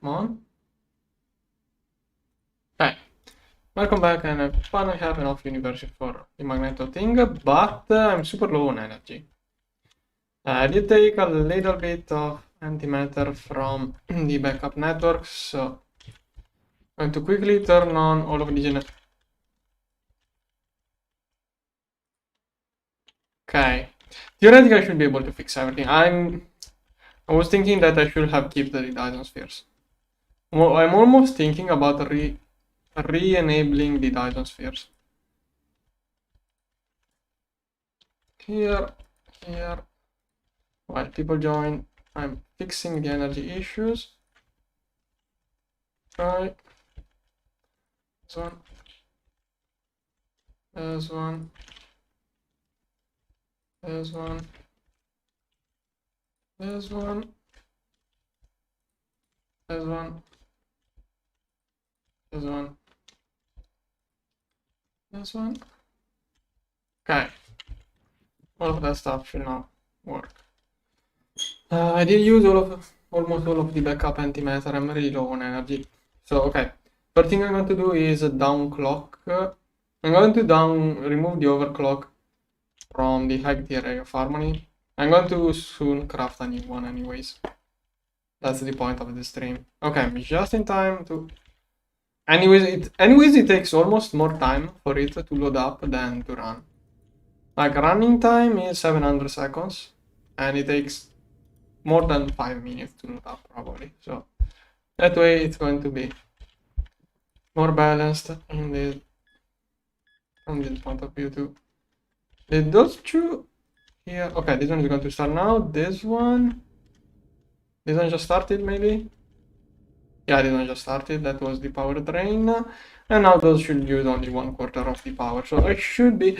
Come on. Okay. Welcome back, and I finally have enough universe for the magneto thing, but I'm super low on energy. I did take a little bit of antimatter from the backup network, so I'm going to quickly turn on all of the Okay. Theoretically, I should be able to fix everything. I was thinking that I should have kept the Dyson spheres. Well, I'm almost thinking about re-enabling the Dyson spheres. Here. While people join, I'm fixing the energy issues. Try. This one. There's one. There's one. There's one. There's one. There's one. There's one. Okay. All of that stuff should now work. I did use almost all of the backup antimatter. I'm really low on energy. So, okay. First thing I'm going to do is down clock. I'm going to remove the overclock from the high tier array of harmony. I'm going to soon craft a new one anyways. That's the point of the stream. Okay, I'm just in time to... Anyways, it takes almost more time for it to load up than to run. Like, running time is 700 seconds, and it takes more than 5 minutes to load up, probably. So, that way it's going to be more balanced in this, from this point of view too. Did those two here? Okay, this one is going to start now. This one just started, maybe? Yeah, this one just started. That was the power drain. And now those should use only 1/4 of the power. So I should be...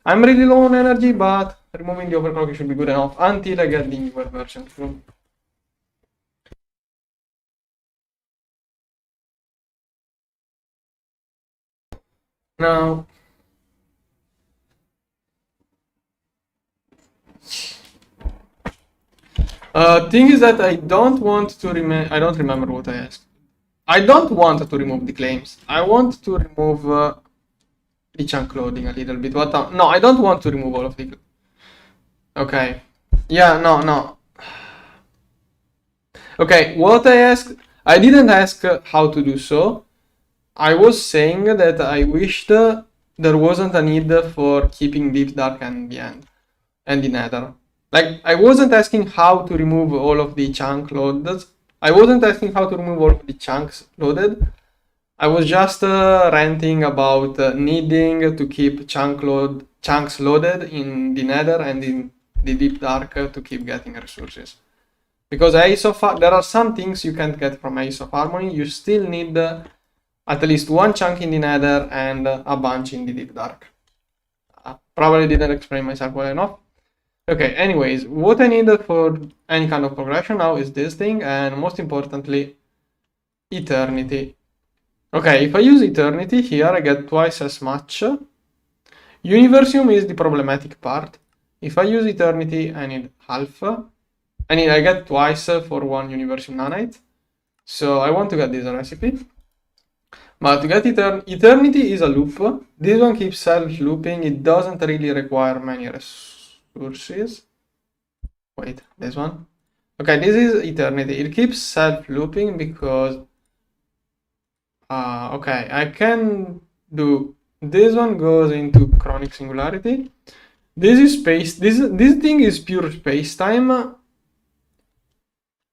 I'm really low on energy, but removing the overclock should be good enough until I get the newer version through. Now... thing is that I don't want to I don't remember what I asked. I don't want to remove the claims. I want to remove the chunk loading a little bit. What? No, I don't want to remove all of the... Okay. Yeah, no. Okay, what I asked... I didn't ask how to do so. I was saying that I wished there wasn't a need for keeping deep, dark, and beyond, and the nether. Like, I wasn't asking how to remove all of the chunk loaded. I wasn't asking how to remove all of the chunks loaded. I was just ranting about needing to keep chunks loaded in the nether and in the deep dark to keep getting resources. Because there are some things you can't get from Ace of Harmony. You still need at least one chunk in the nether and a bunch in the deep dark. Probably didn't explain myself well enough. Okay, anyways, what I need for any kind of progression now is this thing, and most importantly, Eternity. Okay, if I use Eternity here, I get twice as much. Universium is the problematic part. If I use Eternity, I need half. I get twice for one Universium nanite. So I want to get this recipe. But to get Eternity is a loop. This one keeps self-looping. It doesn't really require many resources. Wait, this one? Okay, this is Eternity. It keeps self-looping because... okay, I can do... This one goes into chronic singularity. This is space... This thing is pure space-time.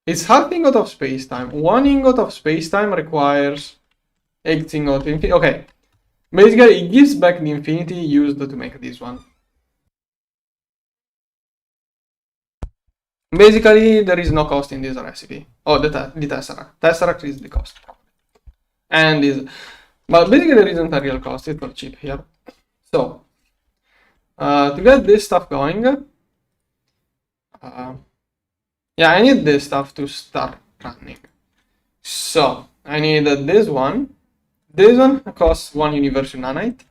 It's half ingot of space-time. 1 ingot of space-time requires 8 ingot of infinity. Okay. Basically, it gives back the infinity used to make this one. Basically, there is no cost in this recipe. Oh, the Tesseract. Tesseract is the cost. And is... But basically, there isn't a real cost. It's for cheap here. So, to get this stuff going... yeah, I need this stuff to start running. So, I need this one. This one costs 1 Universium nanite.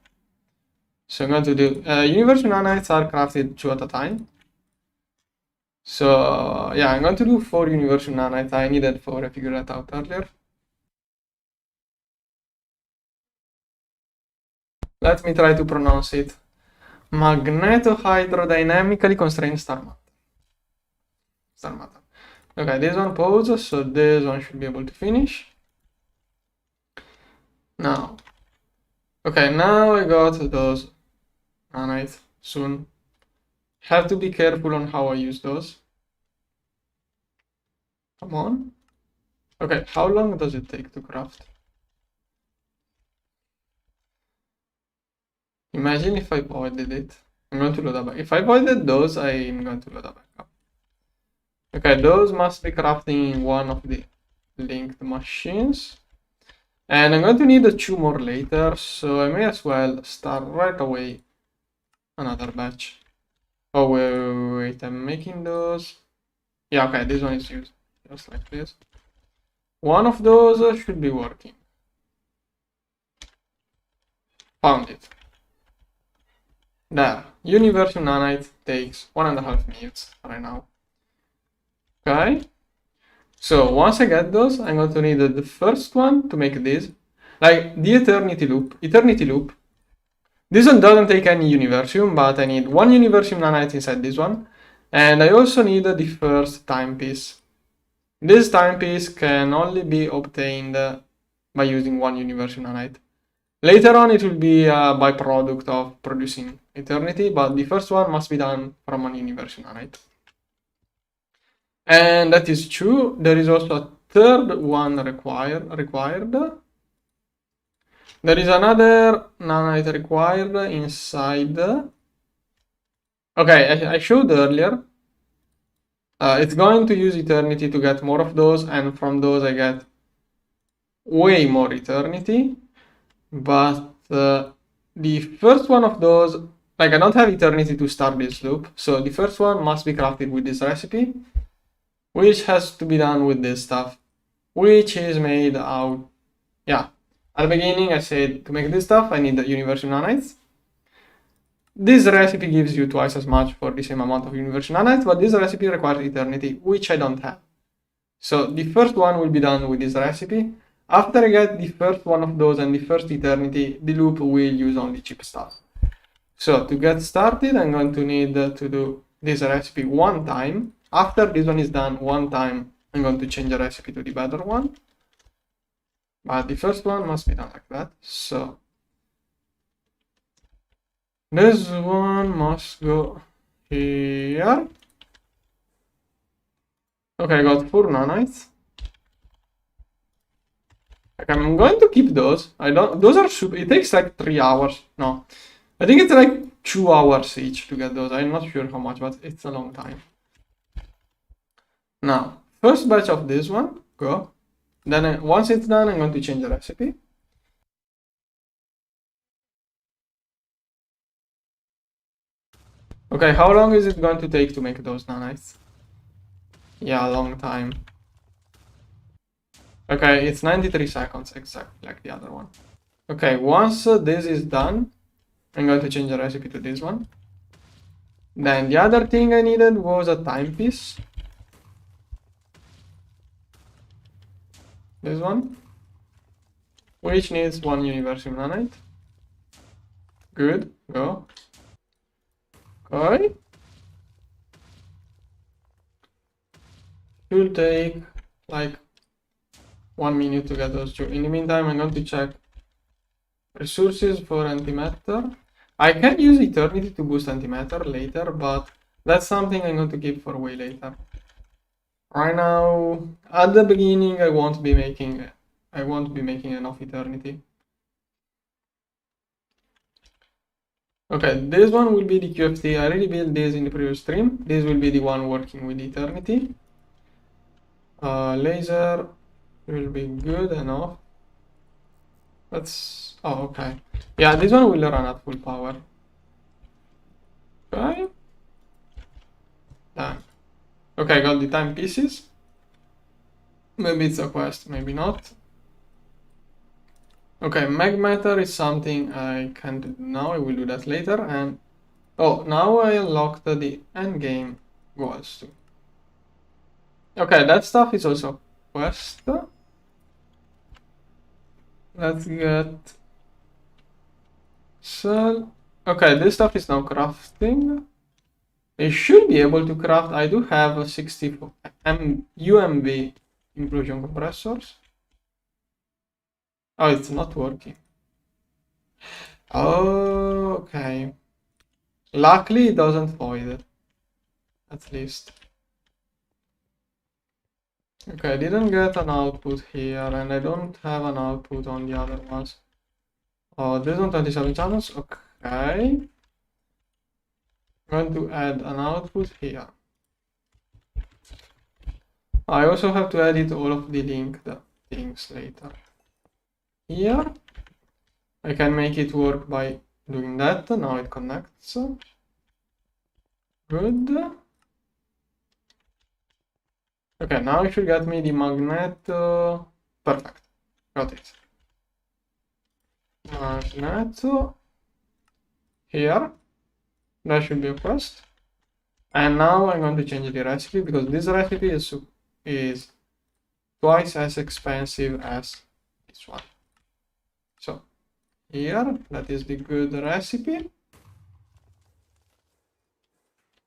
So I'm going to do... Universium nanites are crafted 2 at a time. So, yeah, I'm going to do 4 Universium nanite. I needed 4, I figured that out earlier. Let me try to pronounce it. Magnetohydrodynamically constrained star matter. Okay, this one pauses, so this one should be able to finish. Now, okay, now I got those nanites soon. Have to be careful on how I use those. Come on. Okay, how long does it take to craft? Imagine if I avoided it. I'm going to load up. If I avoided those, I'm going to load up backup. Okay, those must be crafting in one of the linked machines. And I'm going to need 2 more later, so I may as well start right away another batch. Oh, wait, I'm making those. Yeah, okay, this one is used, just like this. One of those should be working. Found it. There. Universal nanite takes 1.5 minutes right now. Okay. So once I get those, I'm going to need the first one to make this. Like the eternity loop. This one doesn't take any Universium, but I need 1 Universium nanite inside this one. And I also need the first timepiece. This timepiece can only be obtained by using 1 Universium nanite. Later on, it will be a byproduct of producing eternity, but the first one must be done from 1 Universium nanite. And that is true. There is also a third one required. There is another nanite required inside. Okay, I showed earlier. It's going to use eternity to get more of those, and from those I get way more eternity. But the first one of those, like I don't have eternity to start this loop, so the first one must be crafted with this recipe, which has to be done with this stuff, which is made out, yeah. At the beginning I said to make this stuff I need the Universal nanites. This recipe gives you twice as much for the same amount of Universal nanites, but this recipe requires eternity, which I don't have. So the first one will be done with this recipe. After I get the first one of those and the first eternity, the loop will use only cheap stuff. So to get started, I'm going to need to do this recipe one time. After this one is done one time, I'm going to change the recipe to the better one. But the first one must be done like that. So this one must go here. Okay, I got 4 nanites. Like, I'm going to keep those. Those are super. It takes like 3 hours. No, I think it's like 2 hours each to get those. I'm not sure how much, but it's a long time. Now, first batch of this one, go. Then once it's done, I'm going to change the recipe. Okay, how long is it going to take to make those nanites? Yeah, a long time. Okay, it's 93 seconds, exactly like the other one. Okay, once this is done, I'm going to change the recipe to this one. Then the other thing I needed was a timepiece. This one, which needs 1 Universal nanite. Good, go. Okay. It will take like 1 minute to get those 2. In the meantime, I'm going to check resources for antimatter. I can use eternity to boost antimatter later, but that's something I'm going to keep for way later. Right now, at the beginning, I won't be making enough eternity. Okay, this one will be the QFT. I already built this in the previous stream. This will be the one working with eternity. Laser will be good enough. Oh, okay. Yeah, this one will run at full power. Okay. Done. Okay, got the timepieces. Maybe it's a quest, maybe not. Okay, mag matter is something I can't do now. I will do that later. And oh, now I unlocked the endgame goals too. Okay, that stuff is also quest. Let's get So, okay, this stuff is now crafting. I should be able to craft. I do have a 64 UMV implosion compressors. Oh, it's not working. Oh, okay. Luckily, it doesn't void it. At least. Okay, I didn't get an output here, and I don't have an output on the other ones. Oh, this one 27 channels. Okay. I'm going to add an output here. I also have to edit all of the linked things later. Here, I can make it work by doing that. Now it connects. Good. Okay, now it should get me the magnet. Perfect. Got it. Magnet. Here. That should be a quest. And now I'm going to change the recipe because this recipe is twice as expensive as this one. So here, that is the good recipe,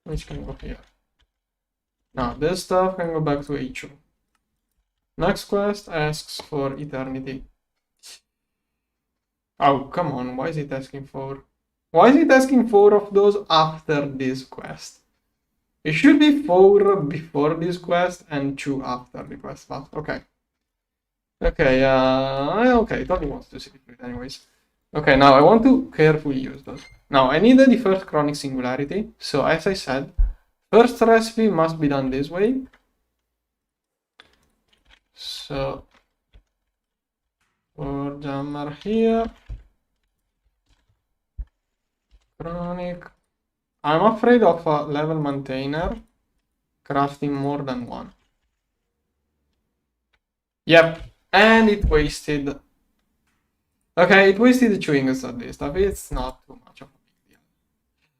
which can go here. Now this stuff can go back to HU. Next quest asks for eternity. Oh, come on, why is it asking for? Why is it asking 4 of those after this quest? It should be 4 before this quest and 2 after the quest, but okay. Okay, okay, it only wants to see it anyways. Okay, now I want to carefully use those. Now I needed the first chronic singularity, so as I said, first recipe must be done this way. So, for jammer here, chronic. I'm afraid of a level maintainer crafting more than one. Yep, and it wasted. Okay, it wasted chewing us at this stuff. It's not too much of a big deal.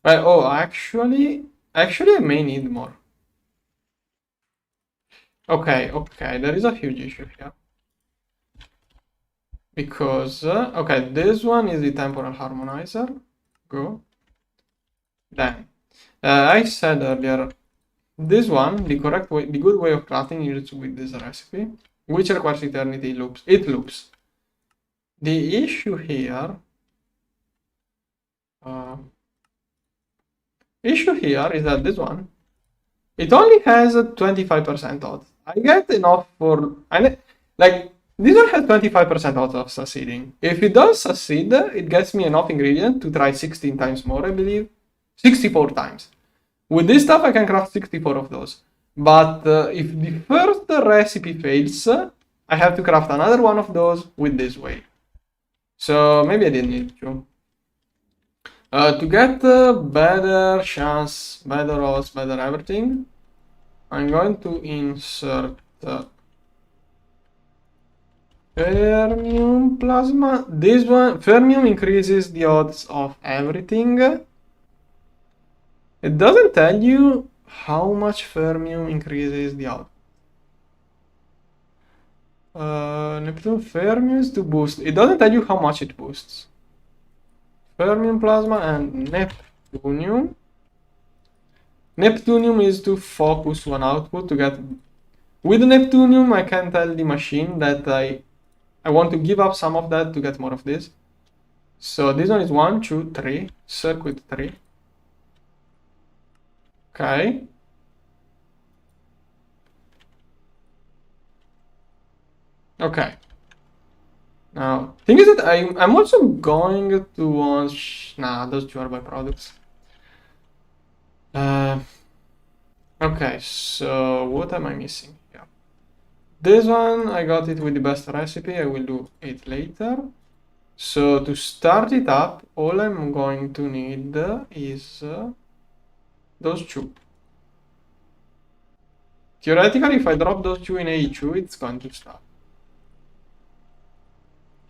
But oh, actually, I may need more. Okay, there is a huge issue here. Because, okay, this one is the temporal harmonizer. Go. Then, I said earlier, this one, the correct way, the good way of crafting is with this recipe, which requires eternity loops. It loops. The issue here, is that this one, it only has a 25% odds. I get enough for, like, this one has 25% odds of succeeding. If it does succeed, it gets me enough ingredient to try 16 times more, I believe. 64 times. With this stuff, I can craft 64 of those. But if the first recipe fails, I have to craft another one of those with this way. So maybe I didn't need to. To get better chance, better odds, better everything, I'm going to insert fermium plasma. This one, fermium increases the odds of everything. It doesn't tell you how much fermium increases the odds. Neptune fermium is to boost. It doesn't tell you how much it boosts. Fermium plasma and neptunium. Neptunium is to focus one output to get. With neptunium, I can tell the machine that I want to give up some of that to get more of this. So this one is 1, 2, 3, circuit 3. Okay. Okay. Now, thing is that I'm also going to launch. Nah, those two are byproducts. Okay, so what am I missing? Yeah. This one, I got it with the best recipe. I will do it later. So to start it up, all I'm going to need is those two. Theoretically, if I drop those two in A2, it's going to start.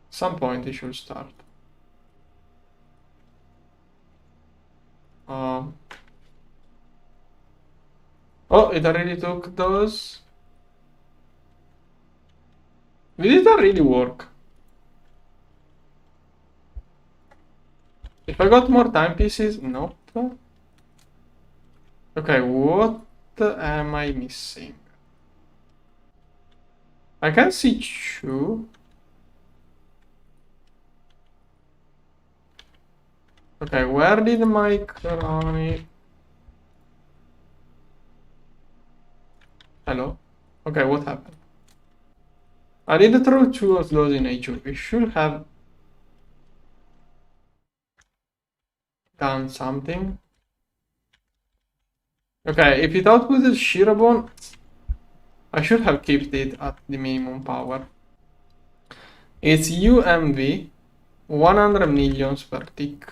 Some point it should start. Oh, it already took those. Did it really work? If I got more timepieces, nope. Okay, what am I missing? I can see two. Okay, where did my chronic... Hello? Okay, what happened? I did throw two of those in H2. We should have done something. Okay, if it outputed Shirabon, I should have kept it at the minimum power. It's UMV, 100 millions per tick.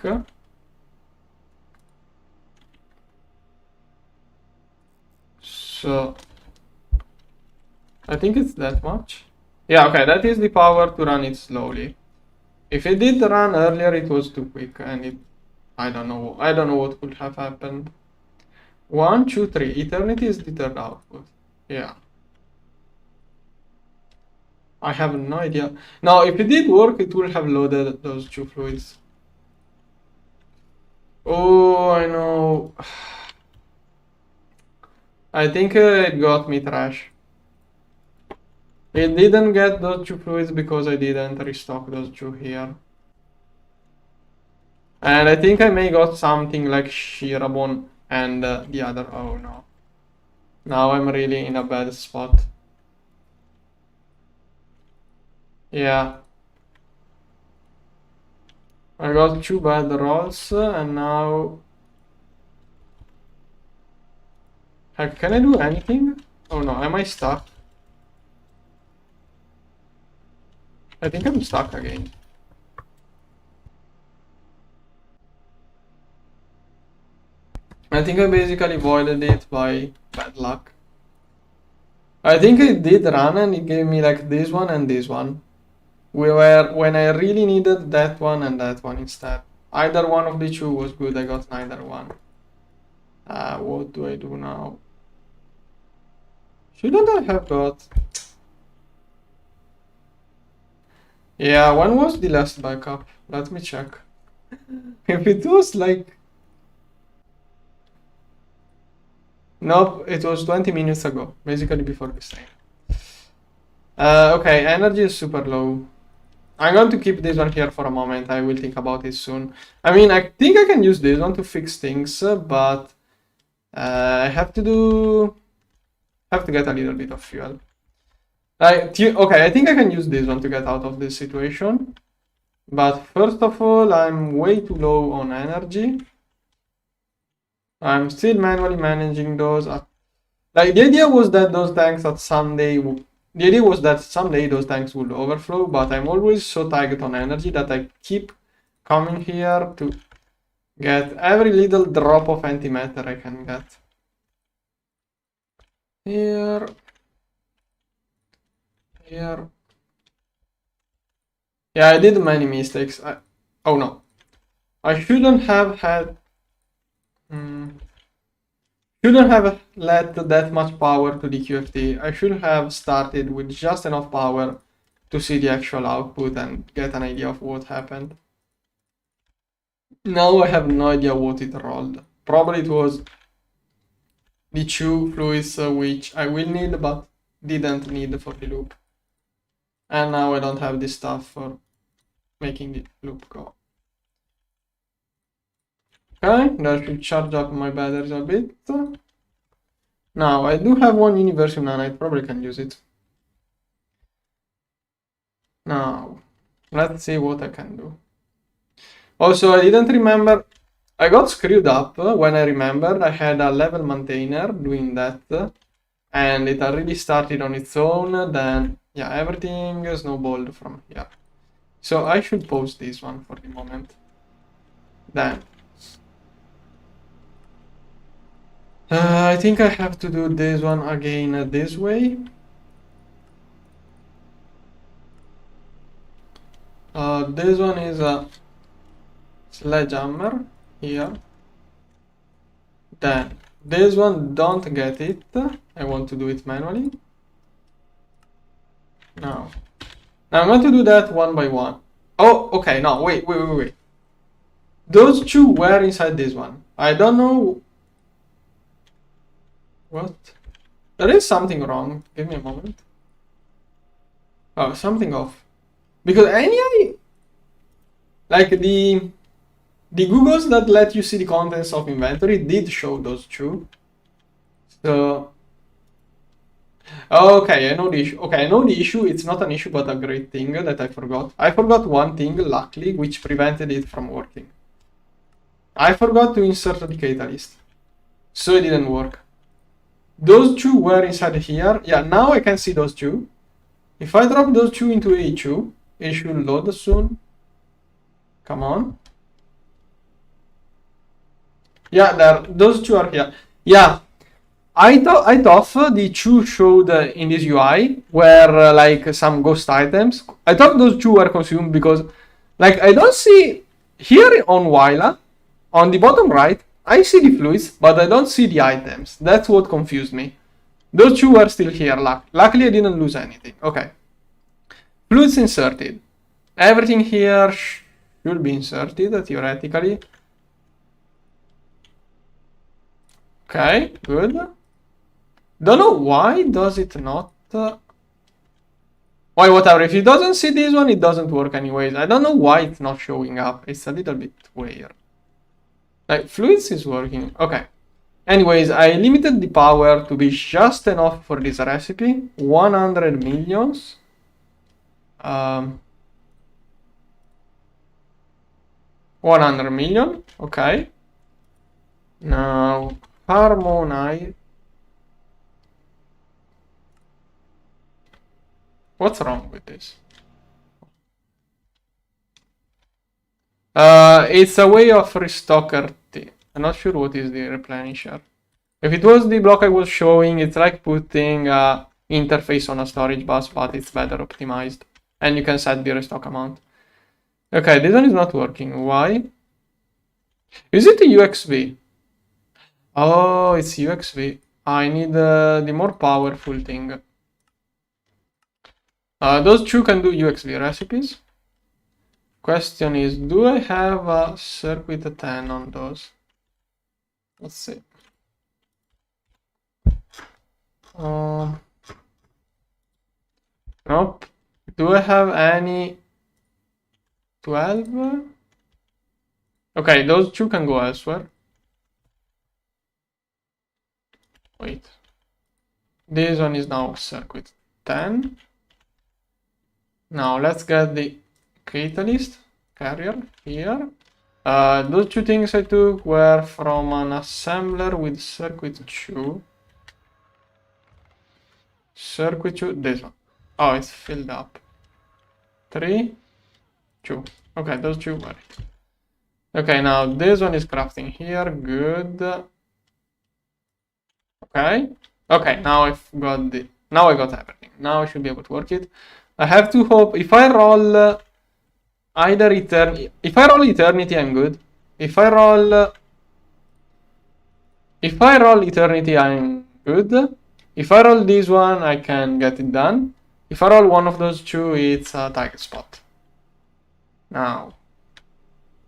So, I think it's that much. Yeah, okay, that is the power to run it slowly. If it did run earlier, it was too quick, and it... I don't know what could have happened. 1, 2, 3. Eternity is the third output. Yeah. I have no idea. Now, if it did work, it would have loaded those two fluids. Oh, I know. I think it got me trash. It didn't get those two fluids because I didn't restock those two here. And I think I may got something like Shirabon and the other... Oh no. Now I'm really in a bad spot. Yeah. I got two bad rolls and now... Heck, can I do anything? Oh no, am I stuck? I think I'm stuck again. I think I basically voided it by bad luck. I think it did run and it gave me like this one and this one. When I really needed that one and that one instead. Either one of the two was good, I got neither one. What do I do now? Shouldn't I have got... Yeah, when was the last backup? Let me check. If it was like... Nope, it was 20 minutes ago, basically before this time. Okay, energy is super low. I'm going to keep this one here for a moment. I will think about it soon. I mean, I think I can use this one to fix things, but I have to get a little bit of fuel. Okay, I think I can use this one to get out of this situation. But first of all, I'm way too low on energy. I'm still manually managing those. Like, the idea was that those tanks at someday... The idea was that someday those tanks would overflow, but I'm always so tight on energy that I keep coming here to get every little drop of antimatter I can get. Here. Here. Yeah, I did many mistakes. Oh no. I shouldn't have had... Shouldn't have let that much power to the QFT. I should have started with just enough power to see the actual output and get an idea of what happened. Now I have no idea what it rolled. Probably it was the two fluids which I will need but didn't need for the loop. And now I don't have the stuff for making the loop go. Okay, that should charge up my batteries a bit. Now, I do have one Universal Nano, I probably can use it. Now, let's see what I can do. Also, I didn't remember, I got screwed up when I remembered I had a level maintainer doing that. And it already started on its own, then, yeah, everything snowballed from here. So I should pause this one for the moment. Then. I think I have to do this one again this way. This one is a sledgehammer here. Then this one don't get it. I want to do it manually. Now I'm going to do that one by one. Oh, okay, no, wait. Those two were inside this one. I don't know what. There is something wrong. Give me a moment. Oh, something off. Because any like the Googles that let you see the contents of inventory did show those two. So okay, I know the issue. Okay, I know the issue. It's not an issue, but a great thing that I forgot. I forgot one thing, luckily, which prevented it from working. I forgot to insert the catalyst, so it didn't work. Those two were inside here. Yeah, now I can see those two. If I drop those two into A2, it should load soon. Come on. Yeah, there. Those two are here. Yeah, I thought the two showed in this UI were like some ghost items. I thought those two were consumed because, like, I don't see here on Wila, on the bottom right, I see the fluids, but I don't see the items. That's what confused me. Those two were still here. Luckily, I didn't lose anything. Okay. Fluids inserted. Everything here should be inserted theoretically. Okay, good. Don't know why does it not. Why, whatever. If it doesn't see this one, it doesn't work anyways. I don't know why it's not showing up. It's a little bit weird. Like, fluids is working. Okay. Anyways, I limited the power to be just enough for this recipe. 100 millions. 100 million. Okay. Now, harmonize. What's wrong with this? It's a way of restocker T. I'm not sure what is the replenisher. If it was the block I was showing, it's like putting a interface on a storage bus, but it's better optimized. And you can set the restock amount. Okay, this one is not working. Why? Is it a UXV? Oh, it's UXV. I need the more powerful thing. Those two can do UXV recipes. Question is, do I have a circuit 10 on those? Let's see. Nope. Do I have any 12? Okay, those two can go elsewhere. Wait. This one is now circuit 10. Now let's get the catalyst carrier here. Those two things I took were from an assembler with circuit 2. Circuit 2, this one. Oh, it's filled up. 3, 2. Okay, those two were it. Okay, now this one is crafting here. Good. Okay. Okay, now I've got the. Now I got everything. Now I should be able to work it. I have to hope if I roll either eternity. If I roll eternity, I'm good. If I roll eternity, I'm good. If I roll this one, I can get it done. If I roll one of those two, it's a target spot. Now,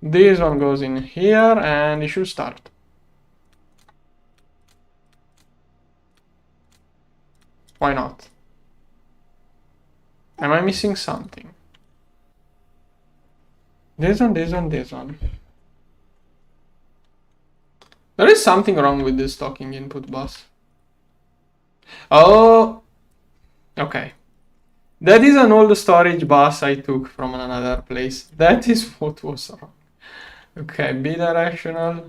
this one goes in here and it should start. Why not? Am I missing something? This one, this one, this one. There is something wrong with this stocking input bus. Oh, okay. That is an old storage bus I took from another place. That is what was wrong. Okay, bidirectional,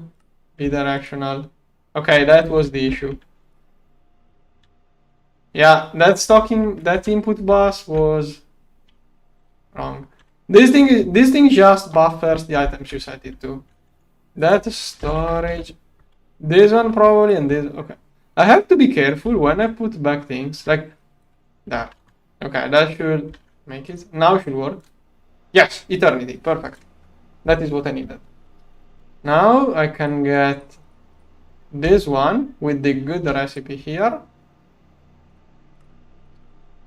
bidirectional. Okay, that was the issue. Yeah, that input bus was wrong. This thing just buffers the items you set it to. That storage, this one probably, and this. Okay, I have to be careful when I put back things like that. Okay, that should make it. Now it should work. Yes, eternity, perfect. That is what I needed. Now I can get this one with the good recipe here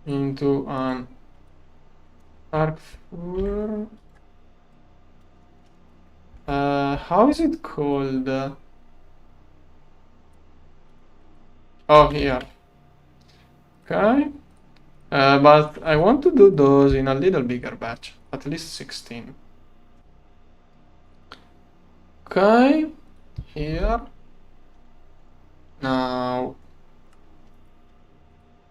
into an arc 4. How is it called? Oh, here. Okay. But I want to do those in a little bigger batch, at least 16. Okay, here. Now.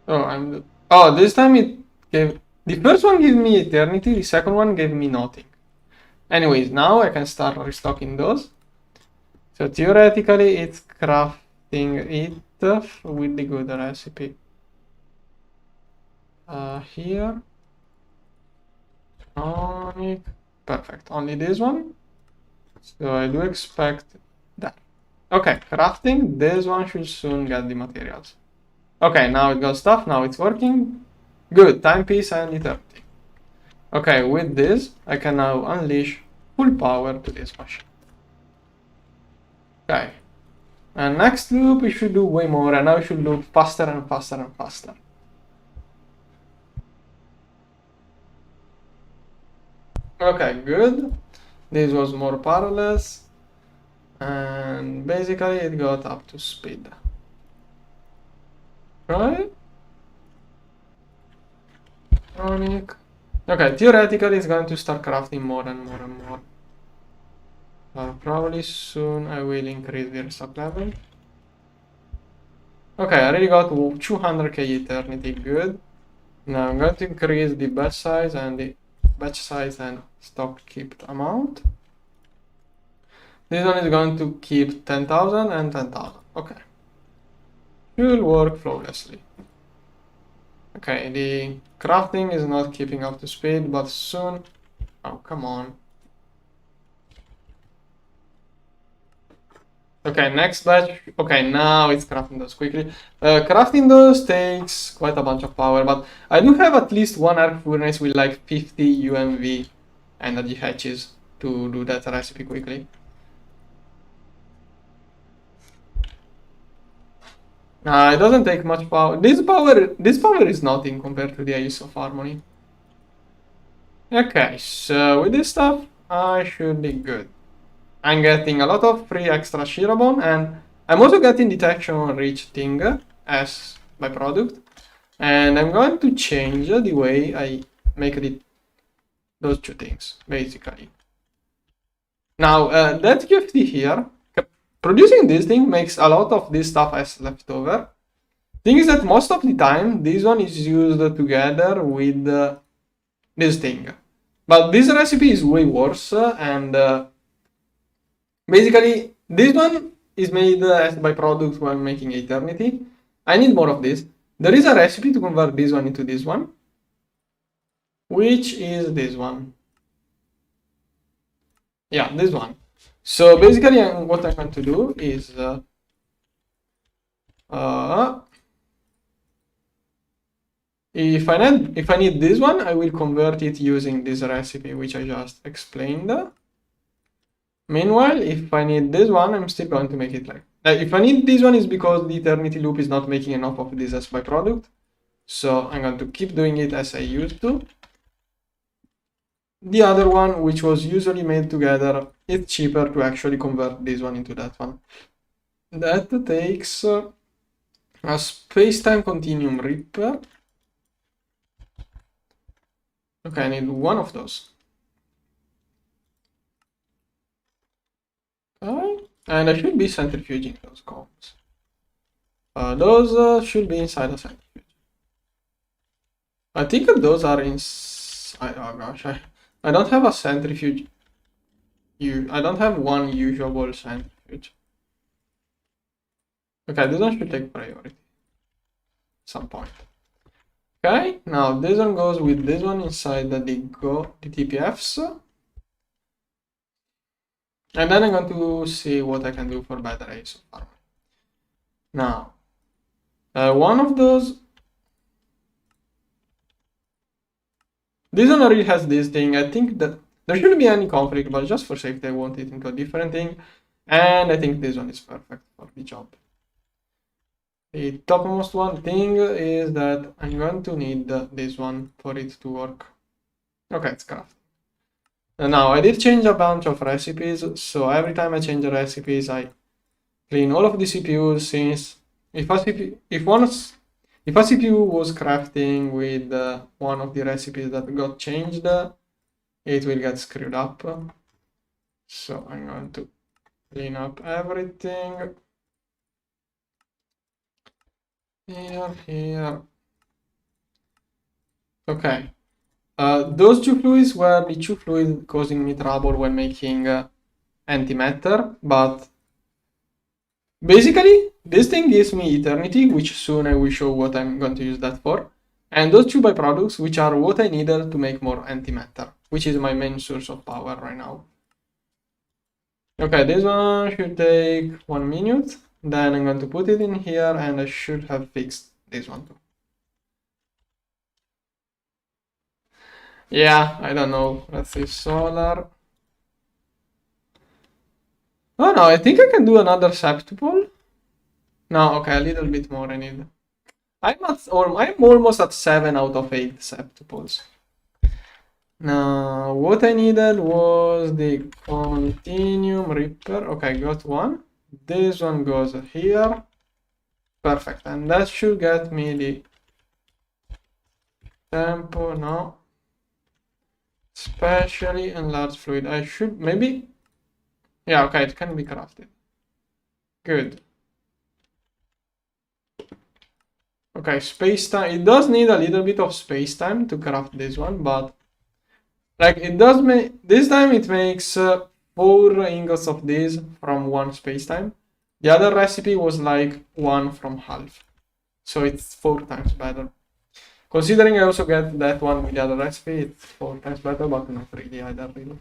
Oh, this time it gave. The first one gave me eternity, the second one gave me nothing. Anyways, now I can start restocking those. So theoretically, it's crafting it with the good recipe. Here. Tonic. Perfect. Only this one. So I do expect that. Okay, crafting. This one should soon get the materials. Okay, now it got stuff. Now it's working. Good. Timepiece and eternity. Okay, with this, I can now unleash full power to this machine. Okay. And next loop, we should do way more. And now we should loop faster and faster and faster. Okay, good. This was more powerless. And basically it got up to speed. Right? Chronic. Okay, theoretically it's going to start crafting more and more and more. Probably soon I will increase the restock level. Okay, I already got 200k eternity, good. Now I'm going to increase the batch size and stock kept amount. This one is going to keep 10,000 and 10,000. Okay. Should work flawlessly. Okay, the crafting is not keeping up to speed, but soon. Oh, come on. Okay, next batch. Okay, now it's crafting those quickly. Crafting those takes quite a bunch of power, but I do have at least one arc furnace with like 50 UMV energy hatches to do that recipe quickly. It doesn't take much power. This power is nothing compared to the Ace of Harmony. Okay, so with this stuff, I should be good. I'm getting a lot of free extra Shirabon, and I'm also getting detection on reach thing as byproduct. And I'm going to change the way I make those two things, basically. Now, that QFT here, producing this thing makes a lot of this stuff as leftover. Thing is that most of the time, this one is used together with this thing. But this recipe is way worse, and basically, this one is made as byproduct when making Eternity. I need more of this. There is a recipe to convert this one into this one, which is this one. Yeah, this one. So basically, what I'm going to do is if I need this one, I will convert it using this recipe, which I just explained. Meanwhile, if I need this one, I'm still going to make it like if I need this one is because the eternity loop is not making enough of this as byproduct. So I'm going to keep doing it as I used to. The other one, which was usually made together, it's cheaper to actually convert this one into that one. That takes a space-time continuum ripper. Okay, I need one of those. Okay, and I should be centrifuging those columns. Those should be inside a centrifuge. I think those are inside. Oh gosh, I don't have a centrifuge. I don't have one usable centrifuge. Okay, this one should take priority at some point. Okay, now this one goes with this one inside the TPFs. And then I'm going to see what I can do for better Ace of Harmony. Now, one of those. This one already has this thing. I think that there shouldn't be any conflict, but just for safety, I want it into a different thing. And I think this one is perfect for the job. The topmost one thing is that I'm going to need this one for it to work. Okay, it's crafted. Now I did change a bunch of recipes, so every time I change the recipes, I clean all of the CPUs. Since if a CPU was crafting with one of the recipes that got changed, it will get screwed up. So I'm going to clean up everything. Here. Okay. Those two fluids were the two fluids causing me trouble when making antimatter, but basically this thing gives me eternity, which soon I will show what I'm going to use that for. And those two byproducts, which are what I needed to make more antimatter, which is my main source of power right now. Okay, this one should take 1 minute. Then I'm going to put it in here, and I should have fixed this one too. Yeah, I don't know. Let's see, solar. Oh no, I think I can do another septuple. No, okay, a little bit more I need. I'm almost at 7 out of 8 septuples. Now, what I needed was the continuum ripper. Okay, got one. This one goes here. Perfect, and that should get me the tempo, no. Specially enlarged fluid. I should, maybe? Yeah, okay, it can be crafted. Good. Okay, space-time. It does need a little bit of space-time to craft this one, but like it does make, this time it makes 4 ingots of this from 1 space-time. The other recipe was like 1 from half. So it's 4 times better. Considering I also get that one with the other recipe, it's 4 times better, but not really either, really.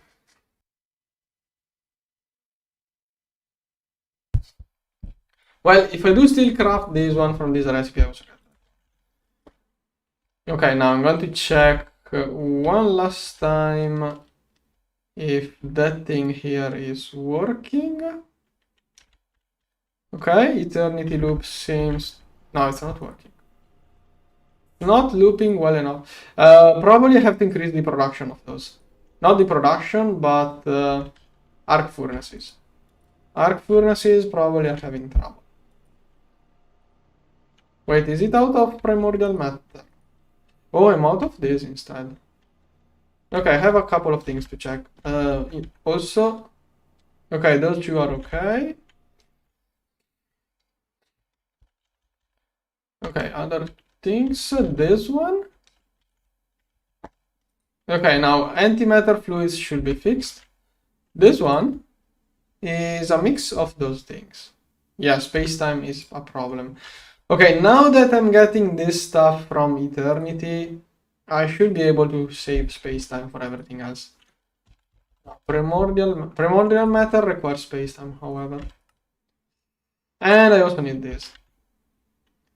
Well, if I do still craft this one from this recipe, I also get that. Okay, now I'm going to check one last time if that thing here is working. Okay, eternity loop seems... No, it's not working. Not looping well enough. Probably have to increase the production of those. Not the production, but arc furnaces. Arc furnaces probably are having trouble. Wait, is it out of primordial matter? Oh, I'm out of this instead. Okay, I have a couple of things to check. Also, okay, those two are okay. Okay, other things. This one. Okay, now antimatter fluids should be fixed. This one is a mix of those things. Yeah, space-time is a problem. Okay, now that I'm getting this stuff from eternity, I should be able to save space-time for everything else. Primordial matter requires space-time, however. And I also need this.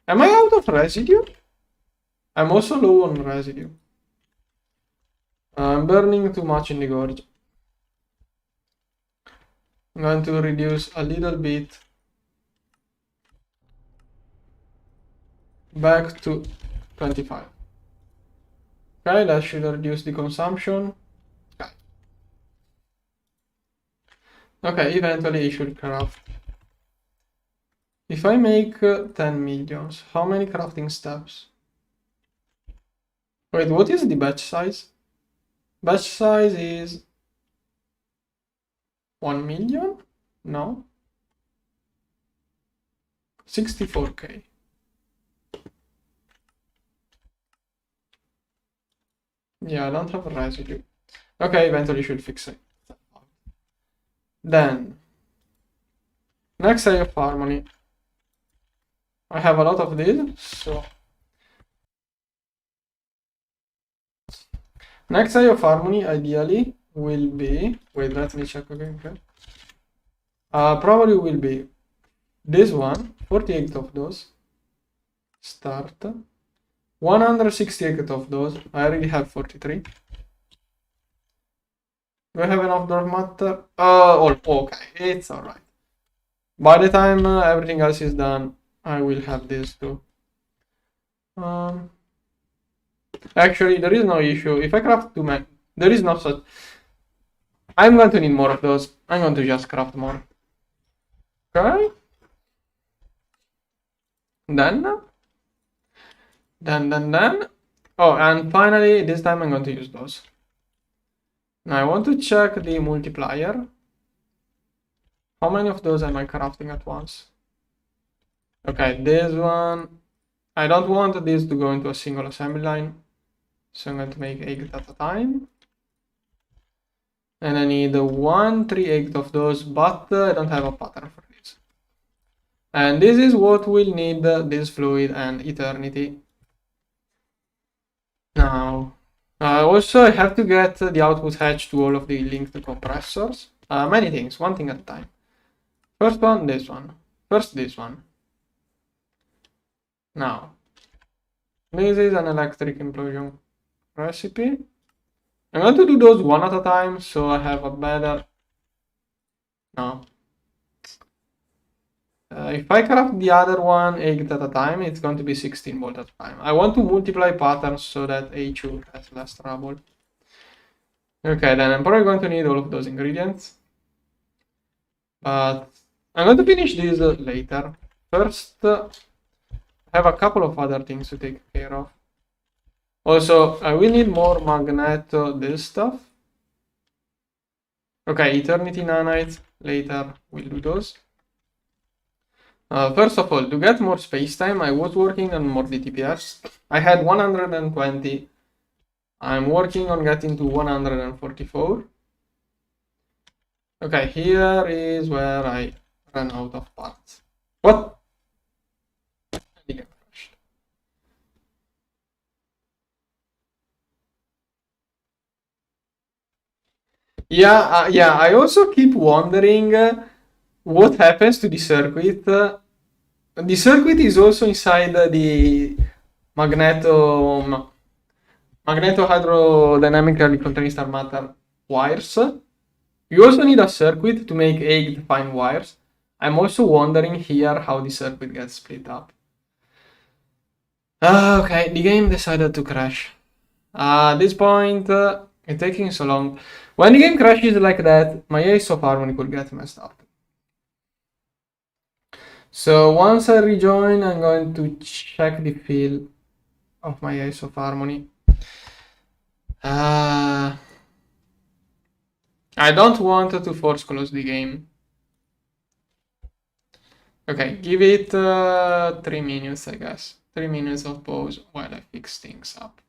Am I out of residue? I'm also low on residue. I'm burning too much in the gorge. I'm going to reduce a little bit back to 25. Okay, that should reduce the consumption. Okay, eventually it should craft. If I make 10 millions, how many crafting steps? Wait, what is the batch size? Batch size is 1 million? No. 64k. Yeah, I don't have a residue. Okay, eventually should fix it. Then, next eye of harmony. I have a lot of these, so next eye of harmony ideally will be, wait, let me check again. Okay. Probably will be this one, 48 of those. Start. 168 of those. I already have 43. Do I have enough dark matter? Okay, it's alright. By the time everything else is done, I will have this too. Actually, there is no issue. If I craft 2 there is no such... I'm going to need more of those. I'm going to just craft more. Okay. Then. Oh, and finally, this time I'm going to use those. Now I want to check the multiplier. How many of those am I crafting at once? Okay, this one. I don't want this to go into a single assembly line. So I'm going to make 8 at a time. And I need 1 3/8 of those, but I don't have a pattern for this. And this is what we'll need, this fluid and eternity. Now, also I have to get the output hatch to all of the linked compressors. Many things, one thing at a time. First one, this one. First this one. Now, this is an electric implosion recipe. I'm going to do those one at a time, so I have a better... No. If I craft the other one 8 at a time, it's going to be 16 volt at a time. I want to multiply patterns so that HU has less trouble. Okay, then I'm probably going to need all of those ingredients. But I'm going to finish this later. First, I have a couple of other things to take care of. Also, I will need more magneto, this stuff. Okay, eternity nanites, later we'll do those. First of all, to get more spacetime, I was working on more DTPS. I had 120. I'm working on getting to 144. Okay, here is where I ran out of parts. What? The game crashed. Yeah, I also keep wondering what happens to the circuit. The circuit is also inside the magnetohydrodynamically contained star matter wires. You also need a circuit to make 8 fine wires. I'm also wondering here how the circuit gets split up. Okay, the game decided to crash. At this point, it's taking so long. When the game crashes like that, my ace of harmony could get messed up. So once I rejoin, I'm going to check the fill of my ace of harmony. I don't want to force close the game. Okay, give it 3 minutes, I guess. 3 minutes of pause while I fix things up.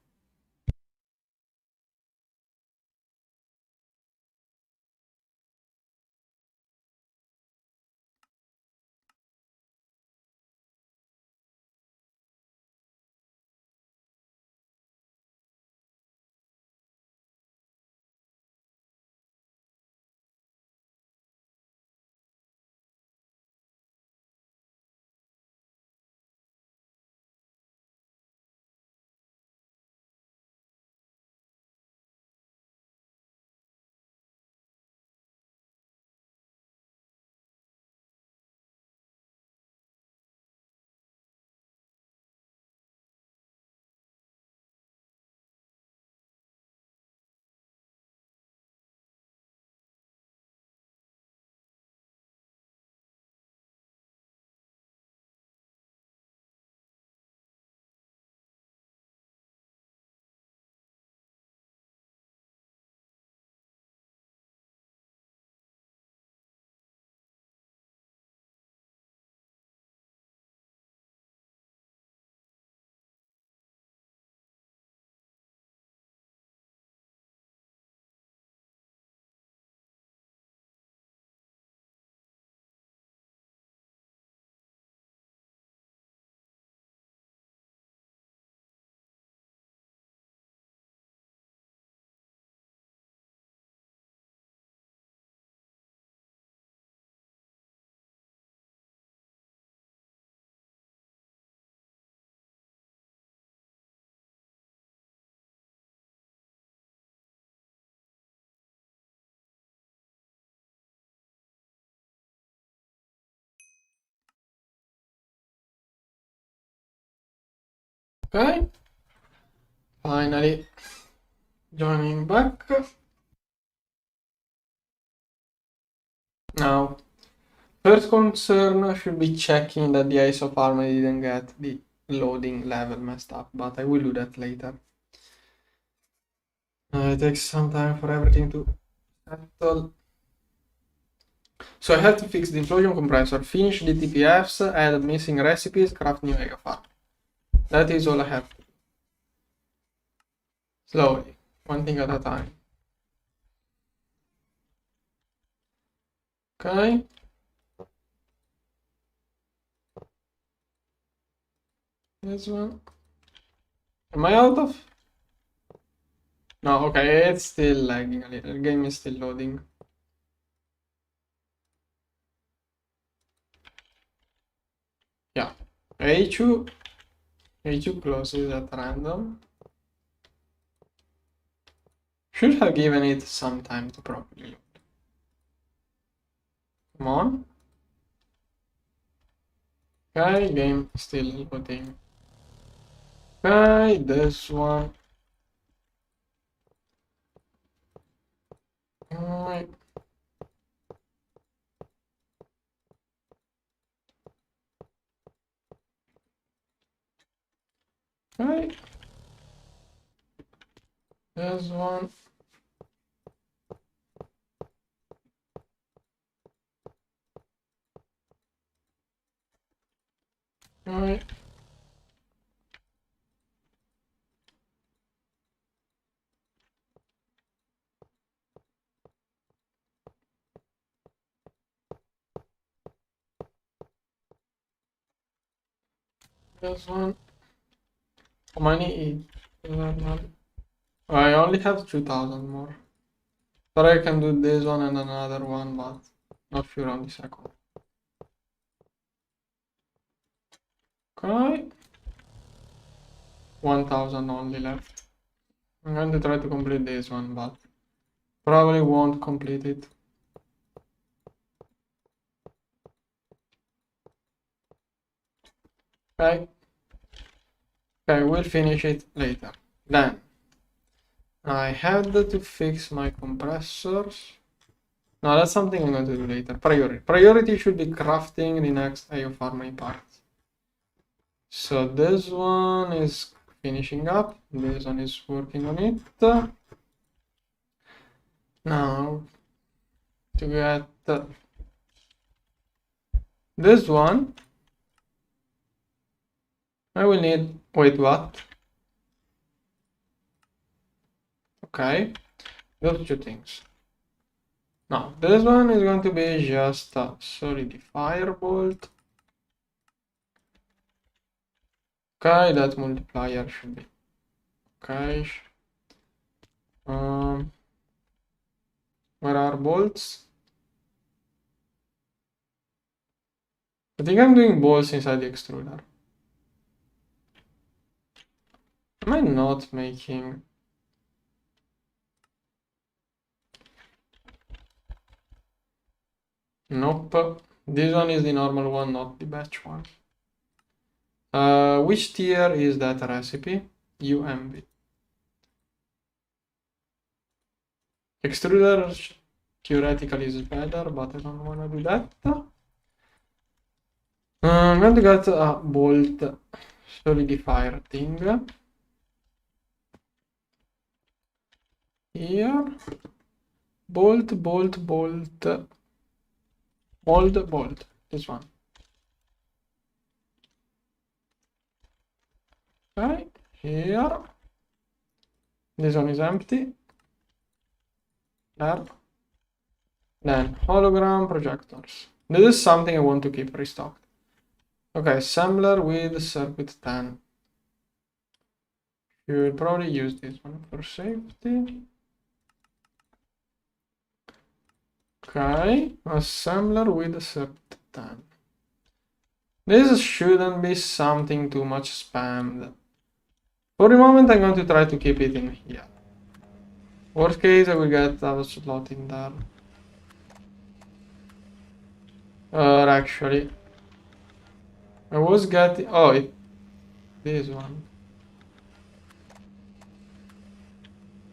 Okay, finally joining back. Now, first concern should be checking that the ISO farmer didn't get the loading level messed up, but I will do that later. It takes some time for everything to settle. So I have to fix the implosion compressor, finish the TPFs, add missing recipes, craft new farm. That is all I have. Slowly, one thing at a time. Okay. This one. Am I out of? No, okay, it's still lagging a little. The game is still loading. Yeah. A2 closes at random. Should have given it some time to properly load. Come on. Okay, game still loading. Okay, this one. Alright. Okay. This one. Alright. This one. How many? I only have 2000 more. But I can do this one and another one, but not sure on the second. Okay. 1000 only left. I'm going to try to complete this one, but probably won't complete it. Okay. Okay, we'll finish it later. Then I had to fix my compressors. No, that's something I'm going to do later. Priority should be crafting the next AO farming part. So this one is finishing up. This one is working on it. Now to get this one, I will need, wait, what? Okay, those two things. Now, this one is going to be just a solidifier bolt. Okay, that multiplier should be okay. Where are bolts? I think I'm doing bolts inside the extruder. Am I not making? Nope. This one is the normal one, not the batch one. Which tier is that recipe? UMB. Extruder theoretically is better, but I don't want to do that. I'm going to get a bolt solidifier thing. Here. Bolt. Bolt. This one. Okay. Here. This one is empty. There. Then hologram projectors. This is something I want to keep restocked. Okay, assembler with circuit 10. Should probably use this one for safety. Okay, assembler with circuit 10. This shouldn't be something too much spammed. For the moment, I'm going to try to keep it in here. Worst case, I will get a slot in there. Actually, I was getting, this one.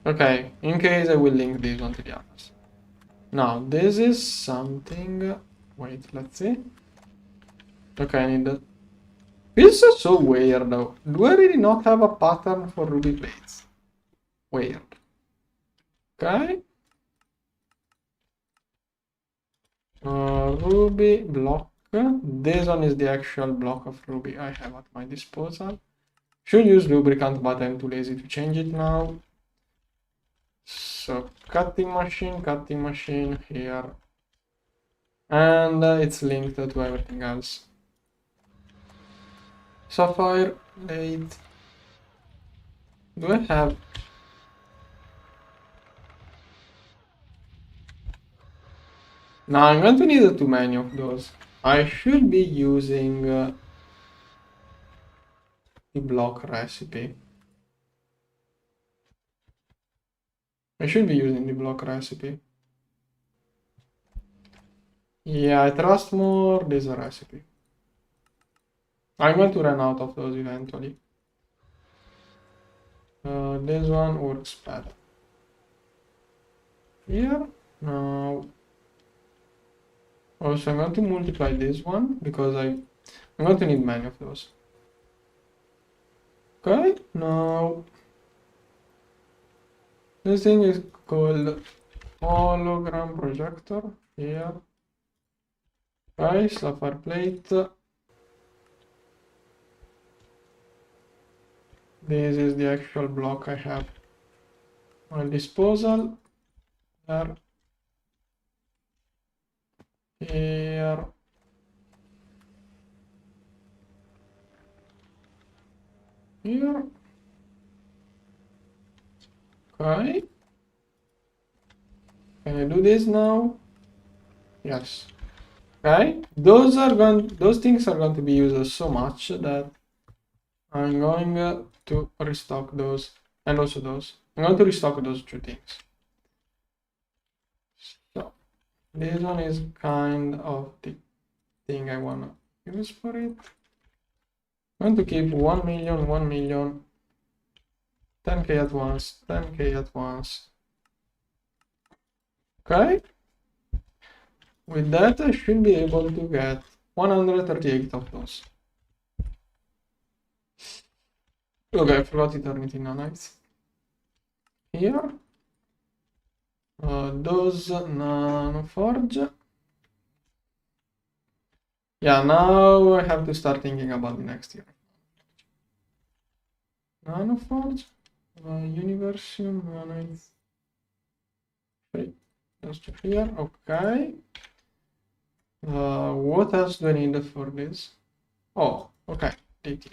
Okay, in case I will link this one to the others. Now this is something. Wait, let's see. Okay, I need that. This is so weird though. Do I really not have a pattern for ruby plates? Weird. Okay. Ruby block. This one is the actual block of ruby I have at my disposal. Should use lubricant, but I'm too lazy to change it now. So cutting machine here. And it's linked to everything else. Sapphire plate. Do I have? No, I'm going to need too many of those. I should be using the block recipe. I should be using the block recipe. Yeah, I trust more this recipe. I'm going to run out of those eventually. This one works better. Here, now. Also, I'm going to multiply this one because I'm going to need many of those. Okay, now this thing is called hologram projector here. Okay, sapphire plate. This is the actual block I have on disposal. There. Here. Here. Okay. Can I do this now? Yes. Okay. Those things are going to be used so much that I'm going to restock those and also those. I'm going to restock those two things. So this one is kind of the thing I wanna use for it. I'm going to keep 1 million, 1 million, 10k at once, 10k at once. Okay. With that, I should be able to get 138 of those. Okay, I forgot Eternity Nanites. Here. Those Nanoforge. Yeah, now I have to start thinking about the next year. Nanoforge. Universium Nanites. Okay, just here. Okay. What else do I need for this? Oh, okay. DT.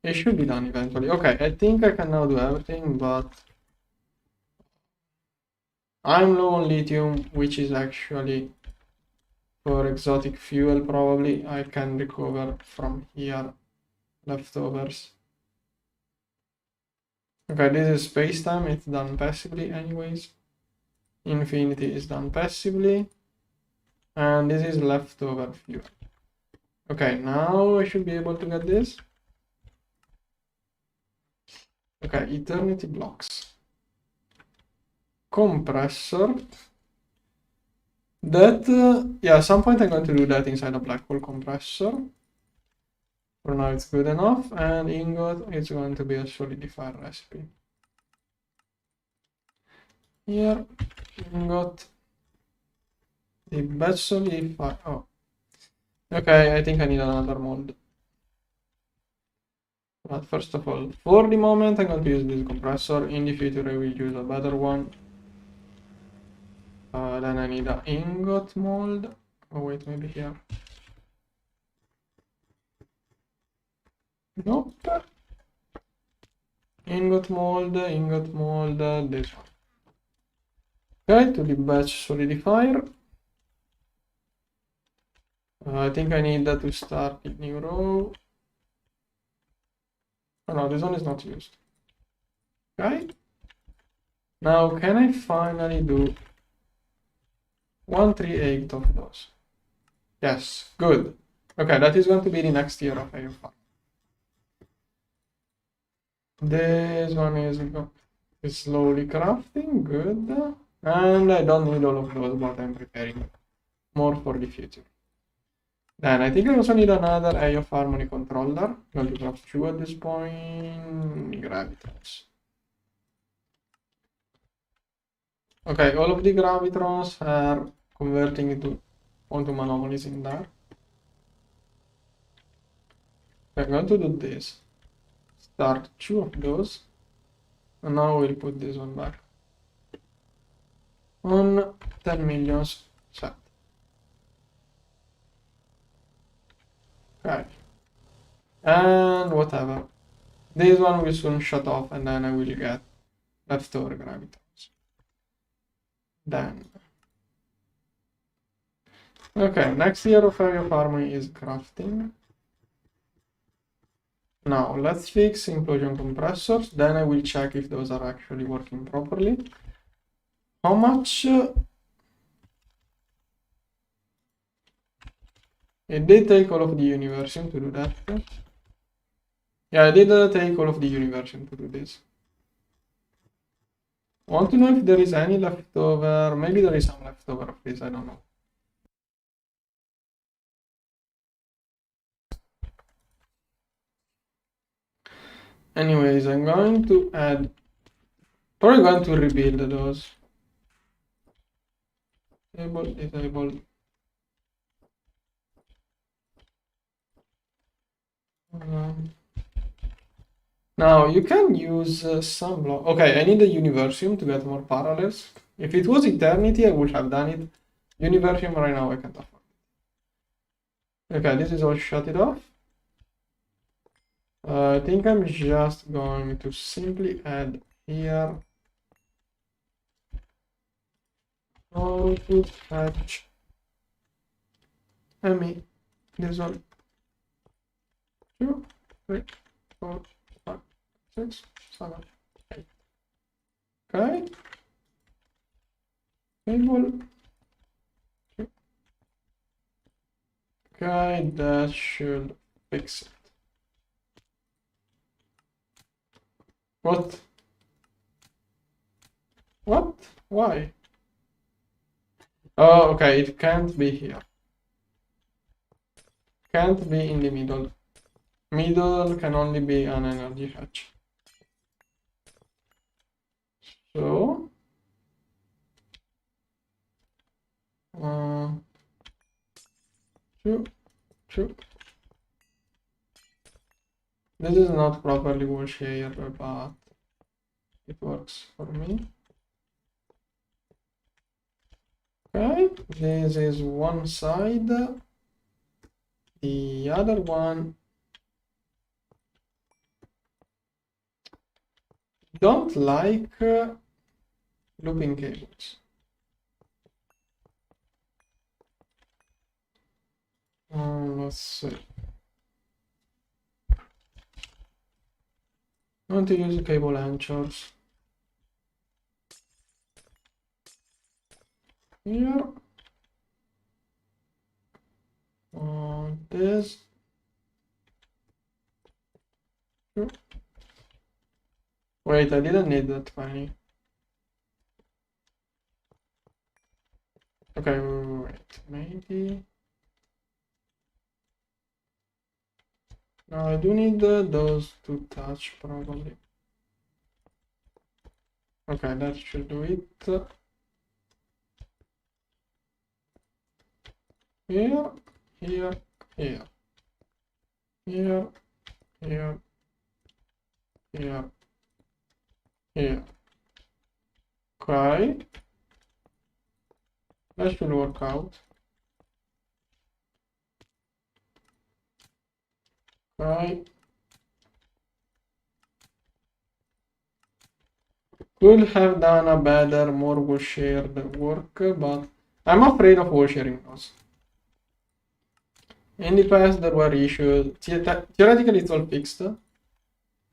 It should be done eventually. Okay, I think I can now do everything, but I'm low on lithium, which is actually for exotic fuel probably. I can recover from here leftovers. Okay, this is space-time. It's done passively anyways. Infinity is done passively. And this is leftover fuel. Okay, now I should be able to get this. Okay, eternity blocks. Compressor. That, yeah, at some point I'm going to do that inside a black hole compressor. For now it's good enough. And ingot is going to be a solidifier recipe. Here, ingot. The batch solidifier. Oh. Okay, I think I need another mold. But first of all, for the moment, I'm going to use this compressor. In the future, I will use a better one. Then I need an ingot mold. Oh wait, maybe here. Nope. Ingot mold, this one. Okay, to the batch solidifier. I think I need that to start a new row. Oh no, this one is not used. Okay. Now, can I finally do 138 of those? Yes, good. Okay, that is going to be the next year of AFR. This one is slowly crafting, good. And I don't need all of those, but I'm preparing more for the future. Then I think I also need another eye of harmony controller. Going to have two at this point. Gravitrons. Okay, all of the gravitrons are converting into quantum anomalies in there. I'm going to do this. Start two of those. And now we'll put this one back on 10 millions set. Okay. And whatever. This one will soon shut off and then I will get leftover gravitrons. Then. Okay, next year of area of harmony is crafting. Now let's fix implosion compressors. Then I will check if those are actually working properly. How much? It did take all of the universum to do that. Yeah, I did take all of the universum to do this. I want to know if there is any leftover. Maybe there is some leftover of this, I don't know. Anyways, I'm going to add. Probably going to rebuild those. Disable. Now you can use some block. Okay, I need the universum to get more parallels. If it was eternity, I would have done it. Universum right now I can't afford it. Okay, this is all shut it off. I think I'm just going to simply add here. Output fetch. Me. This one. 2, 3, 4, 5, 6, 7, 8. Okay. Table. Okay, that should fix it. What? What? Why? Oh, okay, it can't be here. Can't be in the middle. Middle can only be an energy hatch. So, two. This is not properly wall shared, but it works for me. Okay, this is one side. The other one. Don't like looping cables. Let's see. I want to use cable anchors. Here. This. Wait, I didn't need that many. Okay, wait, maybe. No, I do need those to touch probably. Okay, that should do it. Here, here, here, here, here, here, here. Okay. That should work out. Okay. Could have done a better, more wall shared work, but I'm afraid of wall sharing those. In the past, there were issues. Theoretically, it's all fixed,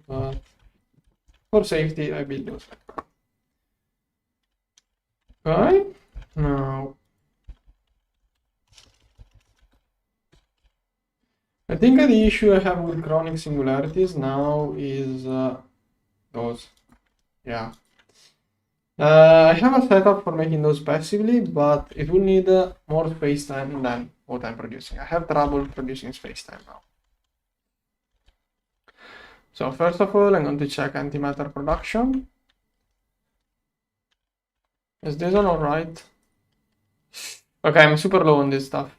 but for safety, I built those. Okay, now I think the issue I have with chronic singularities now is those. Yeah. I have a setup for making those passively, but it will need more space time than what I'm producing. I have trouble producing space time now. So first of all, I'm going to check antimatter production. Is this one alright? Okay, I'm super low on this stuff.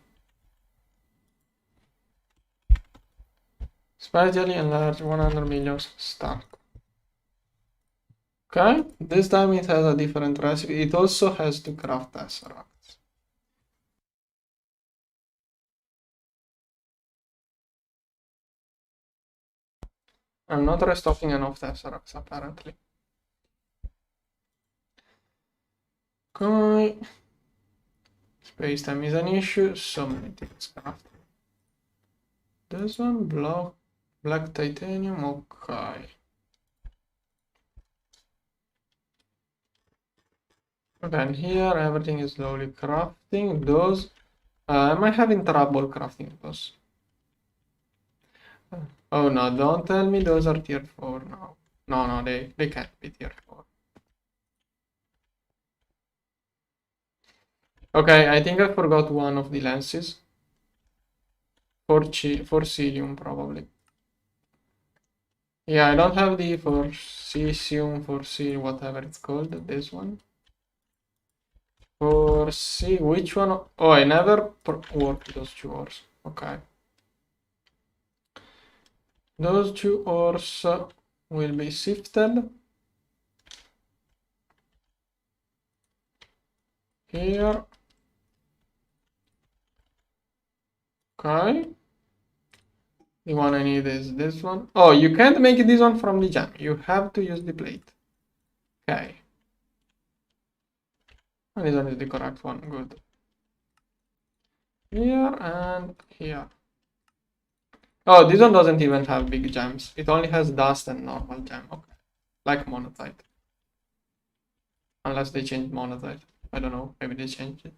Especially enlarge 100 million start. Okay, this time it has a different recipe. It also has to craft tesseracts. I'm not restocking enough tesseracts apparently. Okay. Space time is an issue. So many things crafted. This one, black titanium, okay. Then here everything is slowly crafting. Those, am I having trouble crafting those? Oh no, don't tell me those are tier 4 now. No, they can't be tier 4. Okay, I think I forgot one of the lenses. For cesium probably. Yeah, I don't have the for cesium, for C, whatever it's called, this one. For C, which one? Oh, I never worked those two ores. Okay. Those two ores will be sifted. Here. Okay. The one I need is this one. Oh, you can't make this one from the gem. You have to use the plate. Okay. And this one is the correct one. Good. Here and here. Oh, this one doesn't even have big gems. It only has dust and normal gem. Okay. Like monazite. Unless they changed monazite. I don't know. Maybe they changed it.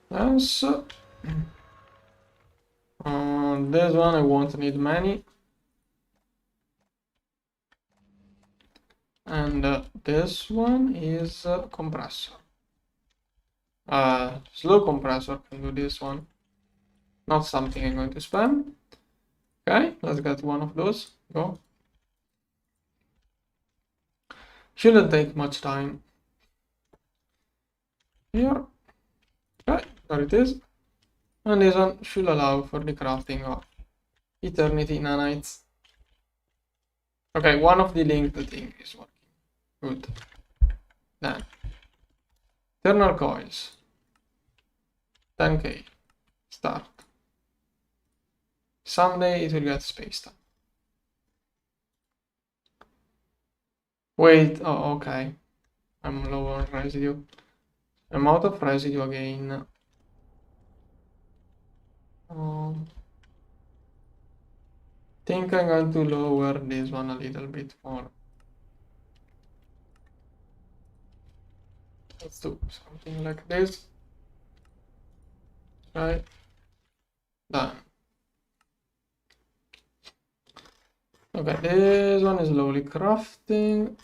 Yes. This one I won't need many. And this one is compressor. Slow compressor can do this one. Not something I'm going to spam. Okay, let's get one of those. Go. Shouldn't take much time. Here. Okay, there it is. And this one should allow for the crafting of eternity nanites. Okay, one of the linked thing is working. Good. Then eternal coils. 10k. Start. Someday it will get space time. Wait, oh okay. I'm low on residue. I'm out of residue again. Think I'm going to lower this one a little bit more. Let's do something like this. Right. Done. Okay, this one is slowly crafting.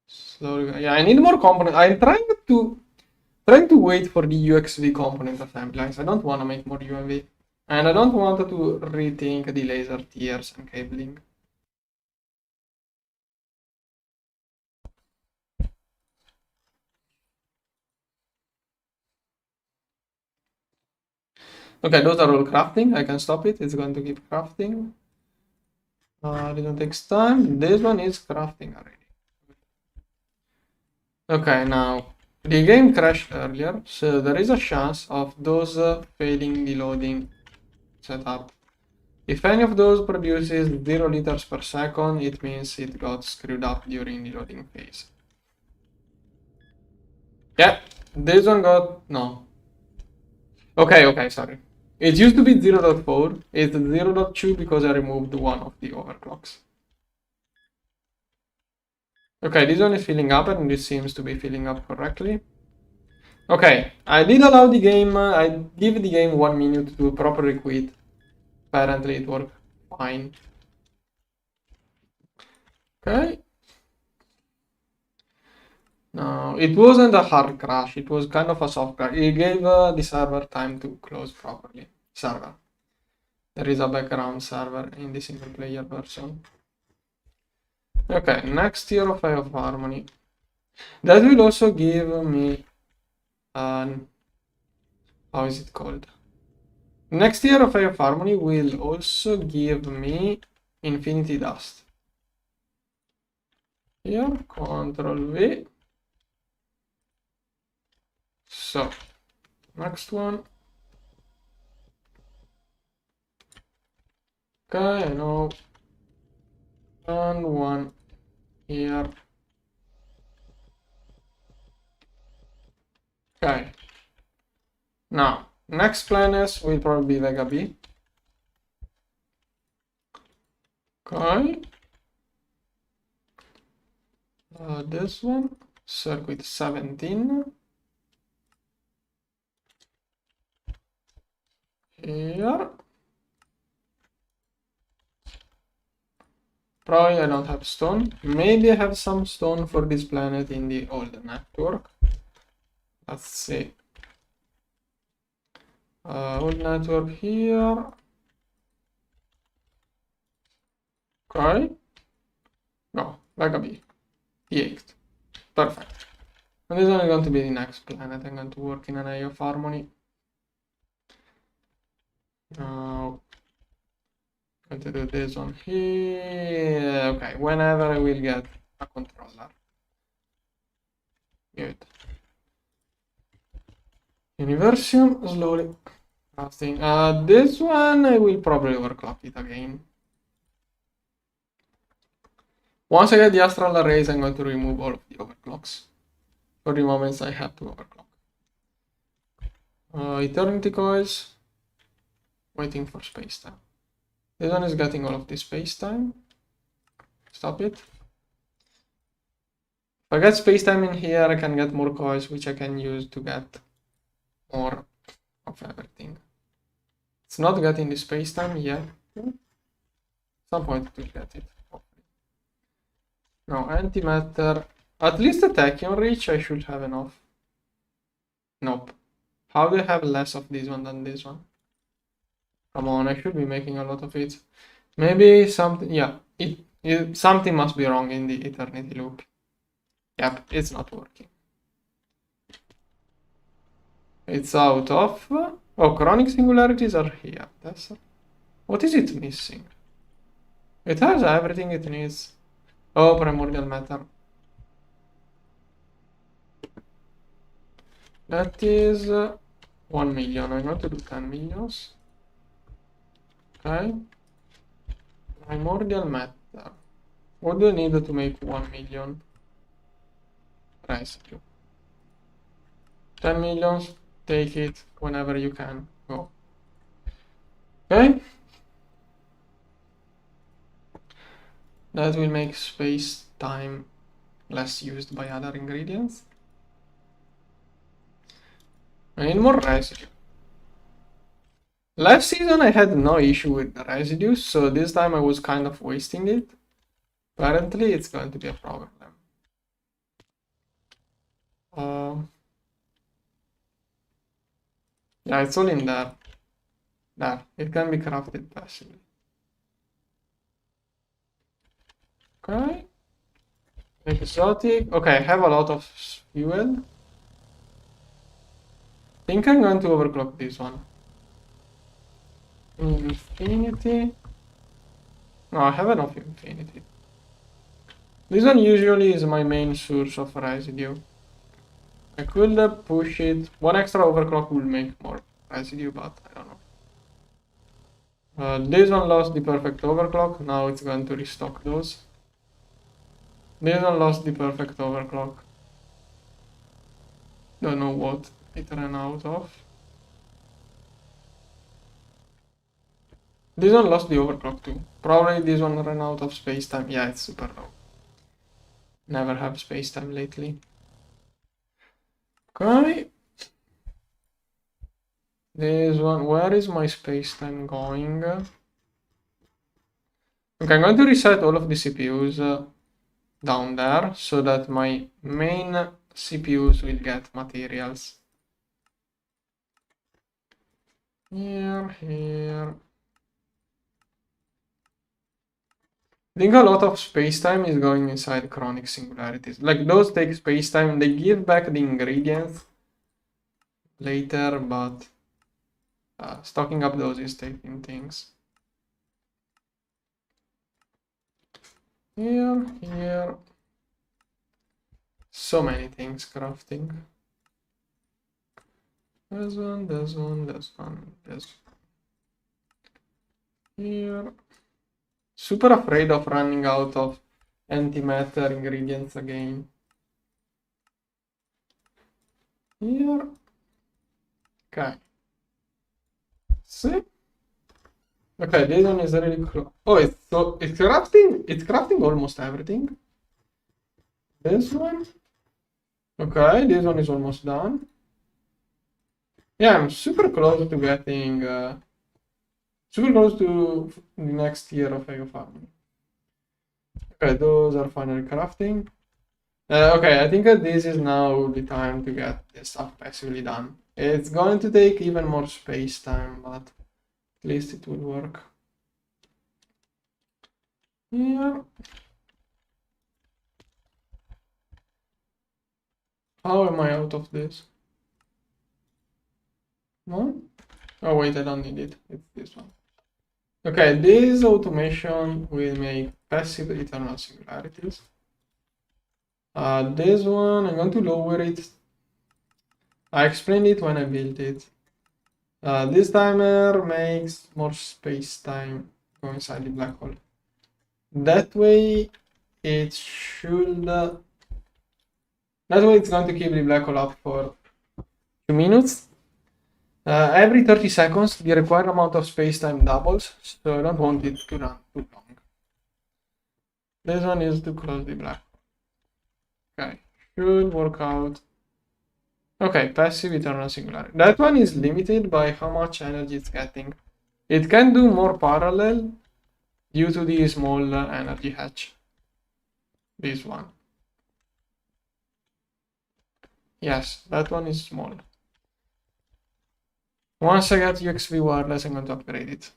Slowly, yeah, I need more components. I'm trying to wait for the UXV component assemblies. I don't want to make more UAV. And I don't want to rethink the laser tiers and cabling. Okay, those are all crafting. I can stop it. It's going to keep crafting. This one takes time. This one is crafting already. Okay, now the game crashed earlier, so there is a chance of those failing the loading setup. If any of those produces 0 liters per second, it means it got screwed up during the loading phase. Yeah, this one got... no. Okay, sorry. It used to be 0.4, it's 0.2 because I removed one of the overclocks. Okay, this one is filling up and this seems to be filling up correctly. Okay, I did allow the game, I give the game 1 minute to properly quit. Apparently it worked fine. Okay. No, it wasn't a hard crash. It was kind of a soft crash. It gave the server time to close properly. Server. There is a background server in the single player version. Okay, next tier of harmony. That will also give me an, how is it called? Next tier of harmony will also give me infinity dust. Here, Control V. So, next one. Okay, now, and one here. Okay. Now, next planets will probably be Vega B. Okay. This one, circuit 17. Here. Probably I don't have stone. Maybe I have some stone for this planet in the old network. Let's see. Old network here. Okay. No, Vega B. P8. Perfect. And this one is going to be the next planet. I'm going to work in an area of harmony. Now, I'm going to do this one here. Okay, whenever I will get a controller. Good. Inversion, slowly. Casting. This one I will probably overclock it again. Once I get the astral arrays, I'm going to remove all of the overclocks. For the moments I have to overclock. Eternity coils. Waiting for spacetime. This one is getting all of the spacetime. Stop it. If I get spacetime in here, I can get more coils, which I can use to get more of everything. It's not getting the spacetime yet. At some point it will get it. No, antimatter. At least the tachyon reach I should have enough. Nope. How do I have less of this one than this one? Come on, I should be making a lot of it. Maybe something, yeah, something must be wrong in the eternity loop. Yep, it's not working. It's out of, oh, chronic singularities are here. What is it missing? It has everything it needs. Oh, primordial matter. That is 1 million. I'm going to do 10 millions. Okay. Primordial matter. What do I need to make 1 million? Residue. 10 millions. Take it whenever you can. Go. Okay. That will make space-time less used by other ingredients. I need more residue. Last season I had no issue with the residue, so this time I was kind of wasting it. Apparently it's going to be a problem. Yeah, it's all in there. There, it can be crafted passively. Okay. Exotic. Okay, I have a lot of fuel. I think I'm going to overclock this one. Infinity. No, I have enough infinity. This one usually is my main source of residue. I could push it. One extra overclock will make more residue, but I don't know. This one lost the perfect overclock. Now it's going to restock those. This one lost the perfect overclock. Don't know what it ran out of. This one lost the overclock too. Probably this one ran out of spacetime. Yeah, it's super low. Never have spacetime lately. Okay. This one, where is my spacetime going? Okay, I'm going to reset all of the CPUs. down there so that my main CPUs will get materials. Here. I think a lot of spacetime is going inside chronic singularities. Like those take spacetime, they give back the ingredients later, but stocking up those is taking things. Here. So many things crafting. There's one. Here. Super afraid of running out of antimatter ingredients again. Here. Okay. See? Okay, this one is really close. Oh, it's crafting almost everything. This one. Okay, this one is almost done. Yeah, I'm super close to getting super close to the next tier of Ego farming. Okay, those are finally crafting. Okay, I think this is now the time to get this stuff passively done. It's going to take even more space time, but at least it will work. Yeah. How am I out of this? No? Oh wait, I don't need it. It's this one. Okay, this automation will make passive eternal singularities. This one, I'm going to lower it. I explained it when I built it. This timer makes more space time go inside the black hole. That way, it should. That way, it's going to keep the black hole up for 2 minutes. Every 30 seconds, the required amount of space-time doubles, so I don't want it to run too long. This one is to close the black hole. Okay, should work out. Okay, passive eternal singularity. That one is limited by how much energy it's getting. It can do more parallel due to the small energy hatch. This one. Yes, that one is small. Once I get UXV wireless, I'm going to upgrade it.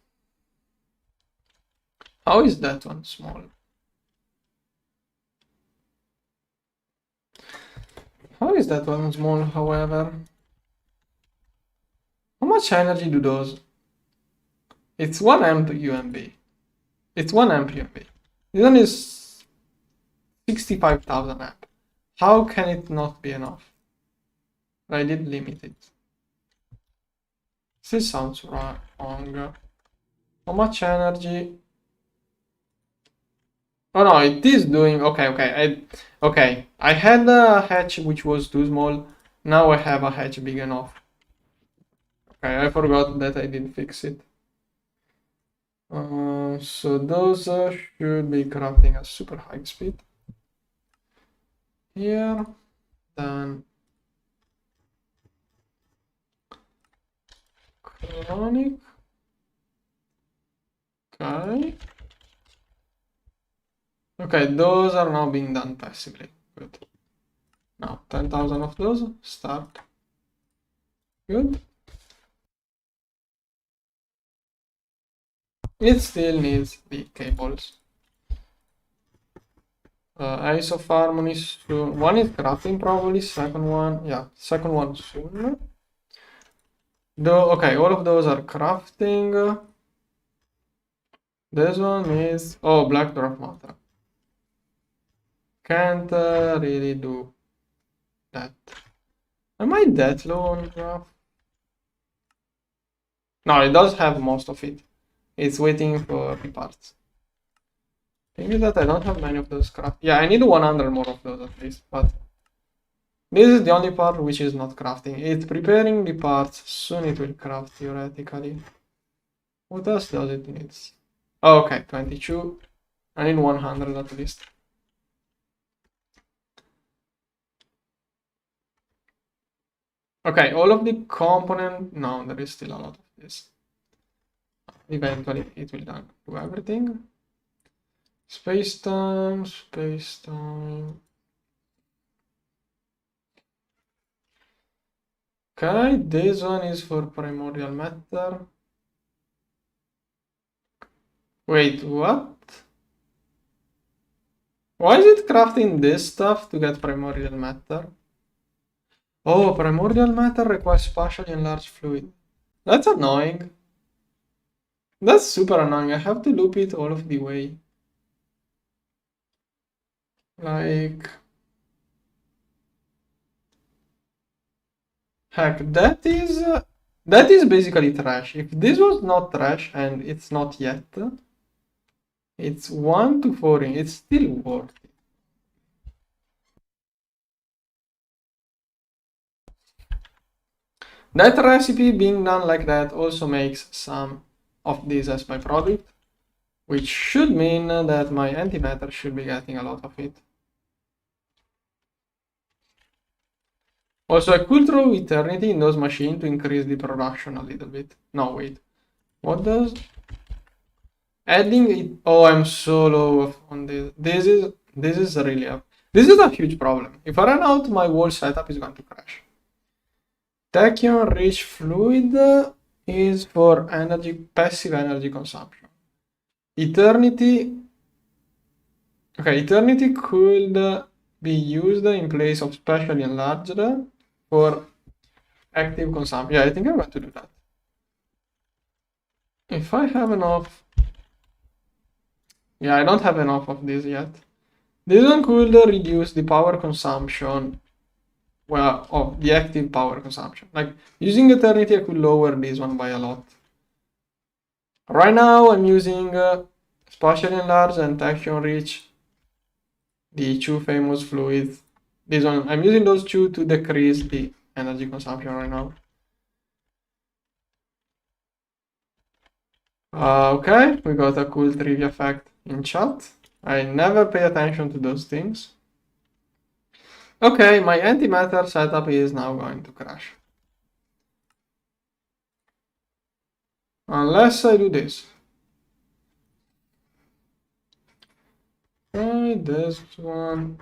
How is that one small? How is that one small, however? How much energy do those? It's 1 amp UMB. It's 1 amp UMB. This one is 65,000 amp. How can it not be enough? I did limit it. This sounds wrong. How much energy? Oh no, it is doing okay. I had a hatch which was too small. Now I have a hatch big enough. Okay, I forgot that I did fix it. So those should be crafting at super high speed. Here, then chronic. Okay. Okay, those are now being done passively. Good. Now 10,000 of those. Start. Good. It still needs the cables. Ice of Harmony soon. One is crafting probably. Second one, yeah, second one soon. Though, okay, all of those are crafting. This one is black dwarf matter. Can't really do that. Am I that low on graph? No, it does have most of it. It's waiting for the parts. Thing is that I don't have many of those craft. Yeah, I need 100 more of those at least, but this is the only part which is not crafting. It's preparing the parts. Soon it will craft theoretically. What else does it need? Oh, okay, 22. I need 100 at least. Okay, all of the component. No, there is still a lot of this. Eventually, it will do everything. Space-time, space-time. Okay, this one is for primordial matter. Wait, what? Why is it crafting this stuff to get primordial matter? Oh, primordial matter requires spatially enlarged fluid. That's annoying. That's super annoying. I have to loop it all of the way. Like... Heck, that is basically trash. If this was not trash, and it's not yet, it's 1 to 4, it's still worth it. That recipe being done like that also makes some of this as my product, which should mean that my antimatter should be getting a lot of it. Also, I could throw eternity in those machines to increase the production a little bit. No, wait. What does... Adding it... Oh, I'm so low on this. This is really up. This is a huge problem. If I run out, my whole setup is going to crash. Tachyon rich fluid is for energy, passive energy consumption. Eternity... Okay, eternity could be used in place of specially enlarged for active consumption. Yeah, I think I'm going to do that. If I have enough... Yeah, I don't have enough of this yet. This one could reduce the power consumption, well, of the active power consumption. Like, using eternity, I could lower this one by a lot. Right now, I'm using spatially enlarged and tachyon rich, the two famous fluids. This one, I'm using those two to decrease the energy consumption right now. Okay, we got a cool trivia fact in chat. I never pay attention to those things. Okay, my antimatter setup is now going to crash. Unless I do this. Okay, this one.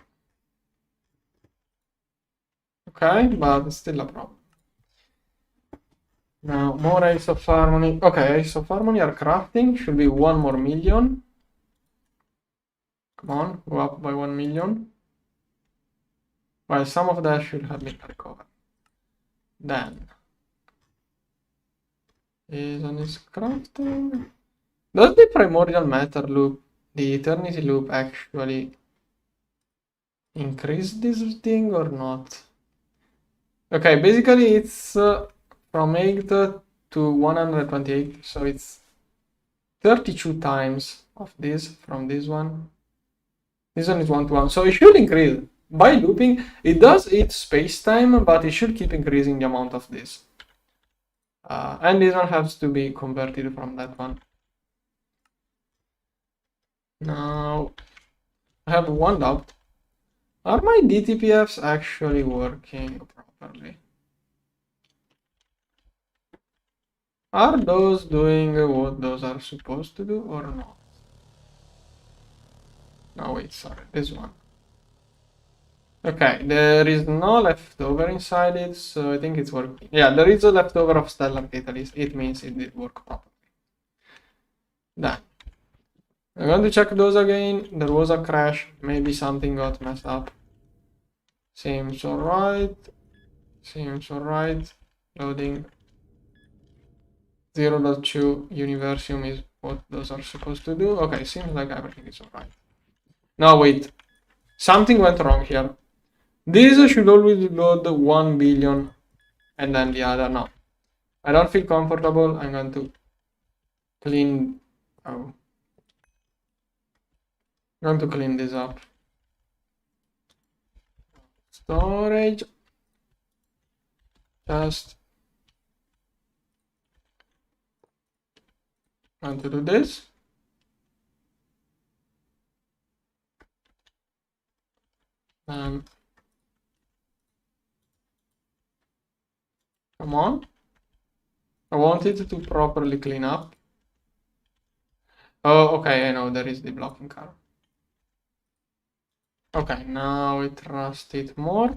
Okay, but it's still a problem. Now, more Ace of Harmony. Okay, Ace of Harmony are crafting. Should be 1 more million. Come on, go up by 1 million. Well, some of that should have been recovered. Then, isn't this crafting? Does the primordial matter loop, the eternity loop, actually increase this thing or not? Okay, basically it's from 8 to 128, so it's 32 times of this from this one. This one is 1 to 1, so it should increase. By looping, it does eat space-time, but it should keep increasing the amount of this. And this one has to be converted from that one. Now, I have one doubt. Are my DTPFs actually working properly? Are those doing what those are supposed to do or not? No, wait, sorry, this one. Okay, there is no leftover inside it, so I think it's working. Yeah, there is a leftover of stellar catalyst. It means it did work properly. Done. I'm going to check those again. There was a crash. Maybe something got messed up. Seems alright. Seems alright. Loading. 0.2 Universium is what those are supposed to do. Okay, seems like everything is alright. Now wait. Something went wrong here. This should always load 1 billion and then the other. No. I don't feel comfortable. I'm going to clean. Oh. I'm going to clean this up. Storage. Just going to do this. Come on. I want it to properly clean up. Oh, okay, I know there is the blocking car. Okay, now we trust it more.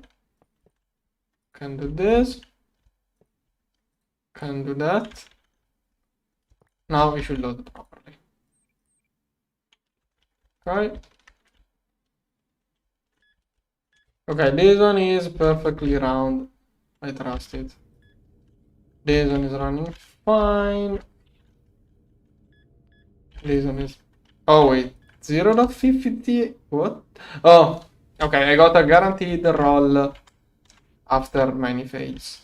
Can do this. Can do that. Now we should load it properly. Okay. Okay, this one is perfectly round. I trust it. This one is running fine. This one is... Oh wait, 0.50? What? Oh, okay, I got a guaranteed roll after many fails.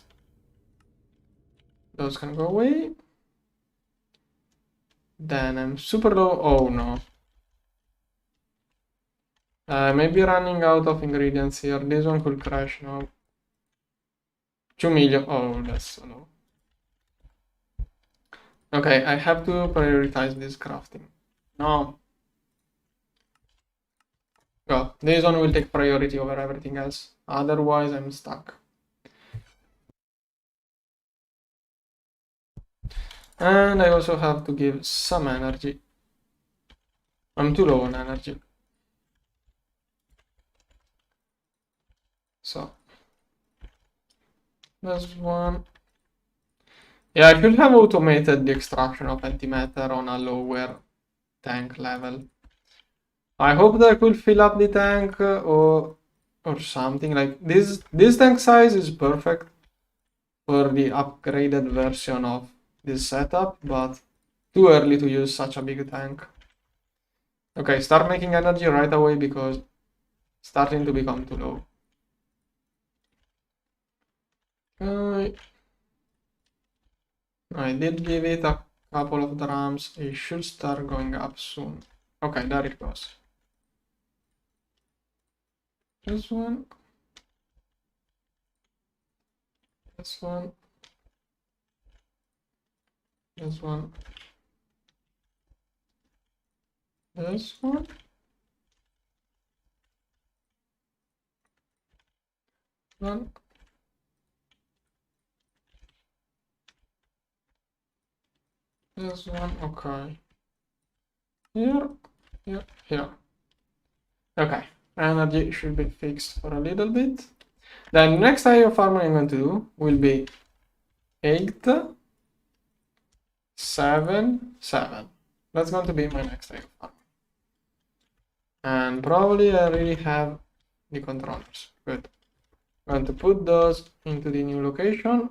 Those can go away. Then I'm super low. Oh no. Maybe running out of ingredients here. This one could crash now. 2 million. Oh, that's so low. Okay, I have to prioritize this crafting. No. Go. This one will take priority over everything else. Otherwise, I'm stuck. And I also have to give some energy. I'm too low on energy. So. There's one. Yeah, I should have automated the extraction of antimatter on a lower tank level. I hope that I could fill up the tank or something like this. This tank size is perfect for the upgraded version of this setup, but too early to use such a big tank. Okay, start making energy right away because it's starting to become too low. I did give it a couple of drums. It should start going up soon. Okay, there it goes. This one. This one. This one. This one. One. This one, okay. Here, here, here. Okay, energy should be fixed for a little bit. Then next type of farming I'm going to do will be 8, 7, 7. That's going to be my next type of farming. And probably I already have the controllers. Good. I'm going to put those into the new location.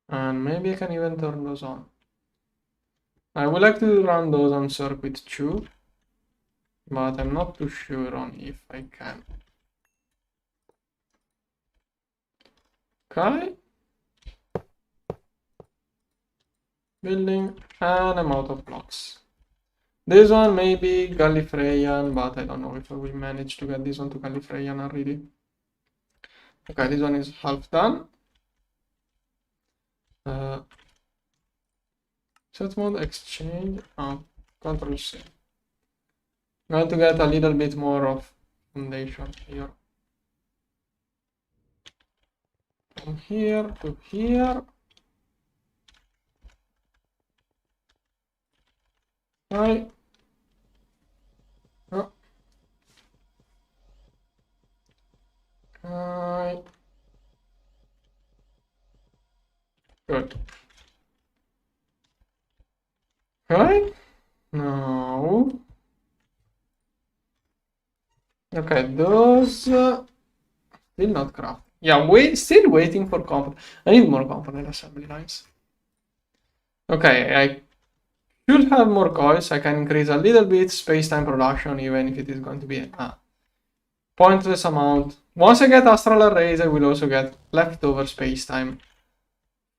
And maybe I can even turn those on. I would like to run those on circuit 2, but I'm not too sure on if I can. Okay. Building, and I'm out of blocks. This one may be Gallifreyan, but I don't know if I will manage to get this one to Gallifreyan already. Okay, this one is half done. Set mode, exchange, Control C. I'm going to get a little bit more of foundation here. From here to here. Right. Oh. Right. Good. Right? No. Okay, those still not craft. Yeah, still waiting for component. I need more component assembly lines. Okay, I should have more coils. I can increase a little bit space-time production, even if it is going to be a pointless amount. Once I get astral arrays, I will also get leftover space-time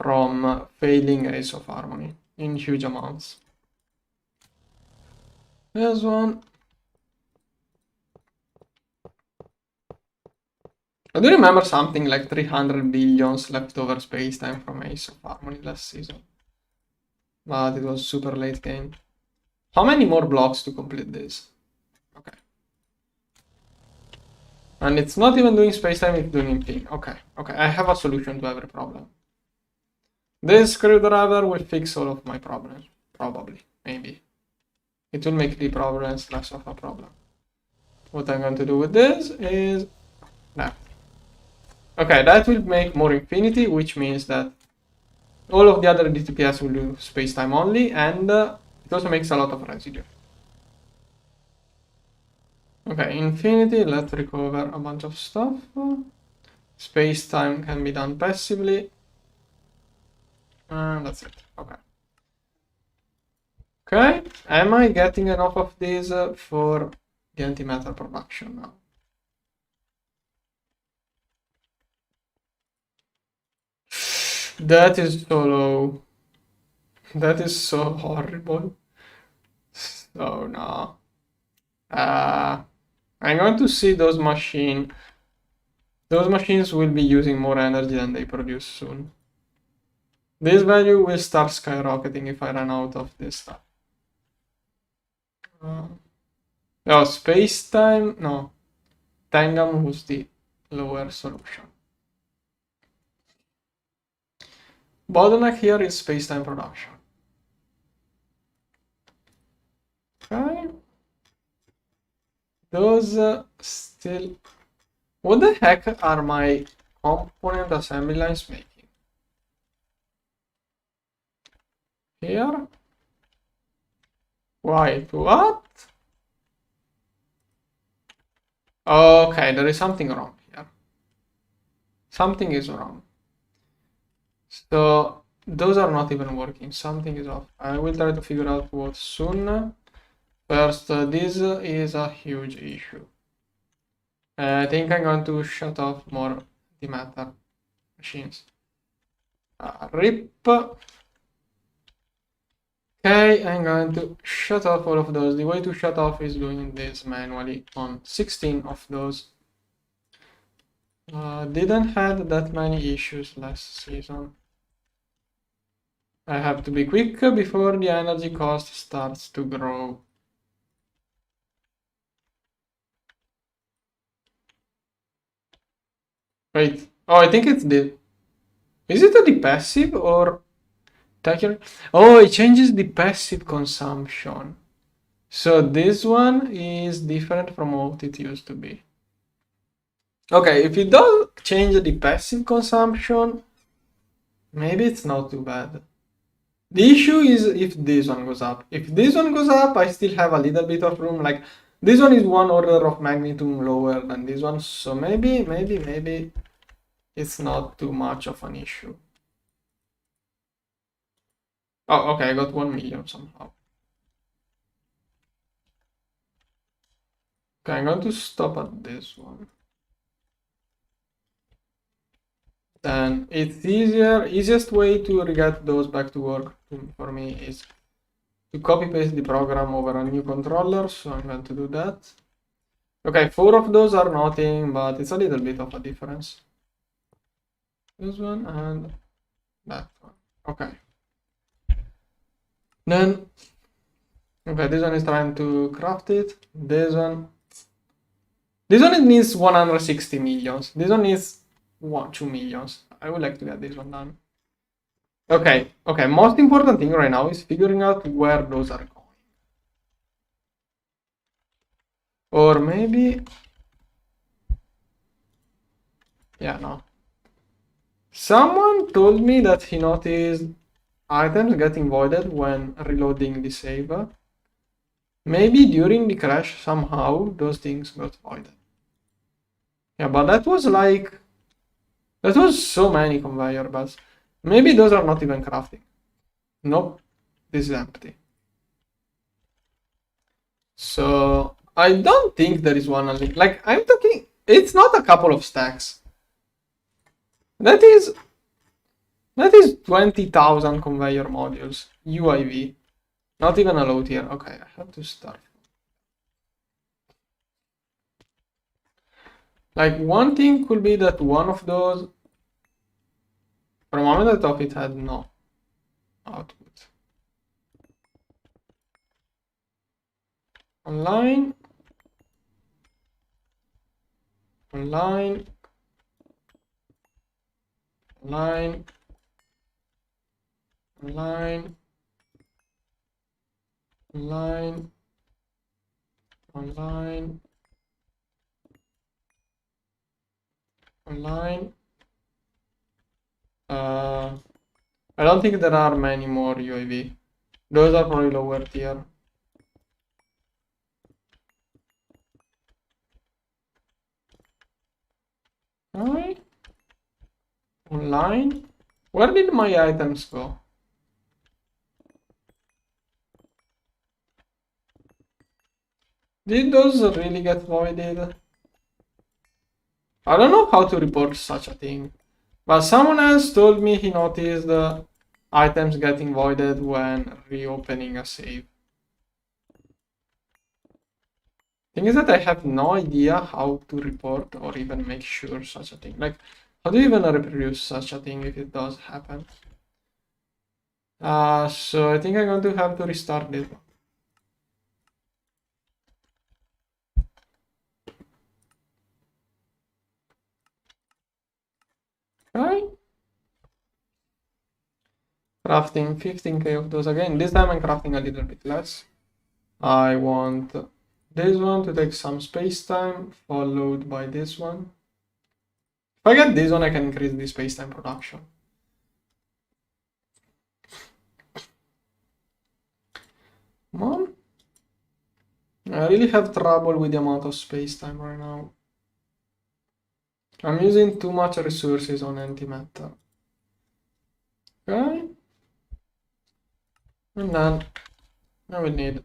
from failing Ace of Harmony in huge amounts. There's one. I do remember something like 300 billions leftover space-time from Ace of Harmony last season. But it was super late game. How many more blocks to complete this? Okay. And it's not even doing space-time, it's doing ping. Okay, okay, I have a solution to every problem. This screwdriver will fix all of my problems. Probably, maybe. It will make the problems less of a problem. what I'm going to do with this is that. Okay, that will make more infinity, which means that all of the other DTPS will do space-time only, and it also makes a lot of residue. Okay, infinity, let's recover a bunch of stuff. Space-time can be done passively. And that's it. Okay. Okay, am I getting enough of these for the antimatter production now? That is so low. That is so horrible. So no. I'm going to see those machines. Those machines will be using more energy than they produce soon. This value will start skyrocketing if I run out of this stuff. No, space-time, no. Tangam was the lower solution. Bottleneck here is space-time production. Okay. Those still... What the heck are my component assembly lines making? Here? Wait, what? Okay, there is something wrong here. Something is wrong. So those are not even working. Something is off. I will try to figure out what soon. First, this is a huge issue. I think I'm going to shut off more antimatter machines. RIP. Okay, I'm going to shut off all of those. The way to shut off is doing this manually on 16 of those. Didn't have that many issues last season. I have to be quick before the energy cost starts to grow. Wait, oh, I think it's the... Is it the passive or... Oh, it changes the passive consumption. So this one is different from what it used to be. Okay, if it does change the passive consumption, maybe it's not too bad. The issue is if this one goes up. If this one goes up, I still have a little bit of room. Like, this one is one order of magnitude lower than this one. So maybe it's not too much of an issue. Oh, okay, I got 1 million somehow. Okay, I'm going to stop at this one. Then it's easiest way to get those back to work for me is to copy paste the program over a new controller, so I'm going to do that. Okay, 4 of those are nothing, but it's a little bit of a difference. This one and that one. Okay. Then, okay, this one is trying to craft it. This one needs 160 millions. This one needs 2 millions. I would like to get this one done. Okay, most important thing right now is figuring out where those are going. Or maybe... Yeah, no. Someone told me that he noticed items getting voided when reloading the save. Maybe during the crash somehow those things got voided. Yeah, but that was like... That was so many conveyor belts. Maybe those are not even crafting. Nope, this is empty. So I don't think there is one unlink. Like, I'm talking, it's not a couple of stacks. That is 20,000 conveyor modules, UIV. Not even a load here. Okay, I have to start. Like, one thing could be that one of those, for a moment I thought it had no output. Online. Online. Online. Online. Online. Online. online. I don't think there are many more UAV. Those are probably lower tier. Alright. Online. Where did my items go? Did those really get voided? I don't know how to report such a thing. But someone else told me he noticed the items getting voided when reopening a save. Thing is that I have no idea how to report or even make sure such a thing. Like, how do you even reproduce such a thing if it does happen? So I think I'm going to have to restart this one. Okay. Crafting 15k of those again. This time I'm crafting a little bit less. I want this one to take some space time, followed by this one. If I get this one, I can increase the space time production. Come on. I really have trouble with the amount of space time right now. I'm using too much resources on antimatter. Okay. And then I will need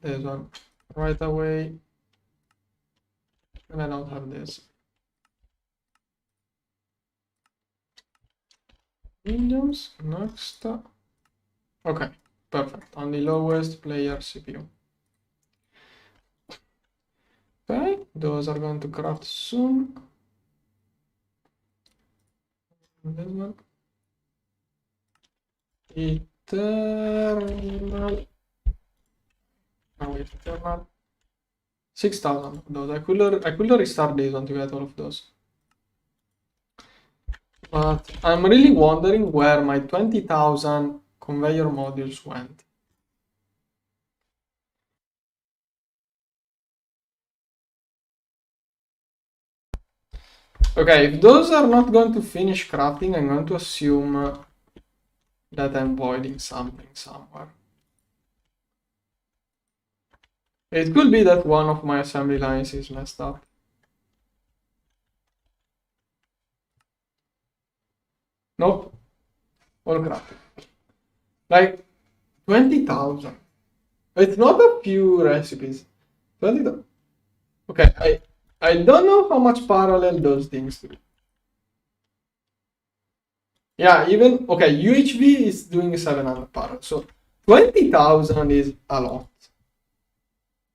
this one right away. And I don't have this. Windows, next. Okay, perfect. On the lowest player CPU. Okay, those are going to craft soon. This one. Eternal. Now we have eternal. 6,000 of those. I could restart this one to get all of those. But I'm really wondering where my 20,000 conveyor modules went. Okay, if those are not going to finish crafting, I'm going to assume that I'm voiding something somewhere. It could be that one of my assembly lines is messed up. Nope. All crafting. Like 20,000. It's not a few recipes. 20,000. Okay, I don't know how much parallel those things do. Yeah, even, okay, UHV is doing 700 parallel, so 20,000 is a lot.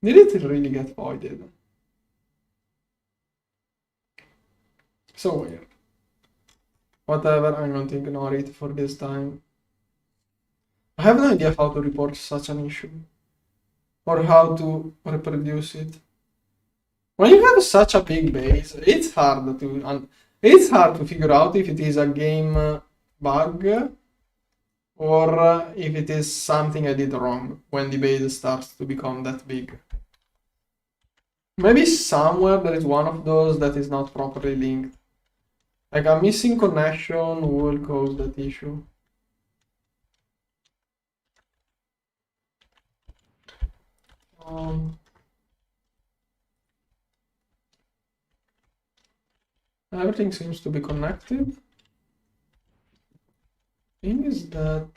Did it really get voided? So weird. Whatever, I'm going to ignore it for this time. I have no idea how to report such an issue. Or how to reproduce it. When you have such a big base, it's hard to figure out if it is a game bug or if it is something I did wrong when the base starts to become that big. Maybe somewhere there is one of those that is not properly linked. Like a missing connection will cause that issue. Everything seems to be connected. Thing is that,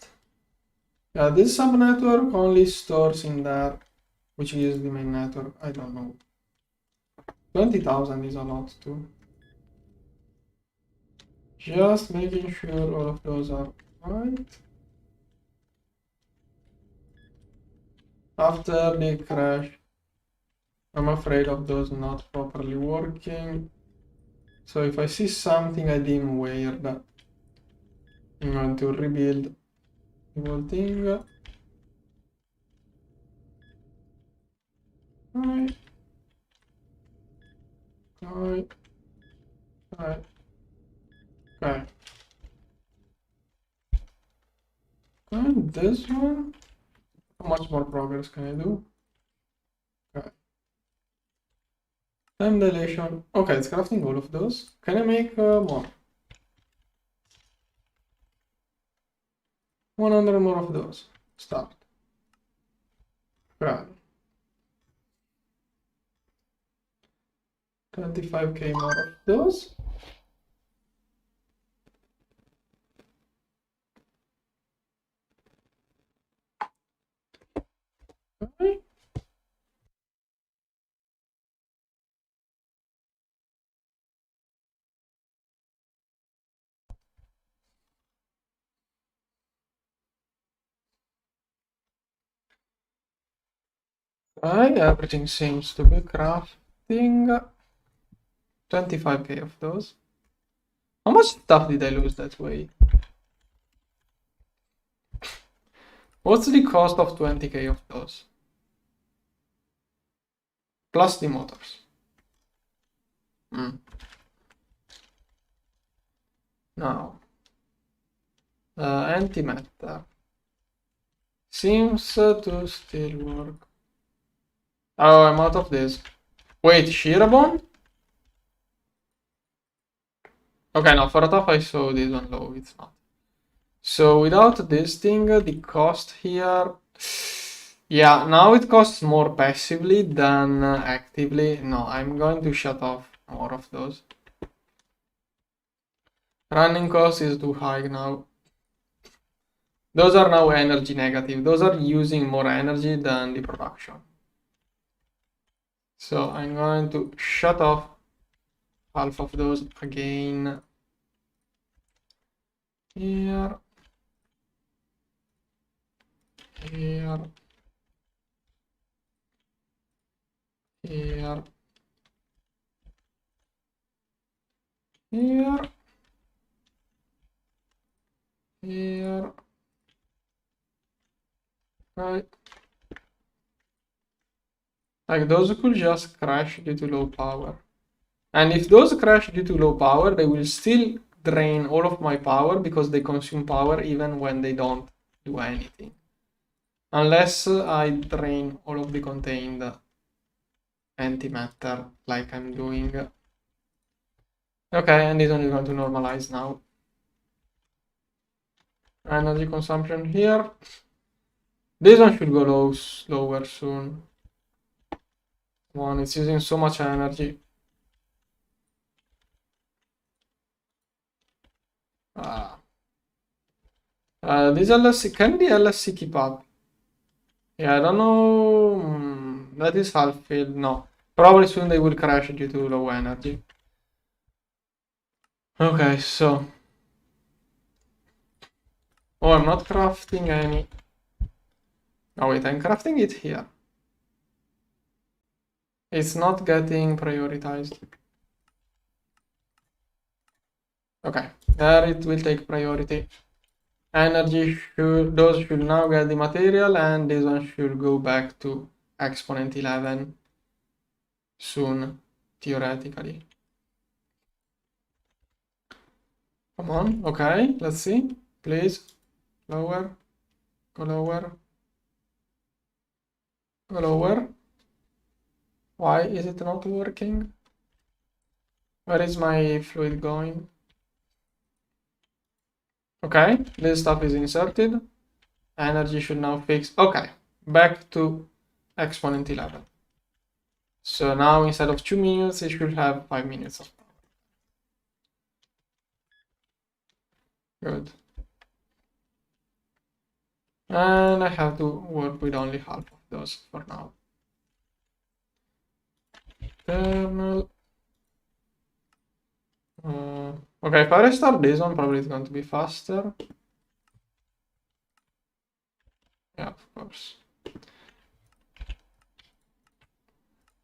yeah, this subnetwork only stores in there, which is the main network. I don't know. 20,000 is a lot too. Just making sure all of those are right. After the crash, I'm afraid of those not properly working. So if I see something I deem weird, I'm going to rebuild the whole thing. Right. Right. Right. Okay. And this one, how much more progress can I do? Okay. Time dilation. Okay, it's crafting all of those. Can I make more? 100 more of those. Start. Right. 25k more of those. Okay. Right, everything seems to be crafting. 25k of those. How much stuff did I lose that way? What's the cost of 20k of those? Plus the motors. Now, antimatter seems to still work. Oh, I'm out of this. Wait, Shirabon? Okay, no, for a top I saw this one low, it's not. So without this thing, the cost here... Yeah, now it costs more passively than actively. No, I'm going to shut off more of those. Running cost is too high now. Those are now energy negative. Those are using more energy than the production. So I'm going to shut off half of those again. Here. Here. Here. Here. Here. Right. Like those could just crash due to low power. And if those crash due to low power, they will still drain all of my power because they consume power even when they don't do anything. Unless I drain all of the contained antimatter like I'm doing. Okay, and this one is going to normalize now. Energy consumption here. This one should go slower soon. Come on, it's using so much energy. This LSC, can the LSC keep up? Yeah, I don't know. That is half filled. No, probably soon they will crash due to low energy. Okay, so. Oh, I'm not crafting any. Oh, wait, I'm crafting it here. It's not getting prioritized. Okay, there it will take priority. Energy those should now get the material, and this one should go back to exponent 11 soon, theoretically. Come on, okay, let's see. Please, lower, go lower, go lower. Why is it not working? Where is my fluid going? Okay, this stuff is inserted. Energy should now fix. Okay, back to exponent 11. So now instead of 2 minutes, it should have 5 minutes of power. Good. And I have to work with only half of those for now. Kernel. Okay, if I restart this one, probably it's going to be faster. Yeah, of course.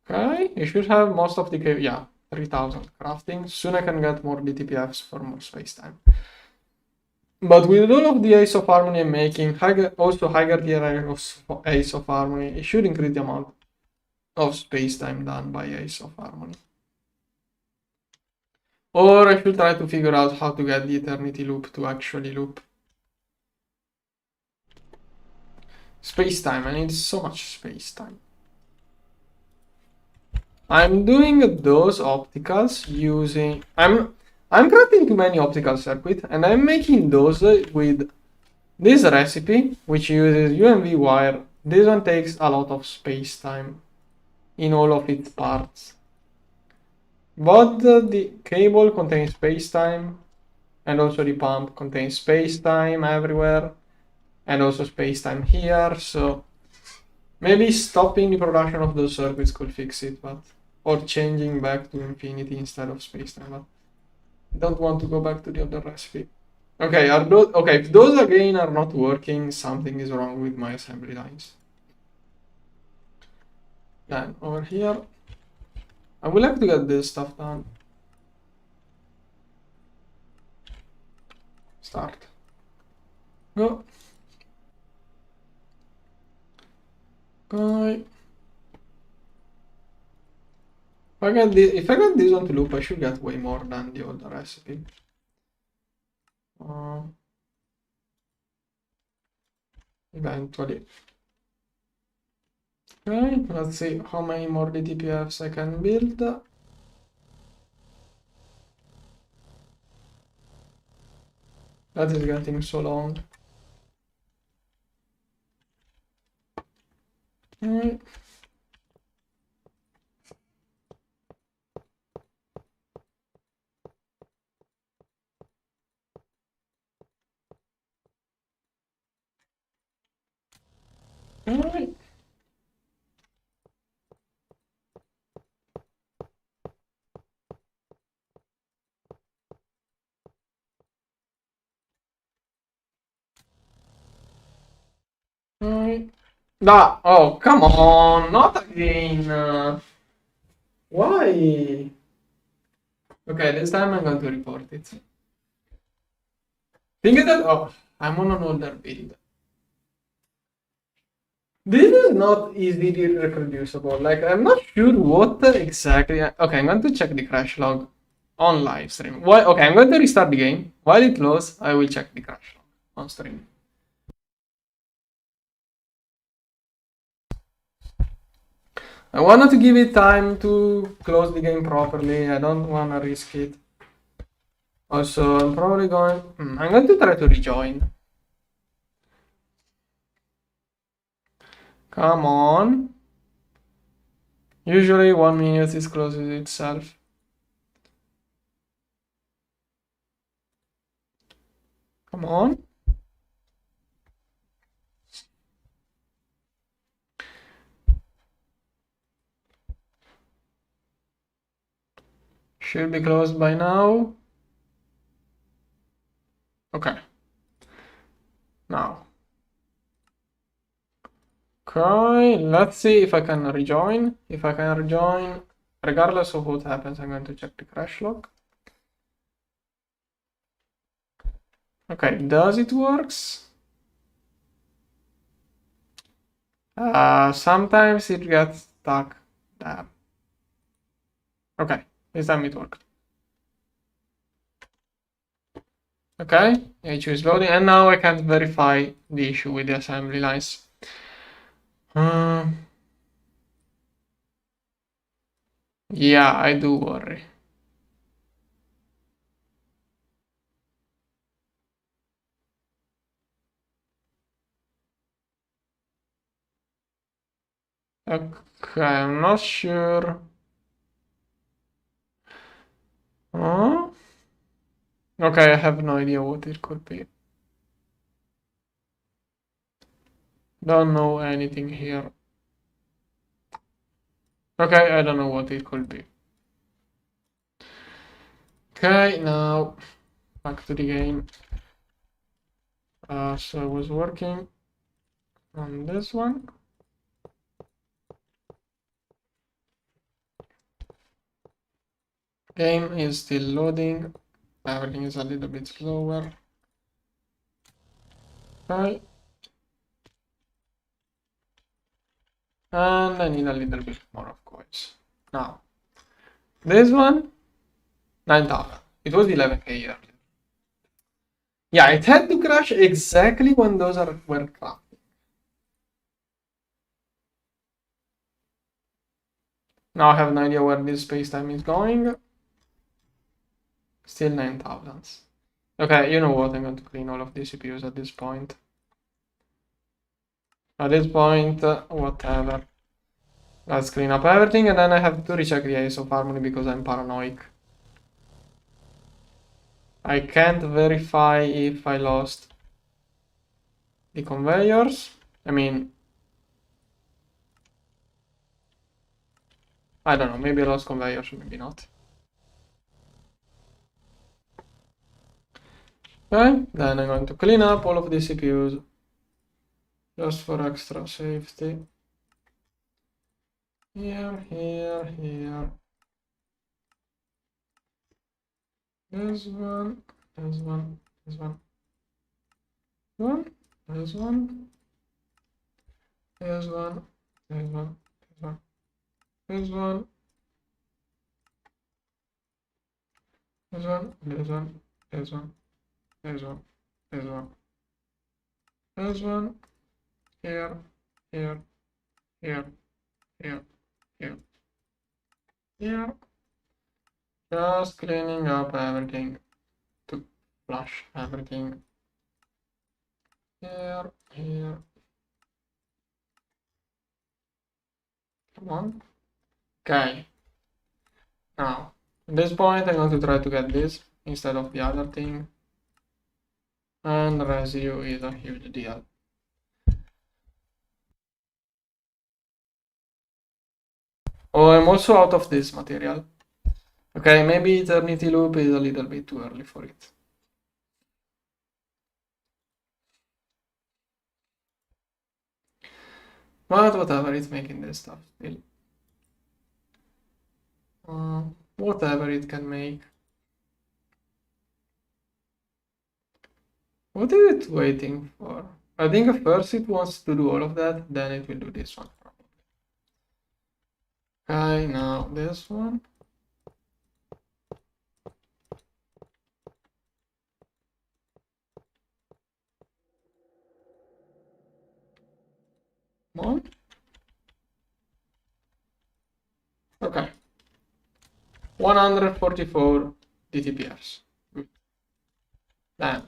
Okay, you should have most of the... Yeah, 3000 crafting. Soon I can get more DTPFs for more space time. But with all of the Ace of Harmony I'm making, also higher tier of Ace of Harmony, it should increase the amount of space time done by Ace of Harmony. Or I should try to figure out how to get the Eternity Loop to actually loop. Space time, I need so much space time. I'm doing those opticals using I'm crafting too many optical circuits, and I'm making those with this recipe, which uses UMV wire. This one takes a lot of space time in all of its parts. But the cable contains space time, and also the pump contains space time everywhere, and also space time here. So maybe stopping the production of those circuits could fix it, but or changing back to infinity instead of space time. But I don't want to go back to the other recipe. Okay, are those okay? If those again are not working, something is wrong with my assembly lines. Then over here, I would like to get this stuff done. Start. Go. Okay. If I get this one to loop, I should get way more than the old recipe. Eventually. Okay, let's see how many more DTPFs I can build. That is getting so long. Alright. Alright. Alright. Nah, oh, come on, not again. Why? Okay, this time I'm going to report it. Think that, oh, I'm on an older build. This is not easily reproducible. Like, I'm not sure what exactly. Okay, I'm going to check the crash log on live stream. Why? Okay, I'm going to restart the game. While it loads, I will check the crash log on stream. I wanted to give it time to close the game properly. I don't want to risk it. Also, I'm probably going. I'm going to try to rejoin. Come on. Usually 1 minute it closes itself. Come on. Should be closed by now. Okay. Now. Okay, let's see if I can rejoin. If I can rejoin, regardless of what happens, I'm going to check the crash log. Okay, does it works? Sometimes it gets stuck there. Okay, this time it worked. Okay, HU is loading, and now I can't verify the issue with the assembly lines. Yeah, I do worry. Okay, I'm not sure. Huh? Okay, I have no idea what it could be. Don't know anything here. Okay, I don't know what it could be. Okay, now back to the game. So I was working on this one. Game is still loading. Everything is a little bit slower. Okay. And I need a little bit more of coins. Now, this one, 9,000. It was 11k earlier. Yeah, it had to crash exactly when those were crafting. Now I have no idea where this space-time is going. Still 9,000. Okay, you know what? I'm going to clean all of these CPUs at this point. At this point, whatever. Let's clean up everything, and then I have to recheck the ISO of Harmony because I'm paranoid. I can't verify if I lost the conveyors. I mean, I don't know, maybe I lost conveyors, maybe not. Okay, then I'm going to clean up all of the CPUs just for extra safety. Here, here, here. This one, this one, this one. This one, this one, this one, this one, this one, this one, this one, this one, this one, this one, this one, here, here, here, here, here, here. Just cleaning up everything to flush everything. Here, here. Come on. Okay. Now, at this point, I'm going to try to get this instead of the other thing. And residue is a huge deal. Oh, I'm also out of this material. Okay, maybe eternity loop is a little bit too early for it. But whatever, it's making this stuff still. Whatever it can make. What is it waiting for? I think first it wants to do all of that, then it will do this one probably. Okay, now this one. Come on. Okay. 144 DTPRs. Good. Then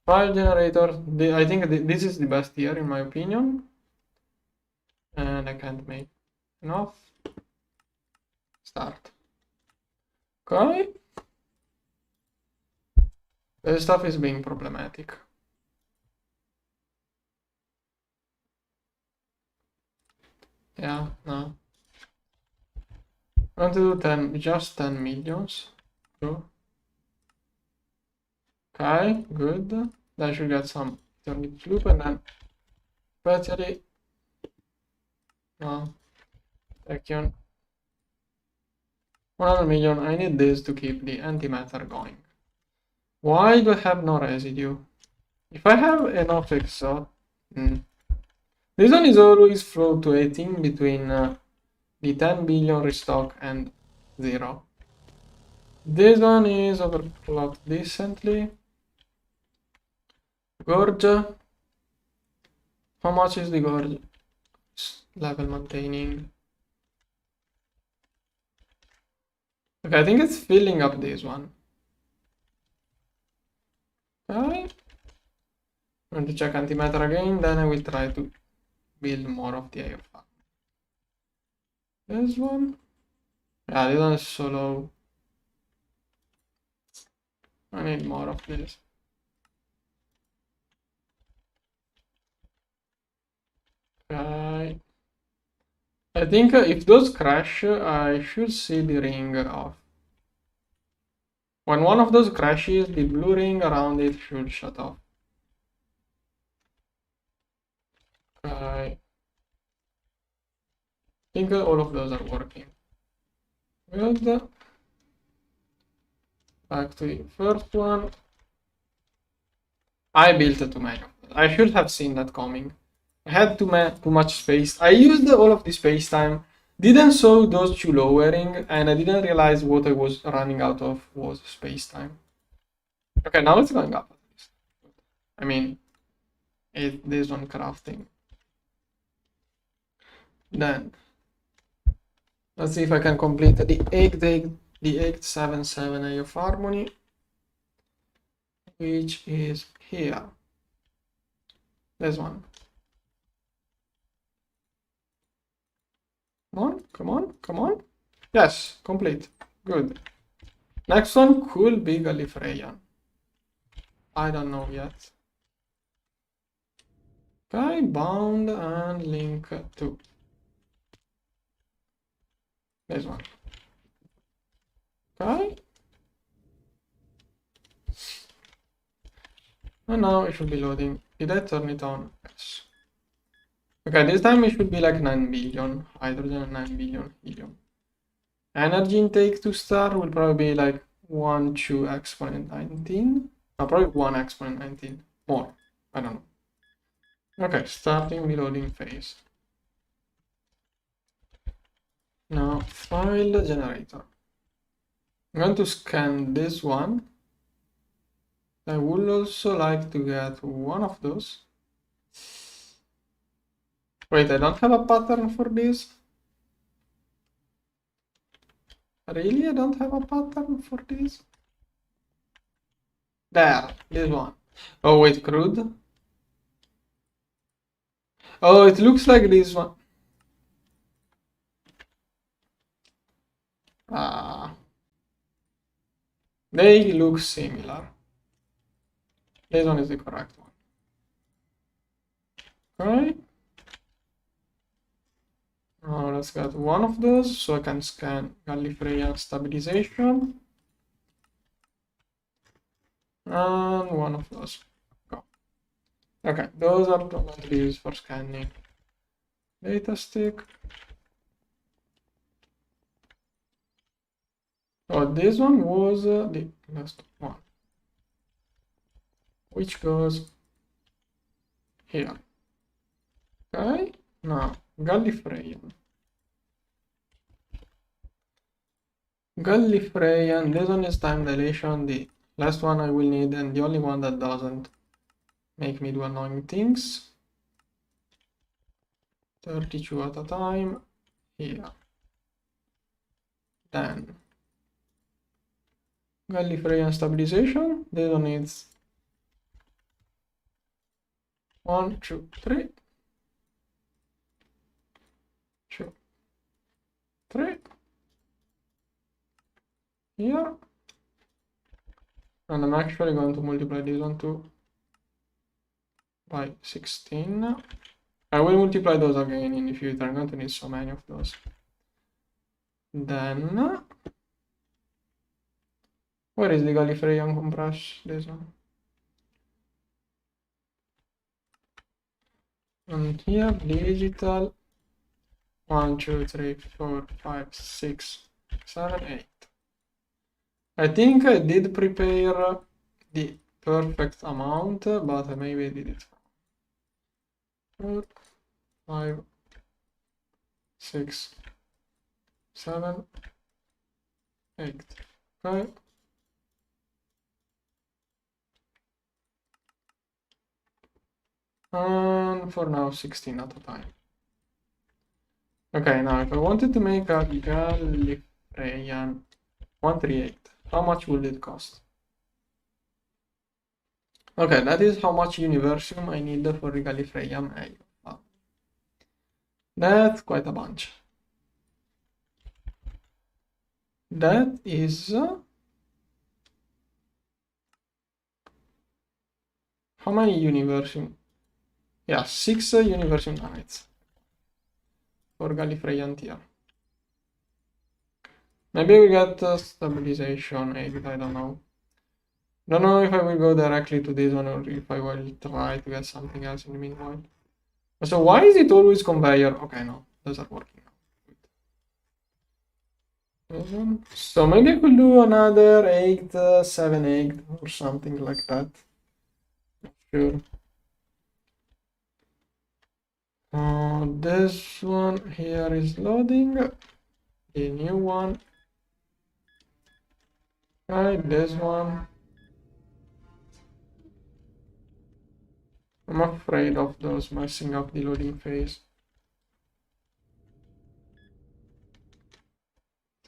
file generator. I think this is the best here in my opinion. And I can't make enough. Start. Okay. This stuff is being problematic. Yeah, no. I want to do just 10 millions. So. Okay, good. Then I should get some eternity loop and then battery. No. Section. 100 million. I need this to keep the antimatter going. Why do I have no residue? If I have enough exo, this one is always fluctuating between the 10 billion restock and 0. This one is overclocked decently. Gorge. How much is the gorge level maintaining? Okay, I think it's filling up this one. Okay. I'm going to check antimatter again, then I will try to build more of the AFR. This one. Yeah, this one is so low. I need more of this. Okay. I think if those crash, I should see the ring off. When one of those crashes, the blue ring around it should shut off. Okay. I think all of those are working. Good. Back to the first one. I built too many. I should have seen that coming. I had too much space. I used all of the space time, didn't saw those two lowering, and I didn't realize what I was running out of was space time. Okay, now it's going up at least. I mean, this one crafting. Then Let's see if I can complete the 877 of harmony, which is here. This one. Come on, come on, come on. Yes, complete. Good. Next one could be Gallifreyan. I don't know yet. Okay, bound and link to this one. Okay. And now it should be loading. Did I turn it on? Yes. Okay, this time it should be like 9 billion hydrogen and 9 billion helium. Energy intake to start will probably be like 1, 2 exponent 19. No, probably 1 exponent 19. More. I don't know. Okay, starting the loading phase. Now, file generator. I'm going to scan this one. I would also like to get one of those. Wait, I don't have a pattern for this? Really? I don't have a pattern for this? There, this one. Oh, wait, crude? Oh, it looks like this one. Ah. They look similar. This one is the correct one. Okay. Now let's get one of those so I can scan Gallifreyan stabilization. And one of those. Go. Okay, those are going to be used for scanning data stick. Oh, this one was the last one, which goes here. Okay, now Gallifreyan. Gallifreyan, this one is time dilation, the last one I will need, and the only one that doesn't make me do annoying things. 32 at a time, here. Then Gallifreyan stabilization, this one needs 1, 2, 3. 2, 3. Here. And I'm actually going to multiply this one too by 16. I will multiply those again in the future. I'm going to need so many of those. Then, where is the Gallifreyan compress? This one. And here, digital 1, 2, 3, 4, 5, 6, 7, 8. I think I did prepare the perfect amount, but maybe I did it. 4, 5, 6, 7, 8. Okay. And for now, 16 at a time. Okay, now if I wanted to make a Gallifreyan 138, how much would it cost? Okay, that is how much Universium I need for the Gallifreyan A. Wow. That's quite a bunch. That is... how many Universium? Yeah, 6 Universium nanites for Gallifreyan tier. Maybe we get stabilization 8, I don't know. Don't know if I will go directly to this one or if I will try to get something else in the meanwhile. So why is it always conveyor? Okay, no, those are working now. So maybe I could do another 8, 7, 8 or something like that. Not sure. This one here is loading. The new one. Right, this one. I'm afraid of those messing up the loading phase.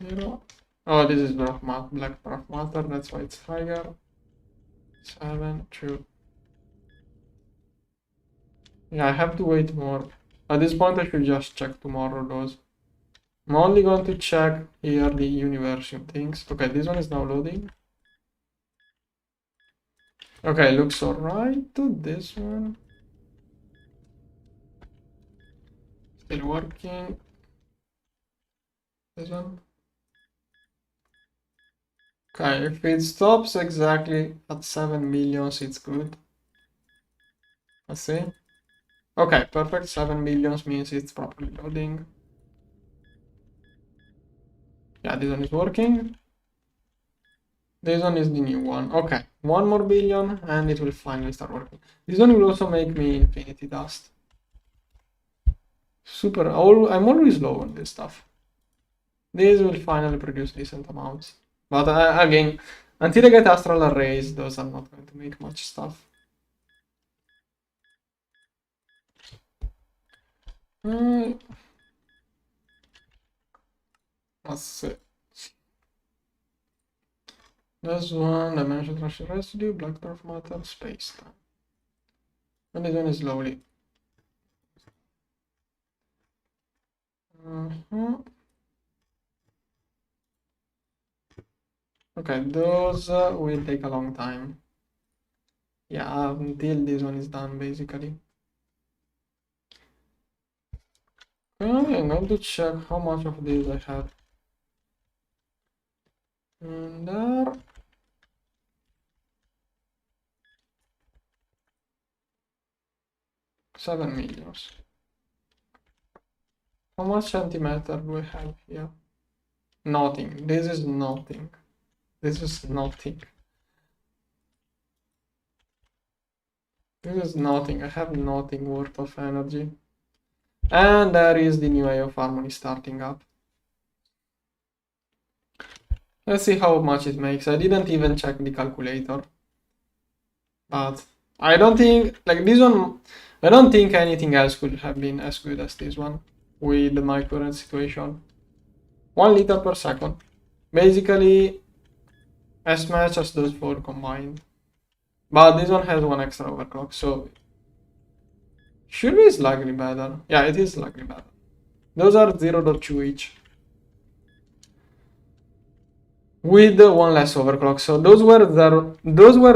0. Oh, this is black matter, that's why it's higher. 7, 2. Yeah, I have to wait more. At this point, I should just check tomorrow those. I'm only going to check here the universal things. Okay, this one is now loading. Okay, looks alright. This one. Still working. This one. Okay, if it stops exactly at 7 millions, it's good. Let's see. Okay, perfect. 7 millions means it's properly loading. Yeah, this one is working. This one is the new one. Okay, 1 more billion and it will finally start working. This one will also make me infinity dust. Super. I'm always low on this stuff. This will finally produce decent amounts. But again, until I get astral arrays, those are not going to make much stuff. Let's see. This one, dimension transfer residue, black dwarf matter, space time. And this one is slowly. Okay, those will take a long time. Yeah, until this one is done, basically. Okay, I'm going to check how much of this I have. And there. $7 million. How much centimeter do I have here? Nothing. This is nothing. This is nothing. This is nothing. I have nothing worth of energy. And there is the new Eye of Harmony starting up. Let's see how much it makes. I didn't even check the calculator. But I don't think, like this one, I don't think anything else could have been as good as this one with my current situation. 1 liter per second. Basically, as much as those 4 combined. But this one has 1 extra overclock, so should be slightly better. Yeah, it is slightly better. Those are 0.2 each. With 1 less overclock, so those were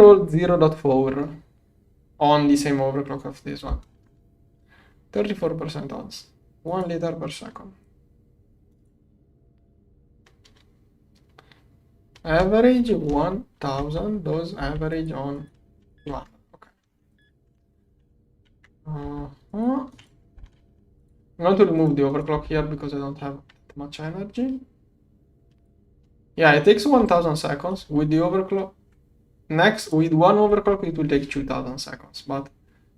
all 0.4 on the same overclock of this one. 34% odds. 1 liter per second. Average 1000, those average on 1. Okay. I'm going to remove the overclock here because I don't have that much energy. Yeah, it takes 1000 seconds with the overclock. Next, with 1 overclock, it will take 2000 seconds, but I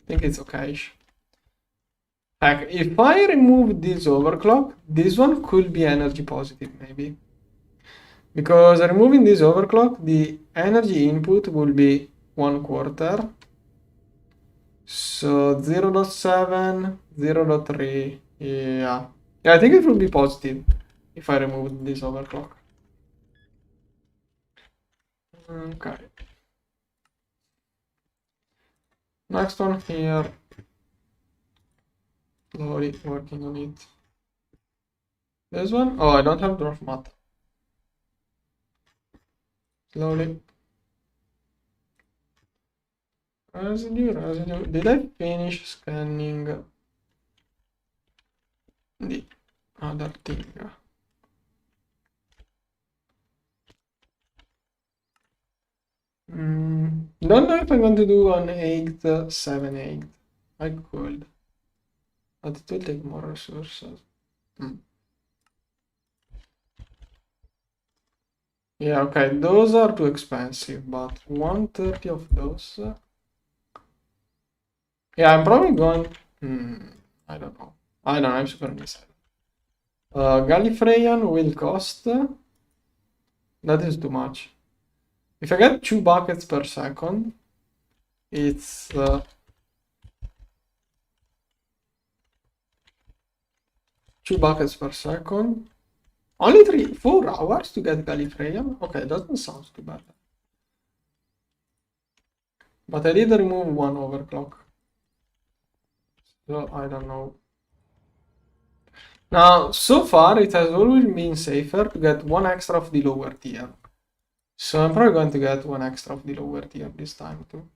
think it's okay. Heck, if I remove this overclock, this one could be energy positive, maybe. Because removing this overclock, the energy input will be 1/4. So 0.7, 0.3. Yeah. Yeah, I think it will be positive if I remove this overclock. Okay. Next one here. Slowly working on it. This one? Oh, I don't have dwarf matter. Slowly. Residue. Did I finish scanning the other thing? Don't know if I'm going to do an 8, 7, 8. I could. But it will take more resources. Yeah, okay, those are too expensive, but 130 of those. Yeah, I'm probably going. I don't know. I'm super undecided. Gallifreyan will cost. That is too much. If I get 2 buckets per second, it's 2 buckets per second. Only 4 hours to get Gallifreyan? Okay, doesn't sound too bad. But I did remove one overclock. So I don't know. Now, so far it has always been safer to get one extra of the lower tier. So I'm probably going to get one extra of the lower tier this time too.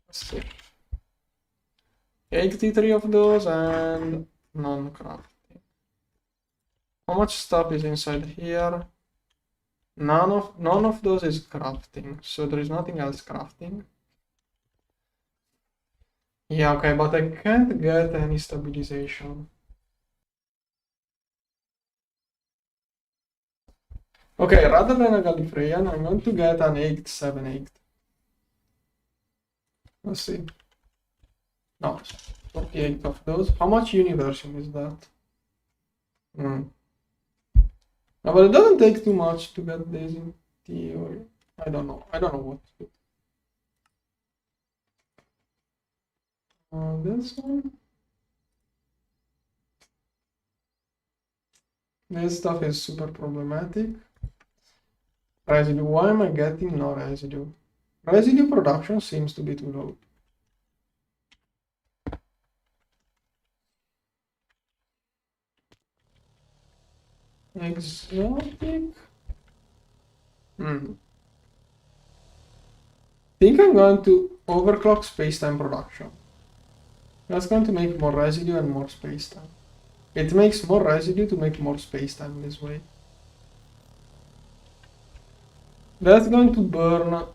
Let's see. 83 of those and non-crafting. How much stuff is inside here? None of those is crafting, so there is nothing else crafting. Yeah, okay, but I can't get any stabilization. Okay, rather than a Gallifreyan, I'm going to get an 878. Let's see. No, 48 of those. How much Universum is that? No, but it doesn't take too much to get this in theory. I don't know. I don't know what to do. This one. This stuff is super problematic. Residue. Why am I getting no residue? Residue production seems to be too low. Exotic. Think I'm going to overclock space-time production. That's going to make more residue and more space-time. It makes more residue to make more space-time this way. That's going to burn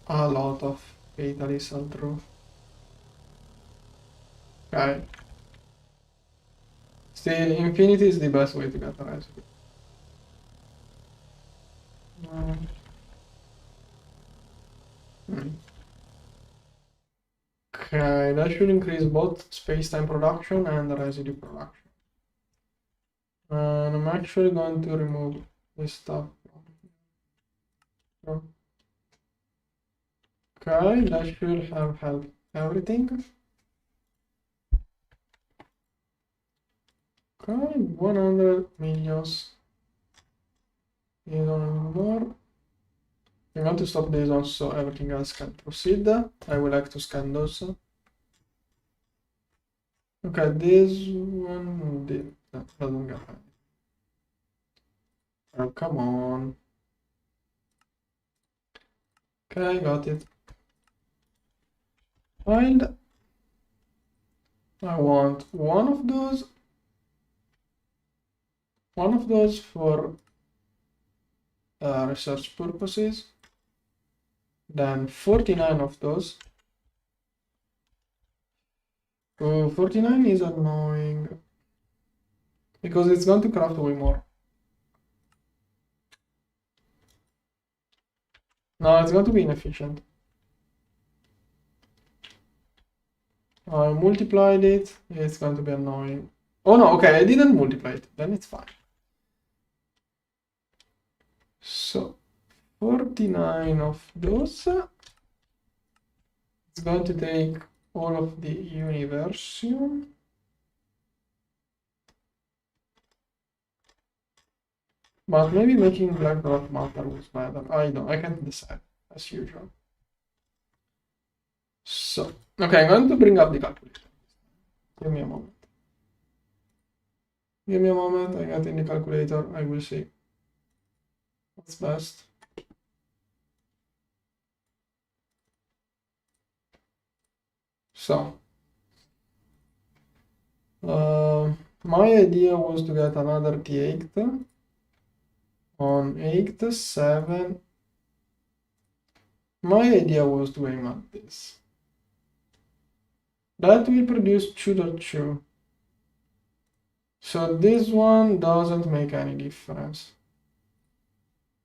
a lot of catalysts all through. Okay. Still, infinity is the best way to get a residue. Okay, that should increase both space-time production and residue production. And I'm actually going to remove this stuff. Okay, that should have helped everything. Okay, 100 millions. You don't need more. I'm going to stop this on so everything else can proceed. I would like to scan those. Okay, this one doesn't get any. Oh, come on. Okay, got it. And I want one of those for research purposes. Then 49 of those. 49 is annoying because it's going to craft way more. No, it's going to be inefficient. I multiplied it, it's going to be annoying. Oh no, okay, I didn't multiply it, then it's fine. So, 49 of those. It's going to take all of the Universum. But maybe making black dwarf matter was better. I can't decide, as usual. So, okay, I'm going to bring up the calculator. Give me a moment. Give me a moment, I got in the calculator, I will see what's best. So, my idea was to get another T8 on 8, 7. My idea was to aim at this. That will produce 2.2. So this one doesn't make any difference.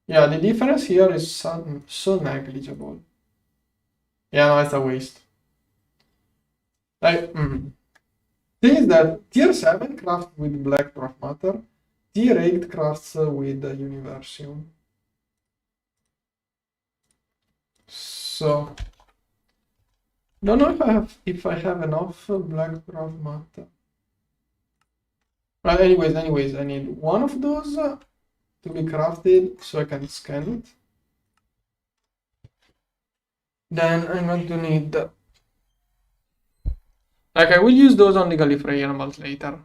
Yeah, the difference here is so negligible. Yeah, no, it's a waste. Thing is that tier 7 crafts with black dwarf matter, tier 8 crafts with Universum. So, don't know if I have enough black dwarf matter. But anyways, I need one of those to be crafted so I can scan it. Then I'm going to need, like, I will use those on the Gallifreyan but later.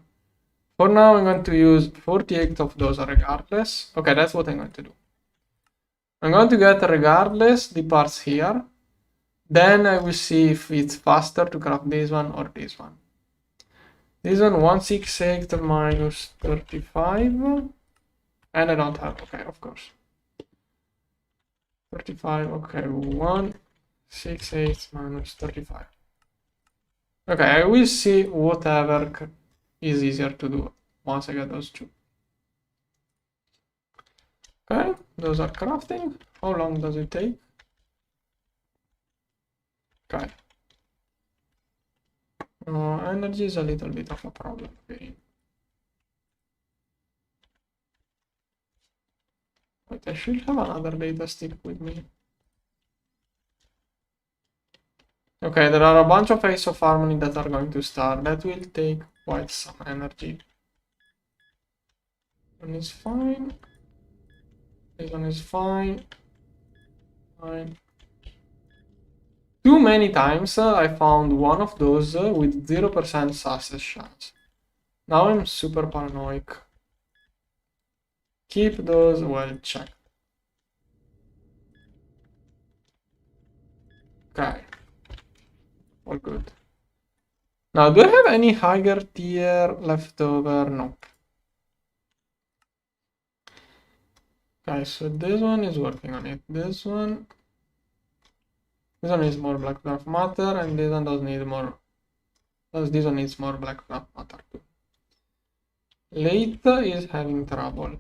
For now, I'm going to use 48 of those regardless. Okay, that's what I'm going to do. I'm going to get regardless the parts here. Then I will see if it's faster to craft this one or this one. This one 168 minus 35. And I don't have, okay, of course. 35, okay, 168 minus 35. Okay, I will see whatever is easier to do once I get those two. Okay, those are crafting. How long does it take? Okay. Energy is a little bit of a problem. Okay. Wait, I should have another data stick with me. Okay, there are a bunch of Ace of Harmony that are going to start. That will take quite some energy. One is fine. This one is fine. Fine. Too many times I found one of those with 0% success chance. Now I'm super paranoid. Keep those well checked. Okay. All good. Now, do I have any higher tier left over? Nope. Okay, so this one is working on it. This one needs more black dark matter, and this one does need more. This one needs more black dark matter too. Late is having trouble.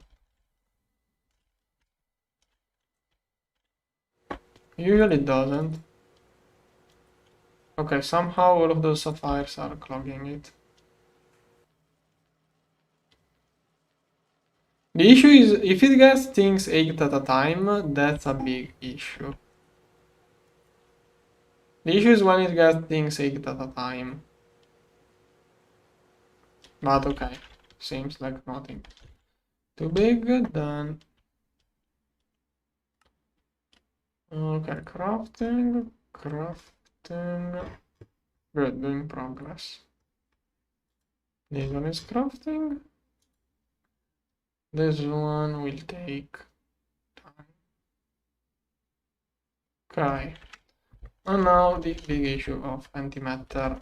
Usually it doesn't. Okay, somehow all of those sapphires are clogging it. The issue is, if it gets things 8 at a time, that's a big issue. The issue is when it gets things 8 at a time. But okay, seems like nothing too big, then... Okay, crafting. Good, doing progress. This one is crafting. This one will take time. Okay. And now the big issue of antimatter.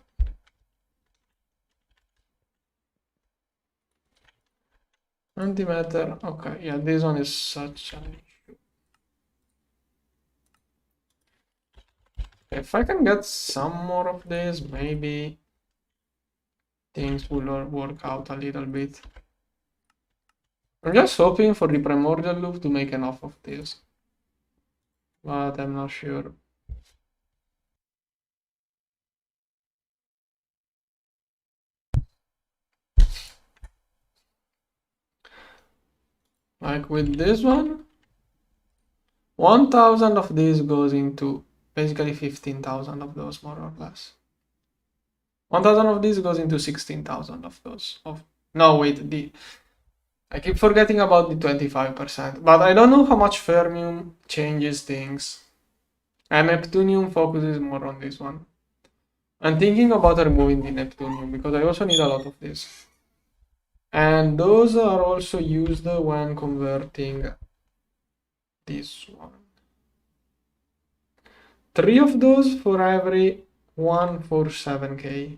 Antimatter, okay, yeah, this one is such an issue. If I can get some more of this, maybe things will work out a little bit. I'm just hoping for the primordial loop to make enough of this, but I'm not sure. Like with this one, 1,000 of this goes into basically 15,000 of those, more or less. 1,000 of this goes into 16,000 of those. No, wait, I keep forgetting about the 25%, but I don't know how much fermium changes things. And Neptunium focuses more on this one. I'm thinking about removing the Neptunium because I also need a lot of this. And those are also used when converting this one. 3 of those for every 147k.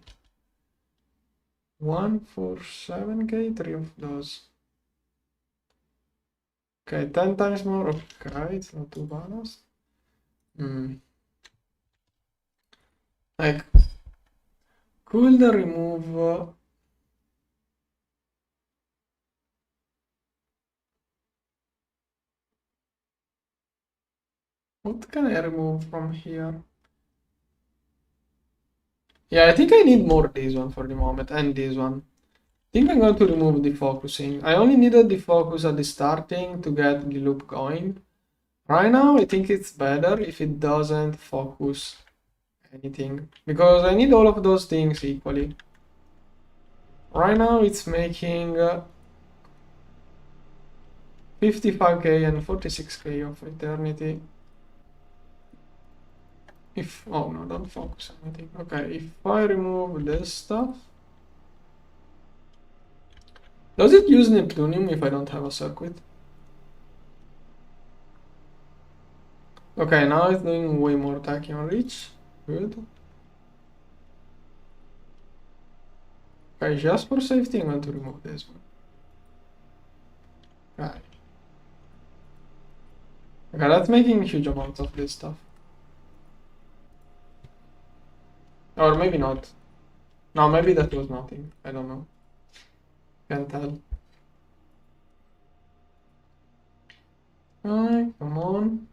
147k, 3 of those. Okay, 10 times more. Okay, it's not too balanced. Like, could remove. What can I remove from here? Yeah, I think I need more this one for the moment, and this one. I think I'm going to remove the focusing. I only needed the focus at the starting to get the loop going. Right now, I think it's better if it doesn't focus anything, because I need all of those things equally. Right now it's making 55k and 46k of eternity. If, oh no, don't focus on anything. Okay, if I remove this stuff, does it use Neptunium if I don't have a circuit? Okay, now it's doing way more tachyon reach. Good. Okay, just for safety, I'm going to remove this one. Okay. Okay, that's making huge amounts of this stuff. Or maybe not. No, maybe that was nothing. I don't know. Can't tell. Alright, come on.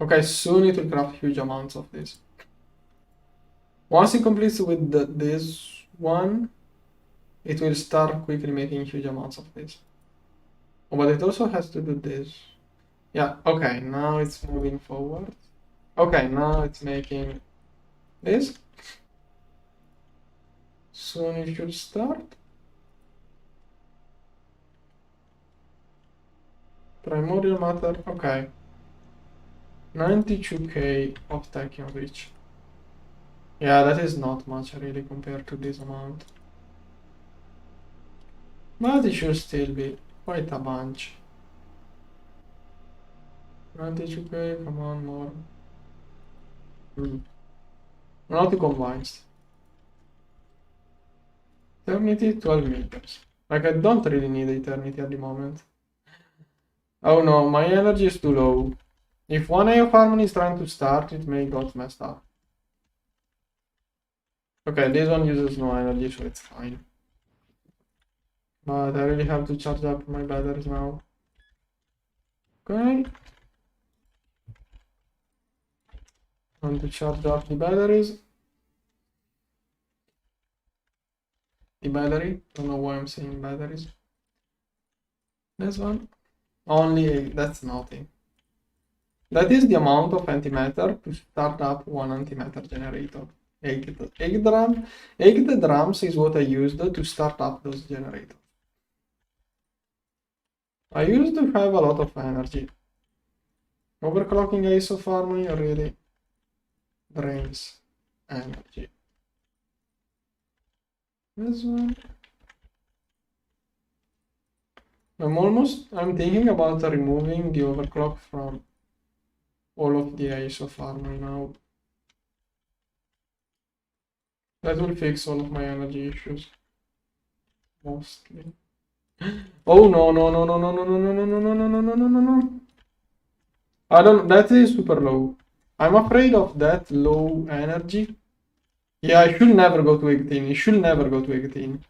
Okay, soon it will craft huge amounts of this. Once it completes with this one, it will start quickly making huge amounts of this. Oh, but it also has to do this. Yeah, okay, now it's moving forward. Okay, now it's making this. Soon it should start. Primordial matter, okay. 92k of tachyon reach. Yeah, that is not much really compared to this amount. But it should still be quite a bunch. 92k, come on, more. Not convinced. Eternity, 12 meters. Like, I don't really need eternity at the moment. Oh no, my energy is too low. If one A of harmony is trying to start, it may got messed up. Okay, this one uses no energy, so it's fine. But I really have to charge up my batteries now. Okay. I want to charge up the batteries. The battery, don't know why I'm saying batteries. This one, only 8, that's nothing. That is the amount of antimatter to start up one antimatter generator. 8 drums is what I used to start up those generators. I used to have a lot of energy. Overclocking Ace of Harmony really drains energy. This one. I'm thinking about removing the overclock from all of the Ace of Harmony now. That will fix all of my energy issues. Mostly. Oh no no no no no no no no no no no no no no no no. I don't, that is super low. I'm afraid of that low energy. Yeah, I should never go to 18. It should never go to 18.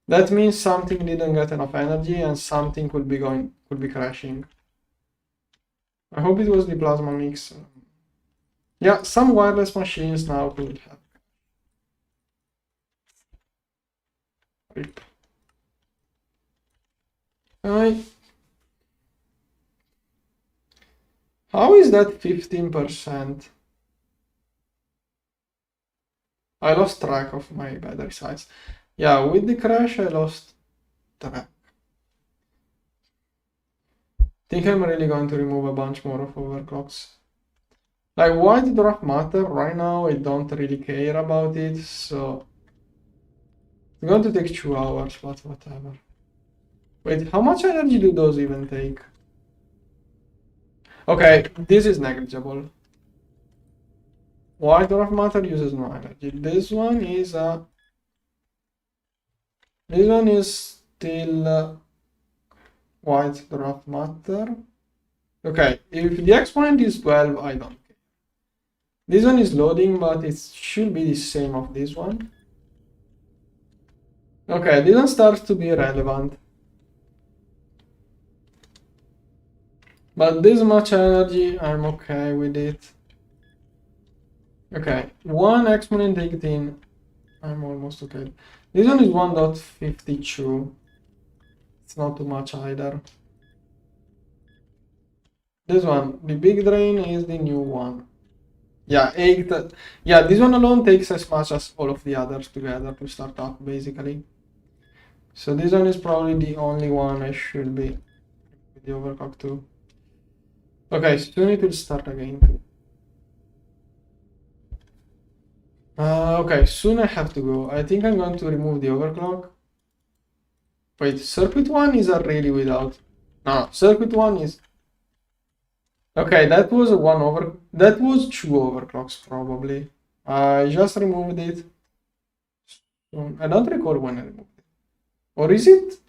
That means something didn't get enough energy and something could be crashing. I hope it was the plasma mix. Yeah, some wireless machines now could have. Rip. How is that 15%? I lost track of my battery size. Yeah, with the crash I lost track. Think I'm really going to remove a bunch more of overclocks. Like white dwarf matter, right now I don't really care about it, so it's going to take 2 hours, but whatever. Wait, how much energy do those even take? Okay, this is negligible. White dwarf matter uses no energy. This one is still white dwarf matter. Okay, if the exponent is 12, I don't care. This one is loading, but it should be the same of this one. Okay, this one starts to be relevant. But this much energy, I'm okay with it. Okay, 1 exponent 18, I'm almost okay. This one is 1.52. It's not too much either. This one, the big drain is the new one. Yeah, 8. Yeah, this one alone takes as much as all of the others together to start up, basically. So this one is probably the only one I should be with the overclock too. Okay, soon it will start again too. Okay, soon I have to go. I think I'm going to remove the overclock. Wait, circuit 1 is already without. No, circuit 1 is. Okay, that was that was 2 overclocks probably. I just removed it. I don't recall when I removed it. Or is it?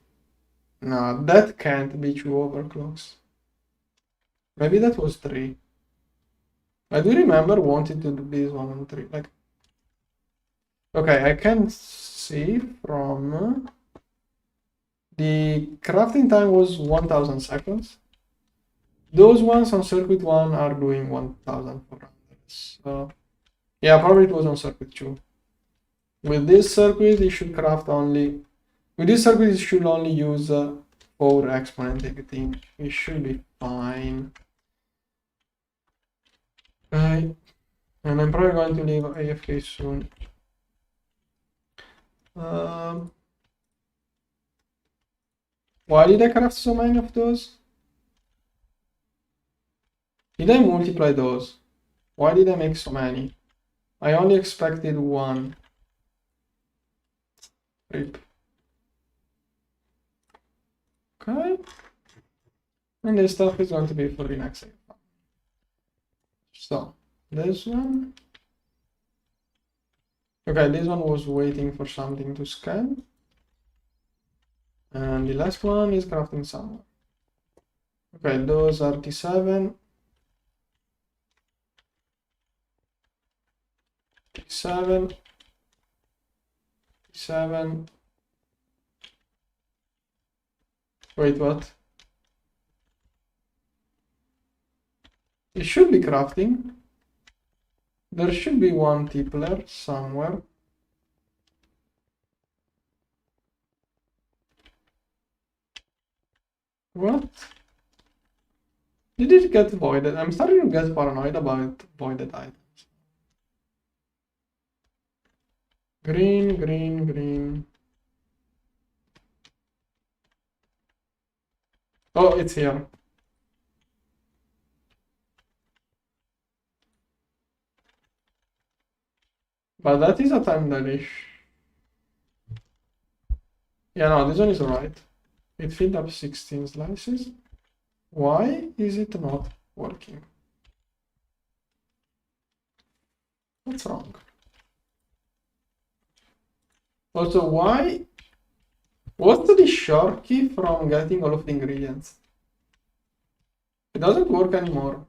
No, that can't be 2 overclocks. Maybe that was 3. I do remember wanting to do this one on 3. Like, okay, I can see from the crafting time was 1000 seconds. Those ones on circuit 1 are doing 1400. So, yeah, probably it was on circuit 2. With this circuit, it should craft only. With this circuit, it should only use 4 exponent everything. It should be fine. Okay. And I'm probably going to leave AFK soon. Why did I craft so many of those? Did I multiply those? Why did I make so many? I only expected 1. Rip. Okay. And this stuff is going to be for the next exam. So, this one. Okay, this one was waiting for something to scan. And the last one is crafting somewhere. Okay, those are T7. T7. T7. Wait, what? It should be crafting. There should be one tippler somewhere. What? Did it get voided? I'm starting to get paranoid about voided items. Green, green, green. Oh, it's here. But that is a time delay. Yeah, no, this one is right. It filled up 16 slices. Why is it not working? What's wrong? Also, why? What's the short key from getting all of the ingredients? It doesn't work anymore.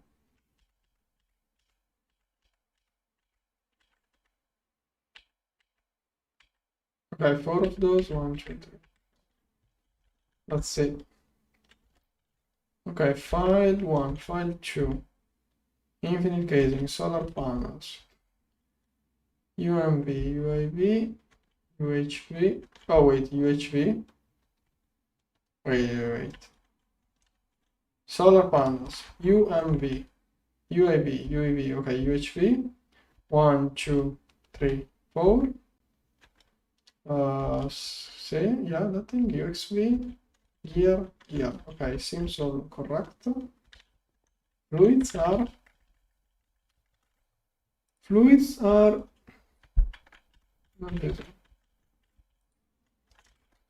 Okay, 4 of those, 1, 2, 3. Let's see. Okay, file 1, file 2. Infinite casing, solar panels. UMV, UAV, UHV. Oh, wait, UHV. Wait. Solar panels, UMV, UAV, UAV. Okay, UHV. 1, 2, 3, 4. See, yeah, that thing, UXV, gear. Okay, seems all correct. Fluids are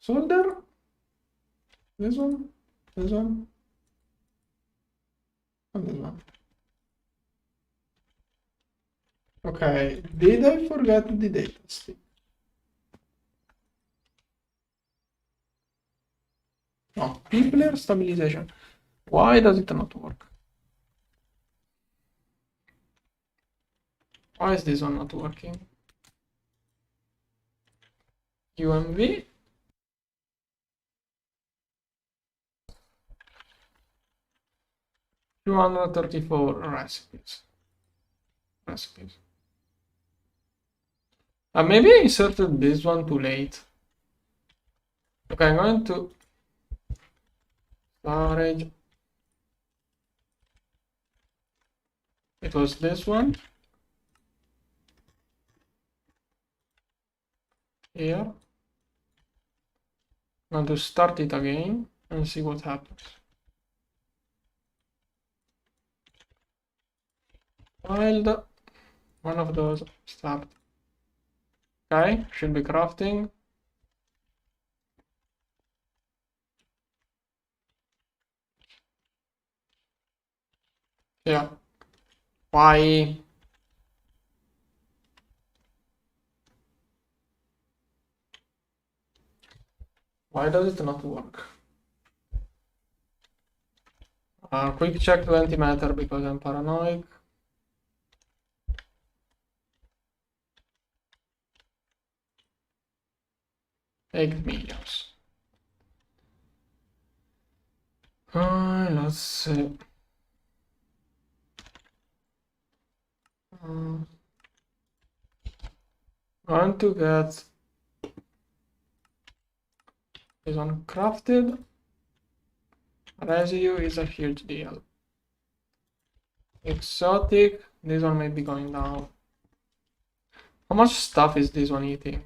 solder. This one, and this one. Okay, did I forget the data stick? No, nuclear stabilization. Why does it not work? Why is this one not working? UMV. $234 recipes. Maybe I inserted this one too late. Okay, I'm going to storage. It was this one. here. I'm going to start it again and see what happens. Failed. One of those stopped. Okay, should be crafting. Yeah. Why? Why does it not work? Quick check 20 meter because I'm paranoid. Egg millions. Let's see. Going to get this one crafted. Residue is a huge deal. Exotic, this one may be going down. How much stuff is this one eating?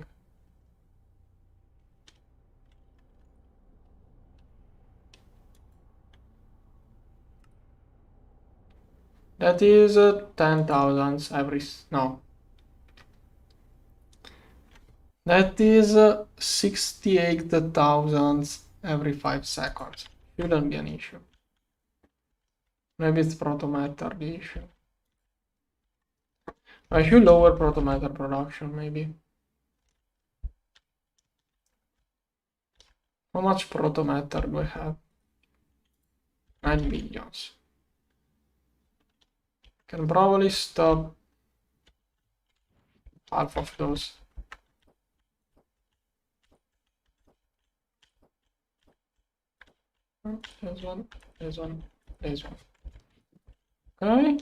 That is 10,000 every, no. That is 68,000 every 5 seconds. Shouldn't be an issue. Maybe it's protomatter the issue. I should lower protomatter production maybe. How much protomatter do I have? 9 millions. Can probably stop half of those. There's one, there's one, there's one. Okay.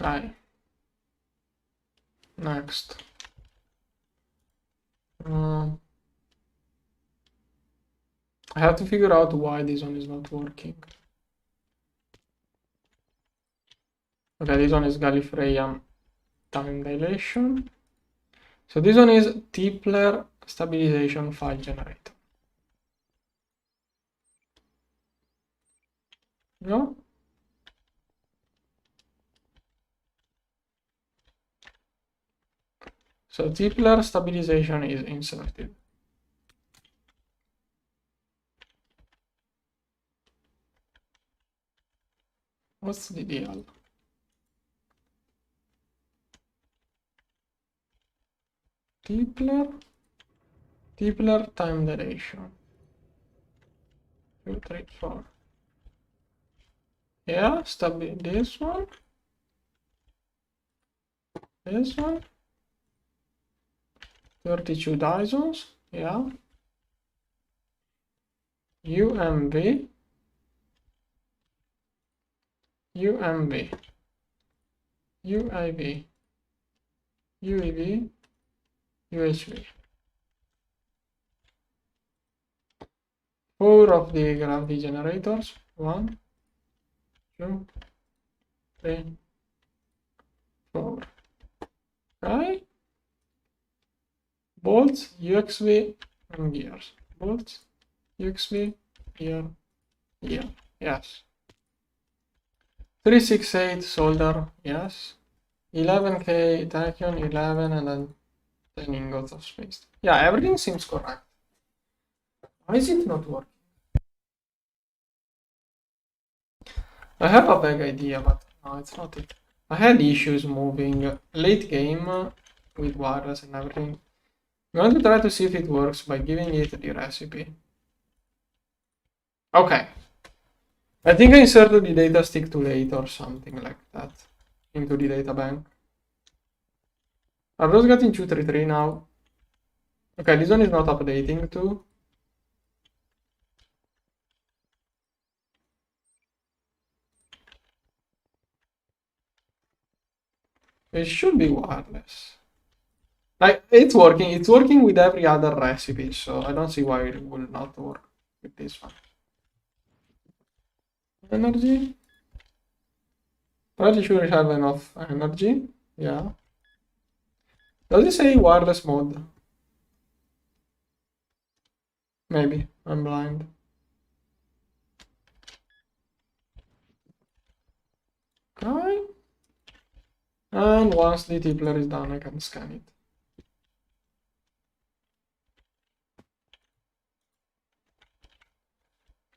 Okay. Next. I have to figure out why this one is not working. Okay, this one is Gallifreyan time dilation. So this one is Tipler stabilization file generator. No? So Tipler stabilization is inserted. What's the deal? Tipler time dilation. 2, 3, 4. Yeah, this one. This one. 32 Dysons. Yeah. UMV. UMV. UIV. UEV. UHV. 4 of the gravity generators. 1, 2, 3, 4. Okay. Bolts, UXV, and gears. Bolts, UXV, here, here. Yes. 368 solder. Yes. 11K tachyon, 11, and then 10 ingots of space. Yeah, everything seems correct. Why is it not working? I have a vague idea, but no, it's not it. I had issues moving late game with wireless and everything. I'm going to try to see if it works by giving it the recipe. Okay. I think I inserted the data stick too late or something like that into the data bank. Are those getting 233 now? Okay, this one is not updating too. It should be wireless. Like, it's working with every other recipe, so I don't see why it will not work with this one. Energy. Pretty sure I have enough energy. Yeah. Does it say wireless mode? Maybe. I'm blind. Okay. And once the tippler is done, I can scan it.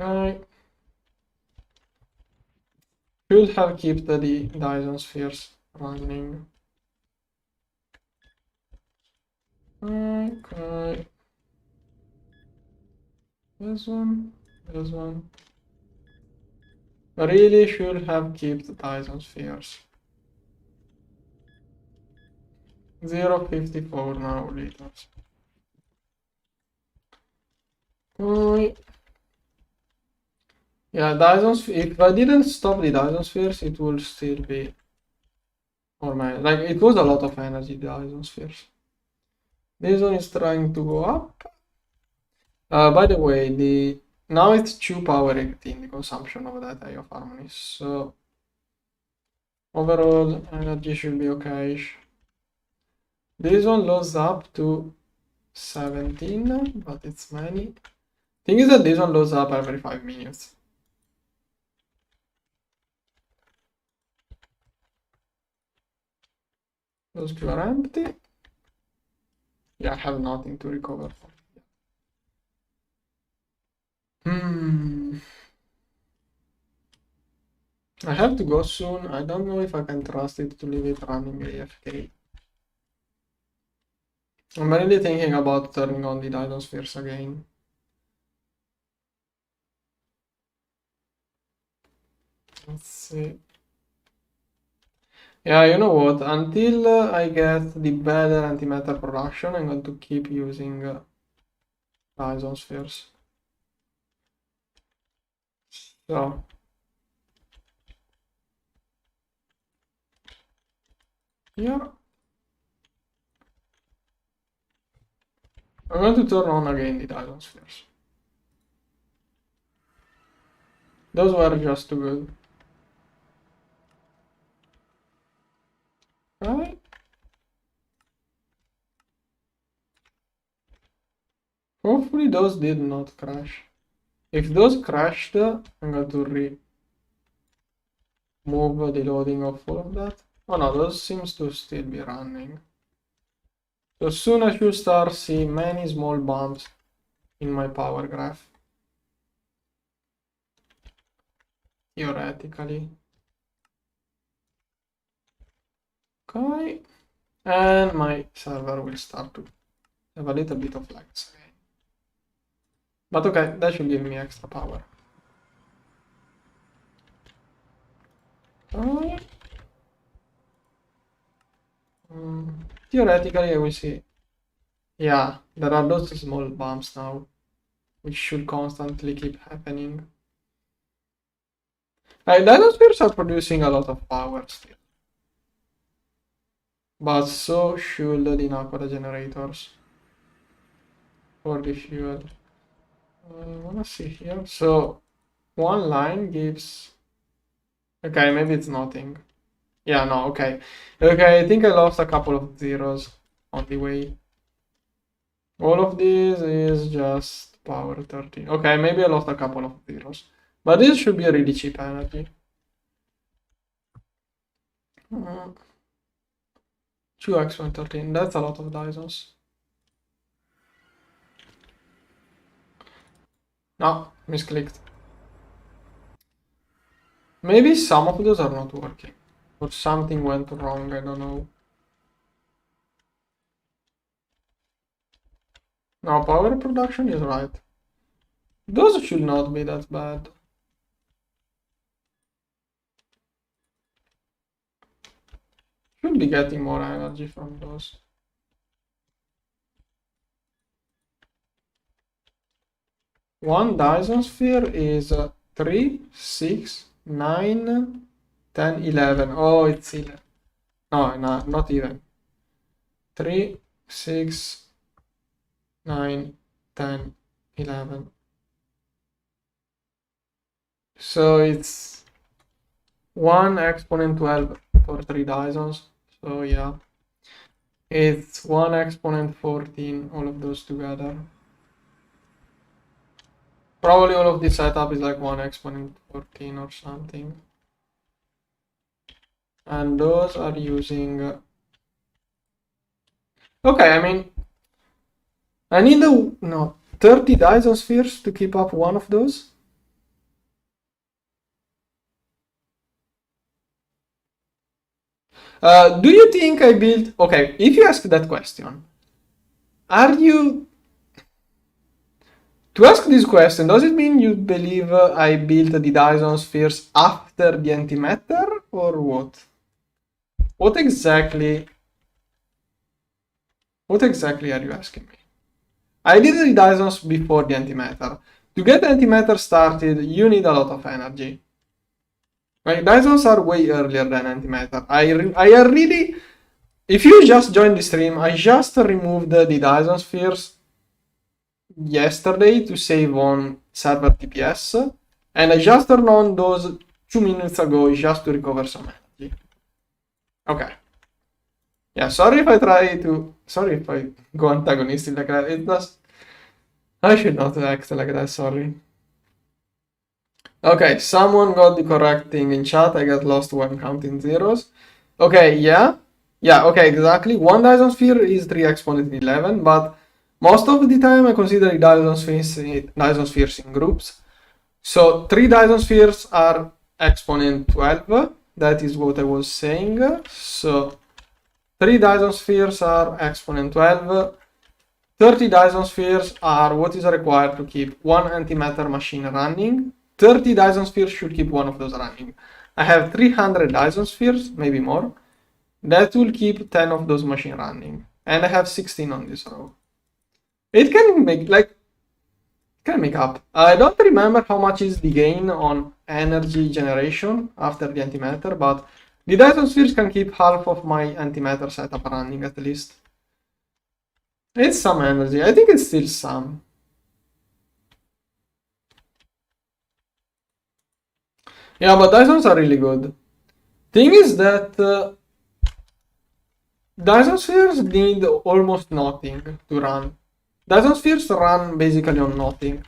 Okay. Should have kept the Dyson spheres running. Okay. This one. I really should have kept the Dyson spheres. 0.54 now liters. Okay. Yeah, Dyson. If I didn't stop the Dyson spheres, it would still be. Or like it was a lot of energy, the Dyson spheres. This one is trying to go up. By the way, now it's 2 power 18, the consumption of that eye of harmony. So overall energy should be okay. This one loads up to 17, but it's many. Thing is that this one loads up every 5 minutes. Those two are empty. Yeah, I have nothing to recover from. I have to go soon. I don't know if I can trust it to leave it running AFK. I'm really thinking about turning on the Dyson spheres again. Let's see. Yeah, you know what? Until I get the better antimatter production, I'm going to keep using Dyson spheres. So. Yeah. I'm going to turn on again the Dyson spheres. Those were just too good. Right? Hopefully those did not crash. If those crashed, I'm going to remove the loading of all of that. Oh no, those seems to still be running. So soon I should start seeing many small bumps in my power graph. Theoretically. Okay. And my server will start to have a little bit of lags again. But okay, that should give me extra power. Okay. Theoretically, I will see. Yeah, there are those small bumps now, which should constantly keep happening. Dinosaurs are producing a lot of power still. But so should the Nakora generators for the fuel. I wanna see here. So one line gives. Okay, maybe it's nothing. Yeah, no, okay. Okay, I think I lost a couple of zeros on the way. All of this is just power 13. Okay, maybe I lost a couple of zeros. But this should be a really cheap energy. 2x113, that's a lot of Dysons. No, misclicked. Maybe some of those are not working. Or something went wrong, I don't know. No, power production is right. Those should not be that bad. Should be getting more energy from those. One Dyson sphere is 3, 6, 9, 10, 11. Oh, it's 11. No, not even. 3, 6, 9, 10, 11. So it's 1 exponent 12 for 3 Dysons. So yeah. It's 1 exponent 14, all of those together. Probably all of this setup is like 1 exponent 14 or something. And those are using... okay, I mean, I need 30 Dyson spheres to keep up one of those. Do you think I built... okay, if you ask that question, are you... to ask this question, does it mean you believe I built the Dyson spheres after the antimatter, or what? What exactly are you asking me? I did the Dysons before the antimatter. To get the antimatter started, you need a lot of energy. Like, Dysons are way earlier than antimatter. I really... if you just joined the stream, I just removed the Dyson spheres yesterday to save on server TPS, and I just turned on those 2 minutes ago just to recover some energy. Okay. Yeah, sorry if I go antagonistic like that. It does... I should not act like that, sorry. Okay, someone got the correct thing in chat. I got lost when counting zeros. Okay, yeah. Yeah, okay, exactly. One Dyson sphere is 3 exponent 11, but most of the time I consider Dyson spheres in groups. So 3 Dyson spheres are exponent 12. That is what I was saying. So 3 Dyson spheres are exponent 12. 30 Dyson spheres are what is required to keep one antimatter machine running. 30 Dyson spheres should keep one of those running. I have 300 Dyson spheres, maybe more. That will keep 10 of those machines running. And I have 16 on this row. It can make up. I don't remember how much is the gain on energy generation after the antimatter, but the Dyson spheres can keep half of my antimatter setup running at least. It's some energy. I think it's still some. Yeah, but Dysons are really good. Thing is that Dyson spheres need almost nothing to run. Dyson spheres run basically on nothing.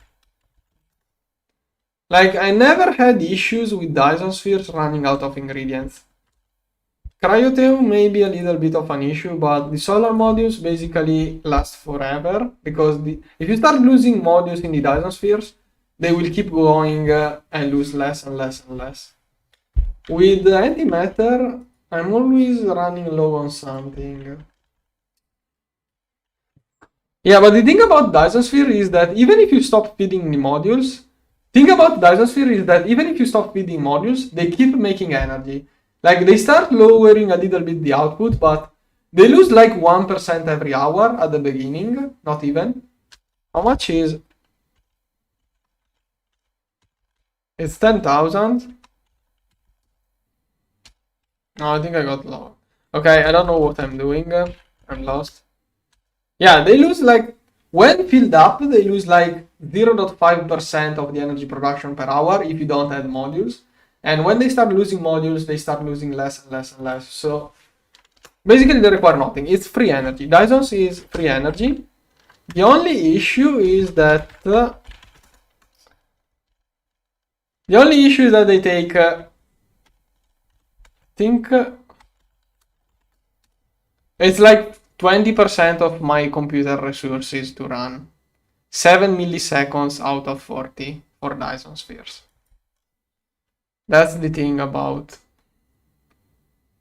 Like, I never had issues with Dyson spheres running out of ingredients. Cryotheum may be a little bit of an issue, but the solar modules basically last forever, because if you start losing modules in the Dyson spheres, they will keep going and lose less and less and less. With the antimatter, I'm always running low on something. Yeah, but the thing about Dyson sphere is that even if you stop feeding the modules, they keep making energy. Like, they start lowering a little bit the output, but they lose like 1% every hour at the beginning, not even. How much is... it's 10,000. No, I think I got low. Okay, I don't know what I'm doing. I'm lost. Yeah, they lose like... when filled up, they lose like 0.5% of the energy production per hour if you don't add modules. And when they start losing modules, they start losing less and less and less. So basically they require nothing. It's free energy. Dysons is free energy. The only issue is that they take it's like 20% of my computer resources to run. 7 milliseconds out of 40 for Dyson spheres. That's the thing about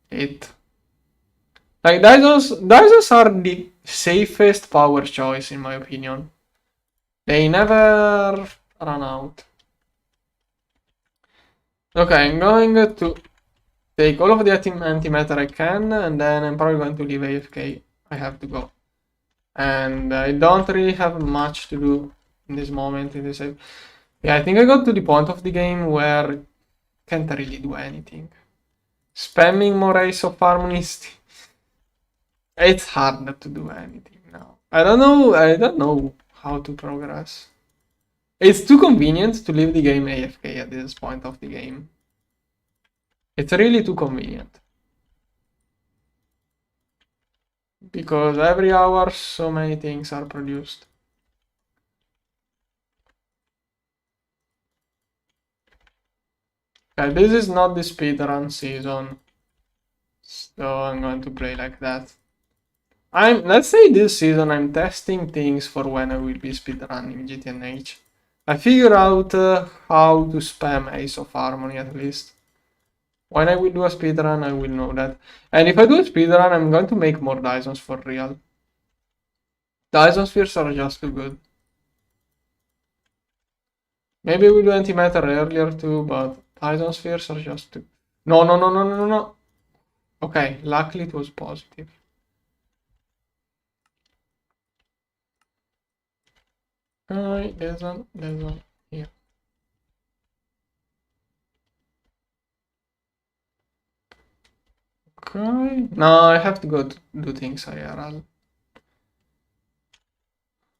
it. Like, Dysons are the safest power choice in my opinion. They never run out. Okay, I'm going to take all of the antimatter I can, and then I'm probably going to leave AFK. I have to go. And I don't really have much to do in this moment. Yeah, I think I got to the point of the game where I can't really do anything. Spamming more Ace of Harmonies. It's hard to do anything now. I don't know how to progress. It's too convenient to leave the game AFK at this point of the game. It's really too convenient. because every hour so many things are produced. Okay, this is not the speedrun season, so I'm going to play like that. Let's say this season I'm testing things for when I will be speedrunning GTNH. I figure out how to spam Ace of Harmony at least. When I will do a speedrun, I will know that. And if I do a speedrun, I'm going to make more Dysons for real. Dyson spheres are just too good. Maybe we'll do antimatter earlier too, but Dyson spheres are just too... No, no, no, no, no, no, no. Okay, luckily it was positive. Okay, there's one here. Okay, now I have to go to do things IRL.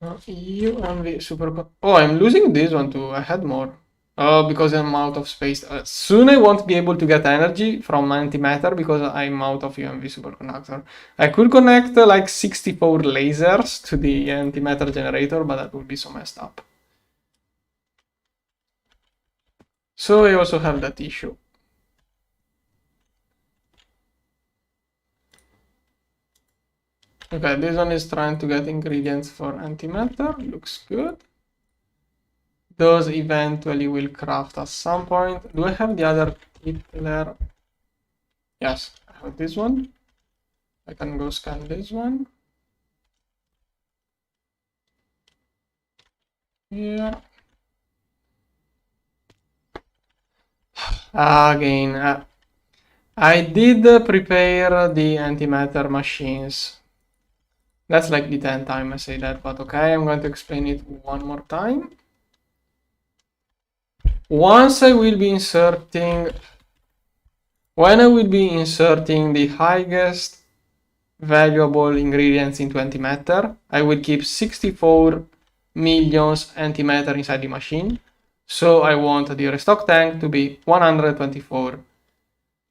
UMV super... Oh, I'm losing this one too. I had more. Oh, because I'm out of space. Soon I won't be able to get energy from antimatter because I'm out of UMV superconductor. I could connect like 64 lasers to the antimatter generator, but that would be so messed up. So I also have that issue. Okay, this one is trying to get ingredients for antimatter. Looks good. Those eventually will craft at some point. Do I have the other Hitler? Yes, I have this one. I can go scan this one. Yeah. Again, I did prepare the antimatter machines. That's like the 10th time I say that, but okay, I'm going to explain it one more time. Once I will be inserting, when I will be inserting the highest valuable ingredients into antimatter, I will keep 64 millions antimatter inside the machine. So I want the restock tank to be 124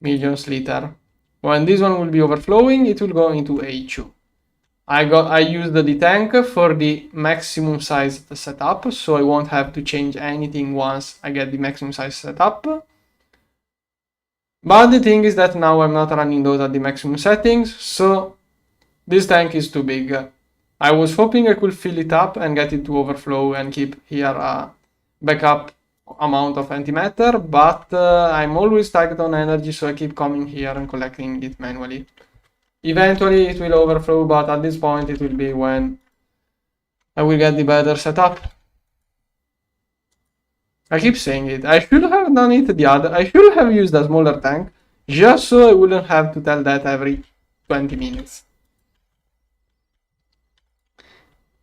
millions liter. When this one will be overflowing, it will go into A2. I used the tank for the maximum size setup, so I won't have to change anything once I get the maximum size setup. But the thing is that now I'm not running those at the maximum settings, so this tank is too big. I was hoping I could fill it up and get it to overflow and keep here a backup amount of antimatter, but I'm always tagged on energy, so I keep coming here and collecting it manually. Eventually it will overflow, but at this point it will be when I will get the better setup. I keep saying it. I should have done it the other. I should have used a smaller tank, just so I wouldn't have to tell that every 20 minutes.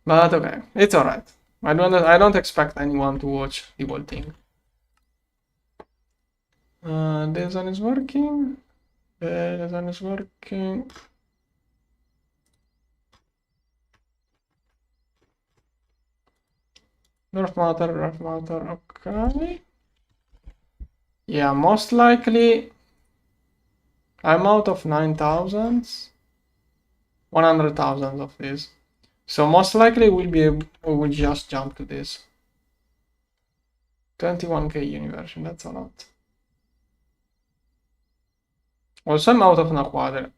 But okay, it's alright. I don't expect anyone to watch the whole thing. This one is working. This one is working. Rough matter, okay. Yeah, most likely I'm out of 9,000s, 100,000 of this. So most likely we will just jump to this. 21k universion, that's a lot. Also, I'm out of an quadra.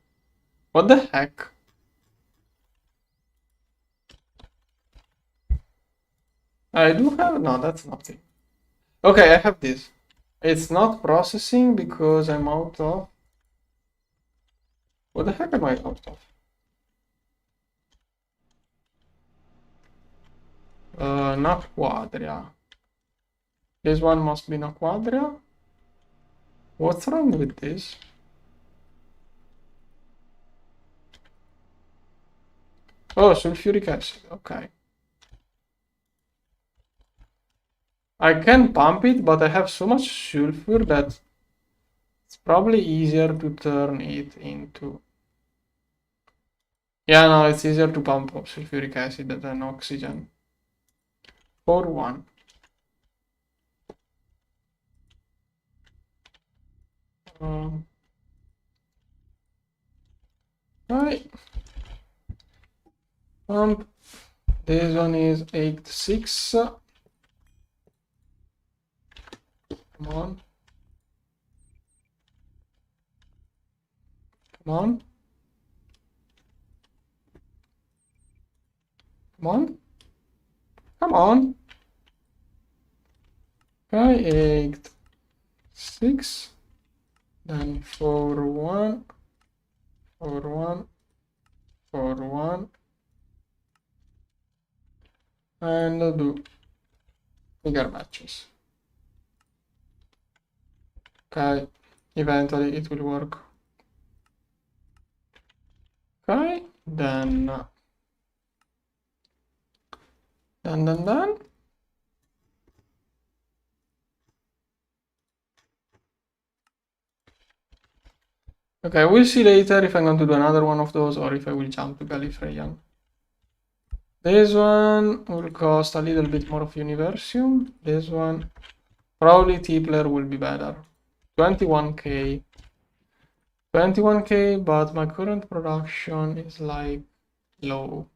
What the heck? I do have, no, that's nothing. Okay, I have this. It's not processing because I'm out of... What the heck am I out of? Not quadria. This one must be not quadria. What's wrong with this? Oh, sulfuric acid, okay. I can pump it, but I have so much sulfur that it's probably easier to turn it into... Yeah, no, it's easier to pump up sulfuric acid than oxygen. 4-1. Right. pump. This one is 86. Come on. Come on. Come on. Come on. Okay, 8, 6. Then 4, 1. 4, 1. 4, 1. And do bigger batches. Okay, eventually it will work. Okay, then okay, we'll see later if I'm going to do another one of those or if I will jump to Gallifreyan. This one will cost a little bit more of Universium. This one, probably Tipler will be better. 21k. 21k, but my current production is like low.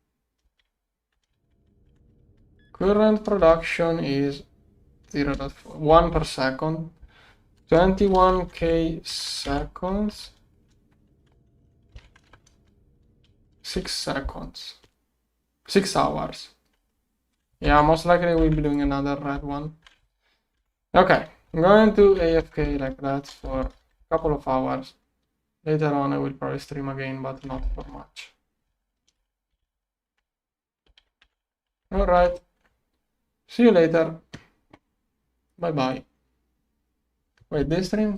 Current production is 0.1 per second. 21k seconds. 6 seconds. 6 hours. Yeah, most likely we'll be doing another red one. Okay, I'm going to AFK like that for a couple of hours. Later on I will probably stream again, but not for much. Alright. See you later. Bye bye. Wait, this stream